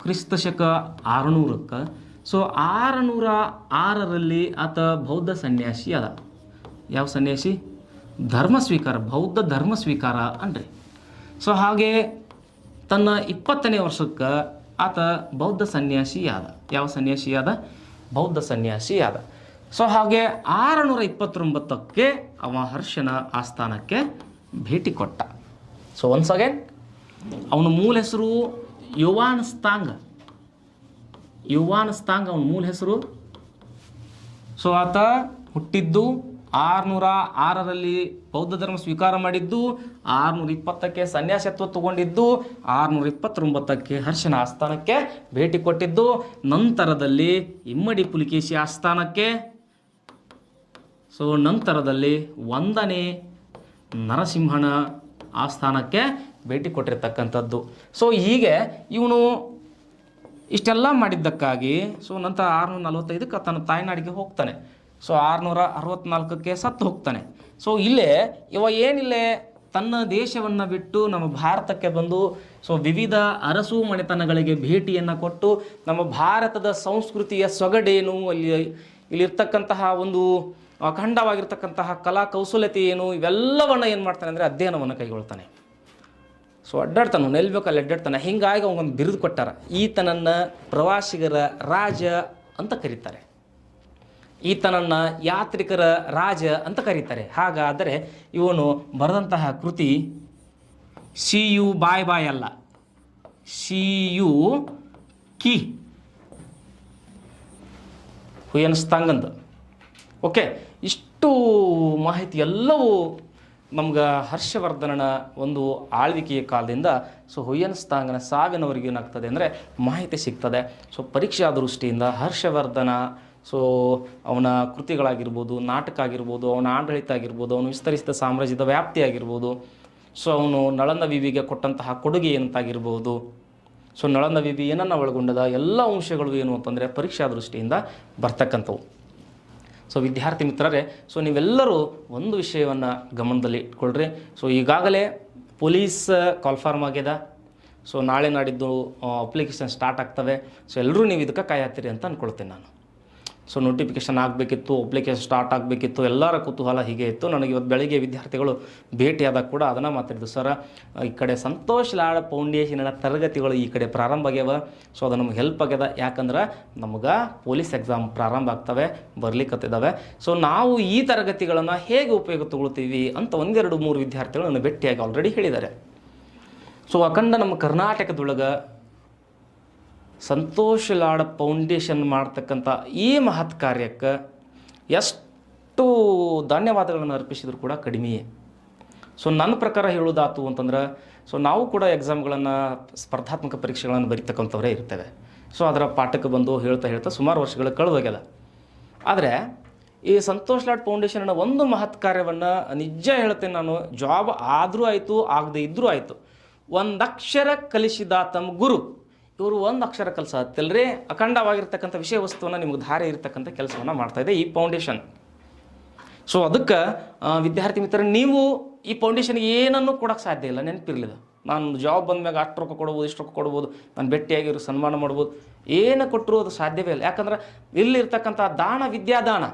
ಕ್ರಿಸ್ತ ಶಕ 600ಕ್ಕೆ. ಸೊ 606ರಲ್ಲಿ ಆತ ಬೌದ್ಧ ಸನ್ಯಾಸಿ ಅದ. ಯಾವ ಸನ್ಯಾಸಿ? ಧರ್ಮ ಸ್ವೀಕಾರ, ಬೌದ್ಧ ಧರ್ಮ ಸ್ವೀಕಾರ ಅನ್ರಿ. ಸೊ ಹಾಗೆ ತನ್ನ 20ನೇ ವರ್ಷಕ್ಕೆ ಆತ ಬೌದ್ಧ ಸನ್ಯಾಸಿ ಆದ. ಯಾವ ಸನ್ಯಾಸಿ ಆದ? ಬೌದ್ಧ ಸನ್ಯಾಸಿ ಆದ. ಸೊ ಹಾಗೆ 629ಕ್ಕೆ ಅವ ಹರ್ಷನ ಆಸ್ಥಾನಕ್ಕೆ ಭೇಟಿ ಕೊಟ್ಟ. ಸೊ ಒನ್ಸ್ ಅಗೇನ್ ಅವನ ಮೂಲ ಹೆಸರು ಯುವಾನ್ಸ್ತಾಂಗ್ ಅವನ ಮೂಲ ಹೆಸರು. ಸೊ ಆತ ಹುಟ್ಟಿದ್ದು 606ರಲ್ಲಿ ಬೌದ್ಧ ಧರ್ಮ ಸ್ವೀಕಾರ ಮಾಡಿದ್ದು, 620ಕ್ಕೆ ಸನ್ಯಾಸತ್ವ ತಗೊಂಡಿದ್ದು, 629ಕ್ಕೆ ಹರ್ಷನ ಆಸ್ಥಾನಕ್ಕೆ ಭೇಟಿ ಕೊಟ್ಟಿದ್ದು, ನಂತರದಲ್ಲಿ ಇಮ್ಮಡಿ ಪುಲಿಕೇಶಿ ಆಸ್ಥಾನಕ್ಕೆ, ಸೊ ನಂತರದಲ್ಲಿ 1ನೇ ನರಸಿಂಹನ ಆಸ್ಥಾನಕ್ಕೆ ಭೇಟಿ ಕೊಟ್ಟಿರ್ತಕ್ಕಂಥದ್ದು. ಸೊ ಹೀಗೆ ಇವನು ಇಷ್ಟೆಲ್ಲ ಮಾಡಿದ್ದಕ್ಕಾಗಿ ಸೊ ನಂತರ 645ಕ್ಕೆ ತನ್ನ ತಾಯ್ನಾಡಿಗೆ ಹೋಗ್ತಾನೆ. ಸೊ 664ಕ್ಕೆ ಸತ್ತು ಹೋಗ್ತಾನೆ. ಸೊ ಇಲ್ಲೇ ಏನಿಲ್ಲೇ ತನ್ನ ದೇಶವನ್ನು ಬಿಟ್ಟು ನಮ್ಮ ಭಾರತಕ್ಕೆ ಬಂದು ಸೊ ವಿವಿಧ ಅರಸು ಮನೆತನಗಳಿಗೆ ಭೇಟಿಯನ್ನು ಕೊಟ್ಟು ನಮ್ಮ ಭಾರತದ ಸಂಸ್ಕೃತಿಯ ಸೊಗಡೇನು, ಇಲ್ಲಿರ್ತಕ್ಕಂತಹ ಒಂದು ಅಖಂಡವಾಗಿರ್ತಕ್ಕಂತಹ ಕಲಾ ಕೌಶಲ್ಯತೆ ಏನು, ಇವೆಲ್ಲವನ್ನು ಏನು ಮಾಡ್ತಾನೆ ಅಂದರೆ ಅಧ್ಯಯನವನ್ನು ಕೈಗೊಳ್ತಾನೆ. ಸೊ ಅಡ್ಡಾಡ್ತಾನೆ, ನೆಲ್ಬೇಕು ಅಲ್ಲಿ ಅಡ್ಡಾಡ್ತಾನೆ. ಹೀಗಾಗಿ ಅವಗೊಂದು ಬಿರುದು ಕೊಟ್ಟಾರ. ಈತನನ್ನು ಪ್ರವಾಸಿಗರ ರಾಜ ಅಂತ ಕರೀತಾರೆ, ಈತನನ್ನು ಯಾತ್ರಿಕರ ರಾಜ ಅಂತ ಕರೀತಾರೆ. ಹಾಗಾದರೆ ಇವನು ಬರೆದಂತಹ ಕೃತಿ ಸಿಯು ಬಾಯ್ ಅಲ್ಲ, ಸಿಯು ಕಿ ಹುಯ್ಯನ್ಸ್ತಾಂಗಂದು. ಓಕೆ, ಇಷ್ಟು ಮಾಹಿತಿ ಎಲ್ಲವೂ ನಮ್ಗೆ ಹರ್ಷವರ್ಧನನ ಒಂದು ಆಳ್ವಿಕೆಯ ಕಾಲದಿಂದ ಸೊ ಹುಯ್ಯನ್ಸ್ತಾಂಗನ ಸಾವಿನವರೆಗೆ ಏನಾಗ್ತದೆ ಅಂದರೆ ಮಾಹಿತಿ ಸಿಗ್ತದೆ. ಸೊ ಪರೀಕ್ಷಾ ದೃಷ್ಟಿಯಿಂದ ಹರ್ಷವರ್ಧನ ಸೊ ಅವನ ಕೃತಿಗಳಾಗಿರ್ಬೋದು, ನಾಟಕ ಆಗಿರ್ಬೋದು, ಅವನ ಆಡಳಿತ ಆಗಿರ್ಬೋದು, ಅವನು ವಿಸ್ತರಿಸಿದ ಸಾಮ್ರಾಜ್ಯದ ವ್ಯಾಪ್ತಿ ಆಗಿರ್ಬೋದು, ಸೊ ಅವನು ನಳಂದ ವಿವಿಗೆ ಕೊಟ್ಟಂತಹ ಕೊಡುಗೆ ಏನಂತಾಗಿರ್ಬೋದು, ಸೊ ನಳಂದ ವಿವಿ ಏನನ್ನು ಒಳಗೊಂಡದ ಎಲ್ಲ ಅಂಶಗಳು ಏನು ಅಂತಂದರೆ ಪರೀಕ್ಷಾ ದೃಷ್ಟಿಯಿಂದ ಬರ್ತಕ್ಕಂಥವು. ಸೊ ವಿದ್ಯಾರ್ಥಿ ಮಿತ್ರರೇ, ಸೊ ನೀವೆಲ್ಲರೂ ಒಂದು ವಿಷಯವನ್ನು ಗಮನದಲ್ಲಿ ಇಟ್ಕೊಳ್ರಿ. ಸೊ ಈಗಾಗಲೇ ಪೊಲೀಸ್ ಕಾಲ್ಫಾರ್ಮ್ ಆಗ್ಯದ. ಸೊ ನಾಳೆ ನಾಡಿದ್ದು ಅಪ್ಲಿಕೇಶನ್ ಸ್ಟಾರ್ಟ್ ಆಗ್ತವೆ. ಸೊ ಎಲ್ಲರೂ ನೀವು ಇದಕ್ಕೆ ಕಾಯತ್ತೀರಿ ಅಂತ ಅಂದ್ಕೊಳ್ತೇನೆ ನಾನು. ಸೊ ನೋಟಿಫಿಕೇಷನ್ ಆಗಬೇಕಿತ್ತು, ಅಪ್ಲಿಕೇಶನ್ ಸ್ಟಾರ್ಟ್ ಆಗಬೇಕಿತ್ತು, ಎಲ್ಲರ ಕುತೂಹಲ ಹೀಗೆ ಇತ್ತು. ನನಗೆ ಇವತ್ತು ಬೆಳಗ್ಗೆ ವಿದ್ಯಾರ್ಥಿಗಳು ಭೇಟಿಯಾದಾಗ ಕೂಡ ಅದನ್ನು ಮಾತಾಡಿದ್ದು. ಸರ್, ಈ ಕಡೆ ಸಂತೋಷ್ ಲಾಡ್ ಫೌಂಡೇಶನ್ನ ತರಗತಿಗಳು ಈ ಕಡೆ ಪ್ರಾರಂಭ ಆಗ್ಯಾವ. ಸೊ ಅದು ನಮ್ಗೆ ಹೆಲ್ಪ್ ಆಗ್ಯದ. ಯಾಕಂದ್ರೆ ನಮ್ಗೆ ಪೊಲೀಸ್ ಎಕ್ಸಾಮ್ ಪ್ರಾರಂಭ ಆಗ್ತವೆ, ಬರ್ಲಿಕ್ಕತ್ತಿದ್ದಾವೆ. ಸೊ ನಾವು ಈ ತರಗತಿಗಳನ್ನು ಹೇಗೆ ಉಪಯೋಗ ತಗೊಳ್ತೀವಿ ಅಂತ 1-2-3 ವಿದ್ಯಾರ್ಥಿಗಳು ನನ್ನ ಭೇಟಿಯಾಗಿ ಆಲ್ರೆಡಿ ಹೇಳಿದ್ದಾರೆ. ಸೊ ಅಖಂಡ ನಮ್ಮ ಕರ್ನಾಟಕದೊಳಗೆ ಸಂತೋಷ್ ಲಾಡ್ ಫೌಂಡೇಶನ್ ಮಾಡ್ತಕ್ಕಂಥ ಈ ಮಹತ್ ಕಾರ್ಯಕ್ಕೆ ಎಷ್ಟು ಧನ್ಯವಾದಗಳನ್ನು ಅರ್ಪಿಸಿದ್ರು ಕೂಡ ಕಡಿಮೆಯೇ. ಸೊ ನನ್ನ ಪ್ರಕಾರ ಹೇಳೋದಾತು ಅಂತಂದ್ರೆ, ಸೊ ನಾವು ಕೂಡ ಎಕ್ಸಾಮ್ಗಳನ್ನು, ಸ್ಪರ್ಧಾತ್ಮಕ ಪರೀಕ್ಷೆಗಳನ್ನು ಬರೀತಕ್ಕಂಥವರೇ ಇರ್ತೇವೆ. ಸೊ ಅದರ ಪಾಠಕ್ಕೆ ಬಂದು ಹೇಳ್ತಾ ಸುಮಾರು ವರ್ಷಗಳು ಕಳೆದೋಗ್ಯದ. ಆದರೆ ಈ ಸಂತೋಷ್ ಲಾಡ್ ಫೌಂಡೇಶನ್ನ ಒಂದು ಮಹತ್ ಕಾರ್ಯವನ್ನು ನಿಜ ಹೇಳ್ತೇನೆ ನಾನು, ಜಾಬ್ ಆದರೂ ಆಯಿತು, ಆಗದೇ ಇದ್ದರೂ ಆಯಿತು, 1 ಅಕ್ಷರ ಕಲಿಸಿದ ತಮ್ಮ ಗುರು. ಇವರು 1 ಅಕ್ಷರ ಕಲಿಸತ್ತಲ್ರಿ, ಅಖಂಡವಾಗಿರ್ತಕ್ಕಂಥ ವಿಷಯ ವಸ್ತುವನ್ನು ನಿಮ್ಗೆ ಧಾರೆ ಇರತಕ್ಕಂಥ ಕೆಲಸವನ್ನು ಮಾಡ್ತಾಯಿದೆ ಈ ಫೌಂಡೇಶನ್. ಸೊ ಅದಕ್ಕೆ ವಿದ್ಯಾರ್ಥಿ ಮಿತ್ರ, ನೀವು ಈ ಫೌಂಡೇಶನ್ಗೆ ಏನನ್ನೂ ಕೊಡೋಕ್ಕೆ ಸಾಧ್ಯ ಇಲ್ಲ. ನೆನಪಿರಲಿಲ್ಲ, ನಾನು ಜಾಬ್ ಬಂದಮ್ಯಾಗ ಅಷ್ಟು ರೊಕ್ಕ ಕೊಡ್ಬೋದು, ಇಷ್ಟು ರೊಕ್ಕ ಕೊಡ್ಬೋದು, ನಾನು ಭೇಟಿಯಾಗಿರೋ ಸನ್ಮಾನ ಮಾಡ್ಬೋದು, ಏನು ಕೊಟ್ಟರು ಅದು ಸಾಧ್ಯವೇ ಇಲ್ಲ. ಯಾಕಂದ್ರೆ ಇಲ್ಲಿರ್ತಕ್ಕಂಥ ದಾನ ವಿದ್ಯಾದಾನ,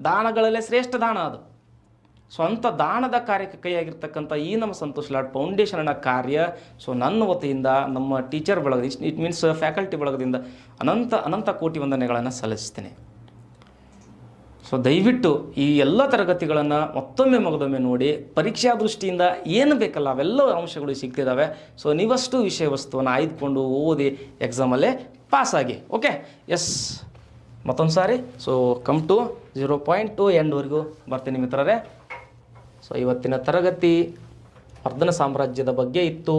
ದಾನಗಳಲ್ಲೇ ಶ್ರೇಷ್ಠ ದಾನ ಅದು. ಸ್ವಂತ ದಾನದ ಕಾರ್ಯಕ್ಕೆ ಕೈಯಾಗಿರ್ತಕ್ಕಂಥ ಈ ನಮ್ಮ ಸಂತೋಷ್ ಲಾಡ್ ಫೌಂಡೇಶನ್ನ ಕಾರ್ಯ, ಸೊ ನನ್ನ ವತಿಯಿಂದ, ನಮ್ಮ ಟೀಚರ್ ಬಳಗ, ಇಟ್ ಮೀನ್ಸ್ ಫ್ಯಾಕಲ್ಟಿ ಬಳಗದಿಂದ ಅನಂತ ಕೋಟಿ ವಂದನೆಗಳನ್ನು ಸಲ್ಲಿಸ್ತೇನೆ. ಸೊ ದಯವಿಟ್ಟು ಈ ಎಲ್ಲ ತರಗತಿಗಳನ್ನು ಮತ್ತೊಮ್ಮೆ ನೋಡಿ, ಪರೀಕ್ಷಾ ದೃಷ್ಟಿಯಿಂದ ಏನು ಬೇಕಲ್ಲ ಅವೆಲ್ಲ ಅಂಶಗಳು ಸಿಗ್ತಿದ್ದಾವೆ. ಸೊ ನೀವಷ್ಟು ವಿಷಯ ವಸ್ತುವನ್ನು ಆಯ್ದುಕೊಂಡು ಓದಿ ಎಕ್ಸಾಮಲ್ಲೇ ಪಾಸಾಗಿ. ಓಕೆ, ಎಸ್, ಮತ್ತೊಂದು ಸಾರಿ ಸೊ ಕಮ್ ಟು 0.2 ಎಂಡ್ವರೆಗೂ ಬರ್ತೀನಿ ಮಿತ್ರರೇ. ಸೊ ಇವತ್ತಿನ ತರಗತಿ ವರ್ಧನ ಸಾಮ್ರಾಜ್ಯದ ಬಗ್ಗೆ ಇತ್ತು.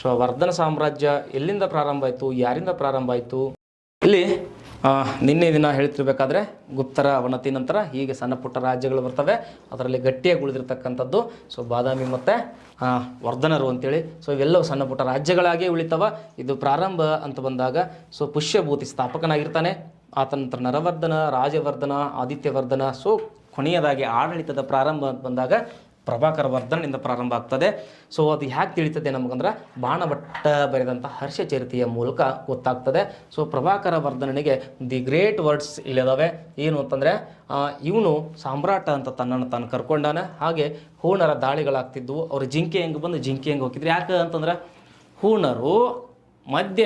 ಸೊ ವರ್ಧನ ಸಾಮ್ರಾಜ್ಯ ಎಲ್ಲಿಂದ ಪ್ರಾರಂಭ ಆಯಿತು, ಯಾರಿಂದ ಪ್ರಾರಂಭ ಆಯಿತು? ಇಲ್ಲಿ ನಿನ್ನೆ ದಿನ ಹೇಳ್ತಿರ್ಬೇಕಾದ್ರೆ ಗುಪ್ತರ ಅವನತಿ ನಂತರ ಹೀಗೆ ಸಣ್ಣ ಪುಟ್ಟ ರಾಜ್ಯಗಳು ಬರ್ತವೆ. ಅದರಲ್ಲಿ ಗಟ್ಟಿಯಾಗಿ ಉಳಿದಿರ್ತಕ್ಕಂಥದ್ದು ಸೊ ಬಾದಾಮಿ ಮತ್ತು ವರ್ಧನರು ಅಂತೇಳಿ. ಸೊ ಇವೆಲ್ಲವೂ ಸಣ್ಣ ಪುಟ್ಟ ರಾಜ್ಯಗಳಾಗೇ ಉಳಿತವ. ಇದು ಪ್ರಾರಂಭ ಅಂತ ಬಂದಾಗ ಸೊ ಪುಷ್ಯಭೂತಿ ಸ್ಥಾಪಕನಾಗಿರ್ತಾನೆ. ಆತ ನಂತರ ನರವರ್ಧನ, ರಾಜವರ್ಧನ, ಆದಿತ್ಯವರ್ಧನ. ಸೊ ಕೊನೆಯದಾಗಿ ಆಡಳಿತದ ಪ್ರಾರಂಭ ಅಂತ ಬಂದಾಗ ಪ್ರಭಾಕರ ವರ್ಧನದಿಂದ ಪ್ರಾರಂಭ ಆಗ್ತದೆ. ಸೊ ಅದು ಹ್ಯಾಕೆ ತಿಳಿತದೆ ನಮಗಂದ್ರೆ ಬಾಣಭಟ್ಟ ಬರೆದಂಥ ಹರ್ಷಚರಿತೆಯ ಮೂಲಕ ಗೊತ್ತಾಗ್ತದೆ. ಸೊ ಪ್ರಭಾಕರ ವರ್ಧನನಿಗೆ ದಿ ಗ್ರೇಟ್ ವರ್ಡ್ಸ್ ಇಲ್ಲಿದಾವೆ. ಏನು ಅಂತಂದರೆ ಇವನು ಸಾಮ್ರಾಟ ಅಂತ ತನ್ನನ್ನು ತಾನು ಕರ್ಕೊಂಡಾನೆ. ಹಾಗೆ ಹೂಣರ ದಾಳಿಗಳಾಗ್ತಿದ್ವು. ಅವರು ಜಿಂಕೆ ಹೆಂಗೆ ಬಂದು ಜಿಂಕೆ ಹೆಂಗೆ ಹೋಗಿದ್ರು. ಯಾಕೆ ಅಂತಂದ್ರೆ ಹೂಣರು ಮಧ್ಯ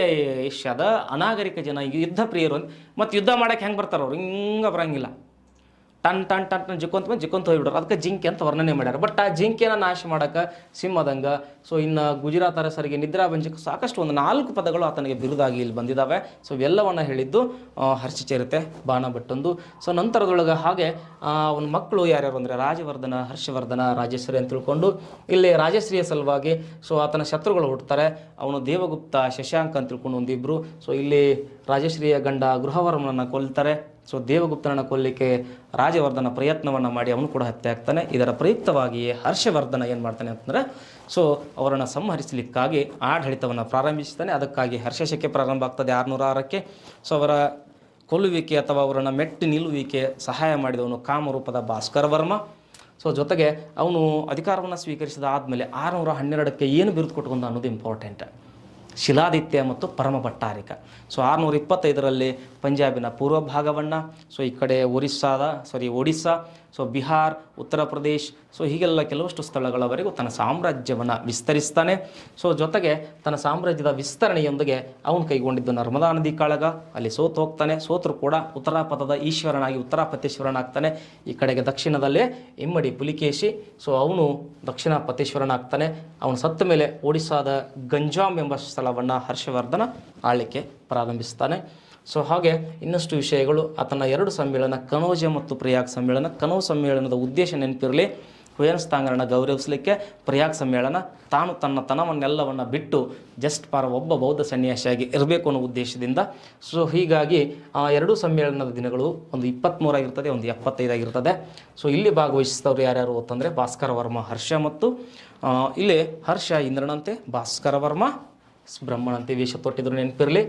ಏಷ್ಯಾದ ಅನಾಗರಿಕ ಜನ, ಯುದ್ಧ ಪ್ರಿಯರು. ಮತ್ತು ಯುದ್ಧ ಮಾಡೋಕ್ಕೆ ಹೆಂಗೆ ಬರ್ತಾರೆ ಅವ್ರು? ಹಿಂಗೆ ಬರೋಂಗಿಲ್ಲ. ಟನ್ ಟನ್ ಟನ್ ಟನ್ ಜಿಕ್ಕೊಂತ ಹೋಗ್ಬಿಡ್ರು. ಅದಕ್ಕೆ ಜಿಂಕೆ ಅಂತ ವರ್ಣನೆ ಮಾಡ್ಯಾರ. ಬಟ್ ಆ ಜಿಂಕೆನ ನಾಶ ಮಾಡೋಕ್ಕೆ ಸಿಂಹದಂಗ, ಸೊ ಇನ್ನು ಗುಜರಾತ್ ಅರಸರಿಗೆ ನಿದ್ರಾಭಂಜಕ್ಕೆ ಸಾಕಷ್ಟು ಒಂದು 4 ಪದಗಳು ಆತನಿಗೆ ಬಿರುದಾಗಿ ಇಲ್ಲಿ ಬಂದಿದ್ದಾವೆ. ಸೊ ಇವೆಲ್ಲವನ್ನು ಹೇಳಿದ್ದು ಹರ್ಷಚರಿತೆ ಬಾಣಭಟ್ಟಂದು. ಸೊ ನಂತರದೊಳಗೆ ಹಾಗೆ ಅವನ ಮಕ್ಕಳು ಯಾರ್ಯಾರು ಅಂದರೆ ರಾಜವರ್ಧನ, ಹರ್ಷವರ್ಧನ, ರಾಜಶ್ರೀ ಅಂತ ತಿಳ್ಕೊಂಡು ಇಲ್ಲಿ ರಾಜಶ್ರೀಯ ಸಲುವಾಗಿ ಸೊ ಆತನ ಶತ್ರುಗಳು ಹುಟ್ಟುತ್ತಾರೆ. ಅವನು ದೇವಗುಪ್ತ, ಶಶಾಂಕ ಅಂತ ತಿಳ್ಕೊಂಡು ಒಂದಿಬ್ಬರು. ಸೊ ಇಲ್ಲಿ ರಾಜಶ್ರೀಯ ಗಂಡ ಗೃಹವರ್ಮನನ್ನು ಕೊಲ್ತಾರೆ. ಸೊ ದೇವಗುಪ್ತನನ್ನು ಕೊಲ್ಲಿಕ್ಕೆ ರಾಜವರ್ಧನ ಪ್ರಯತ್ನವನ್ನು ಮಾಡಿ ಅವನು ಕೂಡ ಹತ್ಯೆ ಆಗ್ತಾನೆ. ಇದರ ಪ್ರಯುಕ್ತವಾಗಿಯೇ ಹರ್ಷವರ್ಧನ ಏನು ಮಾಡ್ತಾನೆ ಅಂತಂದರೆ ಸೊ ಅವರನ್ನು ಸಂಹರಿಸಲಿಕ್ಕಾಗಿ ಆಡಳಿತವನ್ನು ಪ್ರಾರಂಭಿಸ್ತಾನೆ. ಅದಕ್ಕಾಗಿ ಹರ್ಷಶಕೆ ಪ್ರಾರಂಭ ಆಗ್ತದೆ 606ಕ್ಕೆ. ಸೊ ಅವರ ಕೊಲ್ಲುವಿಕೆ ಅಥವಾ ಅವರನ್ನು ಮೆಟ್ಟಿ ನಿಲ್ಲುವಿಕೆ ಸಹಾಯ ಮಾಡಿದವನು ಕಾಮರೂಪದ ಭಾಸ್ಕರ ವರ್ಮ. ಸೊ ಜೊತೆಗೆ ಅವನು ಅಧಿಕಾರವನ್ನು ಸ್ವೀಕರಿಸಿದ ಆದಮೇಲೆ 612ಕ್ಕೆ ಏನು ಬಿರುದು ಕೊಟ್ಕೊಂಡ ಅನ್ನೋದು ಇಂಪಾರ್ಟೆಂಟ್. ಶಿಲಾದಿತ್ಯ ಮತ್ತು ಪರಮ ಭಟ್ಟಾರಿಕ. ಸೊ 625ರಲ್ಲಿ ಪಂಜಾಬಿನ ಪೂರ್ವ ಭಾಗವನ್ನು, ಸೊ ಈ ಕಡೆ ಒಡಿಸ್ಸಾ, ಸೊ ಬಿಹಾರ್, ಉತ್ತರ ಪ್ರದೇಶ್, ಸೊ ಹೀಗೆಲ್ಲ ಕೆಲವಷ್ಟು ಸ್ಥಳಗಳವರೆಗೂ ತನ್ನ ಸಾಮ್ರಾಜ್ಯವನ್ನು ವಿಸ್ತರಿಸ್ತಾನೆ. ಸೊ ಜೊತೆಗೆ ತನ್ನ ಸಾಮ್ರಾಜ್ಯದ ವಿಸ್ತರಣೆಯೊಂದಿಗೆ ಅವನು ಕೈಗೊಂಡಿದ್ದು ನರ್ಮದಾ ನದಿ ಕಾಳಗ. ಅಲ್ಲಿ ಸೋತು ಹೋಗ್ತಾನೆ. ಸೋತರು ಕೂಡ ಉತ್ತರಾಪಥದ ಈಶ್ವರನಾಗಿ ಉತ್ತರಾಪತೇಶ್ವರನಾಗ್ತಾನೆ. ಈ ಕಡೆಗೆ ದಕ್ಷಿಣದಲ್ಲೇ ಇಮ್ಮಡಿ ಪುಲಿಕೇಶಿ. ಸೊ ಅವನು ದಕ್ಷಿಣಾಪತೇಶ್ವರನಾಗ್ತಾನೆ. ಅವನು ಸತ್ತ ಮೇಲೆ ಒಡಿಸ್ಸಾದ ಗಂಜಾಮ್ ಎಂಬ ಸ್ಥಳವನ್ನು ಹರ್ಷವರ್ಧನ ಆಳ್ಲಿಕ್ಕೆ ಪ್ರಾರಂಭಿಸ್ತಾನೆ. ಸೊ ಹಾಗೆ ಇನ್ನಷ್ಟು ವಿಷಯಗಳು. ಆತನ 2 ಸಮ್ಮೇಳನ, ಕನೌಜ ಮತ್ತು ಪ್ರಯಾಗ್ ಸಮ್ಮೇಳನ. ಕನೌಜ್ ಸಮ್ಮೇಳನದ ಉದ್ದೇಶ ನೆನಪಿರಲಿ, ಹುಯೆನ್ಸಾಂಗ್ರನ್ನ ಗೌರವಿಸಲಿಕ್ಕೆ. ಪ್ರಯಾಗ್ ಸಮ್ಮೇಳನ ತಾನು ತನ್ನ ತನವನ್ನೆಲ್ಲವನ್ನು ಬಿಟ್ಟು ಜಸ್ಟ್ ಒಬ್ಬ ಬೌದ್ಧ ಸನ್ಯಾಸಿಯಾಗಿ ಇರಬೇಕು ಅನ್ನೋ ಉದ್ದೇಶದಿಂದ. ಸೊ ಹೀಗಾಗಿ ಆ 2 ಸಮ್ಮೇಳನದ ದಿನಗಳು ಒಂದು 23 ಆಗಿರ್ತದೆ, ಒಂದು 75 ಆಗಿರ್ತದೆ. ಸೊ ಇಲ್ಲಿ ಭಾಗವಹಿಸಿದವರು ಯಾರ್ಯಾರು ಅಂತಂದರೆ ಭಾಸ್ಕರ ವರ್ಮ, ಹರ್ಷ ಮತ್ತು ಇಲ್ಲಿ ಹರ್ಷ ಇಂದ್ರನಂತೆ, ಭಾಸ್ಕರ ವರ್ಮ ಬ್ರಹ್ಮಣಂತೆ ವೇಷ ತೊಟ್ಟಿದ್ರು ನೆನಪಿರಲಿ.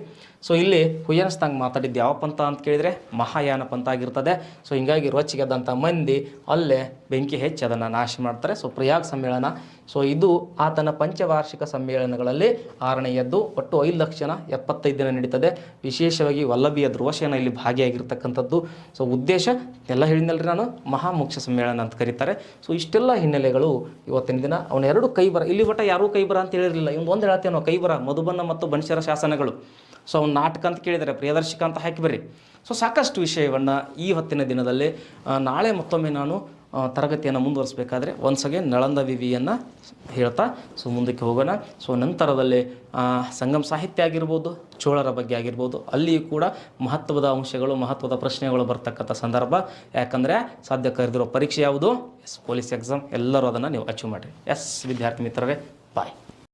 ಸೊ ಇಲ್ಲಿ ಹುಯೆನ್ಸಾಂಗ್ ಮಾತಾಡಿದ್ದು ಯಾವ ಪಂಥ ಅಂತ ಕೇಳಿದರೆ ಮಹಾಯಾನ ಪಂಥ ಆಗಿರ್ತದೆ. ಸೊ ಹಿಂಗಾಗಿ ರೊಚ್ಚಿಗೆದ್ದಂಥ ಮಂದಿ ಅಲ್ಲೇ ಬೆಂಕಿ ಹೆಚ್ಚಿ ಅದನ್ನು ನಾಶ ಮಾಡ್ತಾರೆ. ಸೊ ಪ್ರಯಾಗ್ ಸಮ್ಮೇಳನ, ಸೊ ಇದು ಆತನ ಪಂಚವಾರ್ಷಿಕ ಸಮ್ಮೇಳನಗಳಲ್ಲಿ 6ನೇಯದ್ದು. ಒಟ್ಟು 5,75,000 ದಿನ ನಡೀತದೆ. ವಿಶೇಷವಾಗಿ ವಲ್ಲಭಿಯ ಧ್ರುವಸೇನ ಇಲ್ಲಿ ಭಾಗಿಯಾಗಿರ್ತಕ್ಕಂಥದ್ದು. ಸೊ ಉದ್ದೇಶ ಎಲ್ಲ ಹೇಳಿದ್ನಲ್ರಿ ನಾನು, ಮಹಾಮೋಕ್ಷ ಸಮ್ಮೇಳನ ಅಂತ ಕರೀತಾರೆ. ಸೊ ಇಷ್ಟೆಲ್ಲ ಹಿನ್ನೆಲೆಗಳು ಇವತ್ತಿನ ದಿನ. ಅವನ 2 ಕೈಬರ, ಇಲ್ಲಿ ಒಟ್ಟು ಯಾರೂ ಕೈಬರ ಅಂತ ಹೇಳಿರಲಿಲ್ಲ. ಇವ್ನು ಒಂದು ಹೇಳ್ತೇವೆ ನಾವು, ಕೈಬರ ಮಧುಬನ್ನ ಮತ್ತು ಬನ್ಶರ ಶಾಸನಗಳು. ಸೊ ಅವ್ನು ನಾಟಕ ಅಂತ ಕೇಳಿದರೆ ಪ್ರಿಯದರ್ಶಕ ಅಂತ ಹಾಕಿ ಬರ್ರಿ. ಸೊ ಸಾಕಷ್ಟು ವಿಷಯವನ್ನು ಈ ಹೊತ್ತಿನ ದಿನದಲ್ಲಿ ನಾಳೆ ಮತ್ತೊಮ್ಮೆ ನಾನು ತರಗತಿಯನ್ನು ಮುಂದುವರಿಸಬೇಕಾದ್ರೆ ಒನ್ಸ್ ಅಗೇನ್ ನಳಂದ ವಿವಿಯನ್ನು ಹೇಳ್ತಾ ಸೊ ಮುಂದಕ್ಕೆ ಹೋಗೋಣ. ಸೊ ನಂತರದಲ್ಲಿ ಸಂಗಮ ಸಾಹಿತ್ಯ ಆಗಿರ್ಬೋದು, ಚೋಳರ ಬಗ್ಗೆ ಆಗಿರ್ಬೋದು, ಅಲ್ಲಿಯೂ ಕೂಡ ಮಹತ್ವದ ಅಂಶಗಳು, ಮಹತ್ವದ ಪ್ರಶ್ನೆಗಳು ಬರ್ತಕ್ಕಂಥ ಸಂದರ್ಭ. ಯಾಕಂದರೆ ಸದ್ಯ ಕರೆದಿರೋ ಪರೀಕ್ಷೆ ಯಾವುದು? Police exam. ಎಲ್ಲರೂ ಅದನ್ನು ನೀವು ಅಚೀವ್ ಮಾಡಿರಿ. ವಿದ್ಯಾರ್ಥಿ ಮಿತ್ರರೇ, ಬಾಯ್.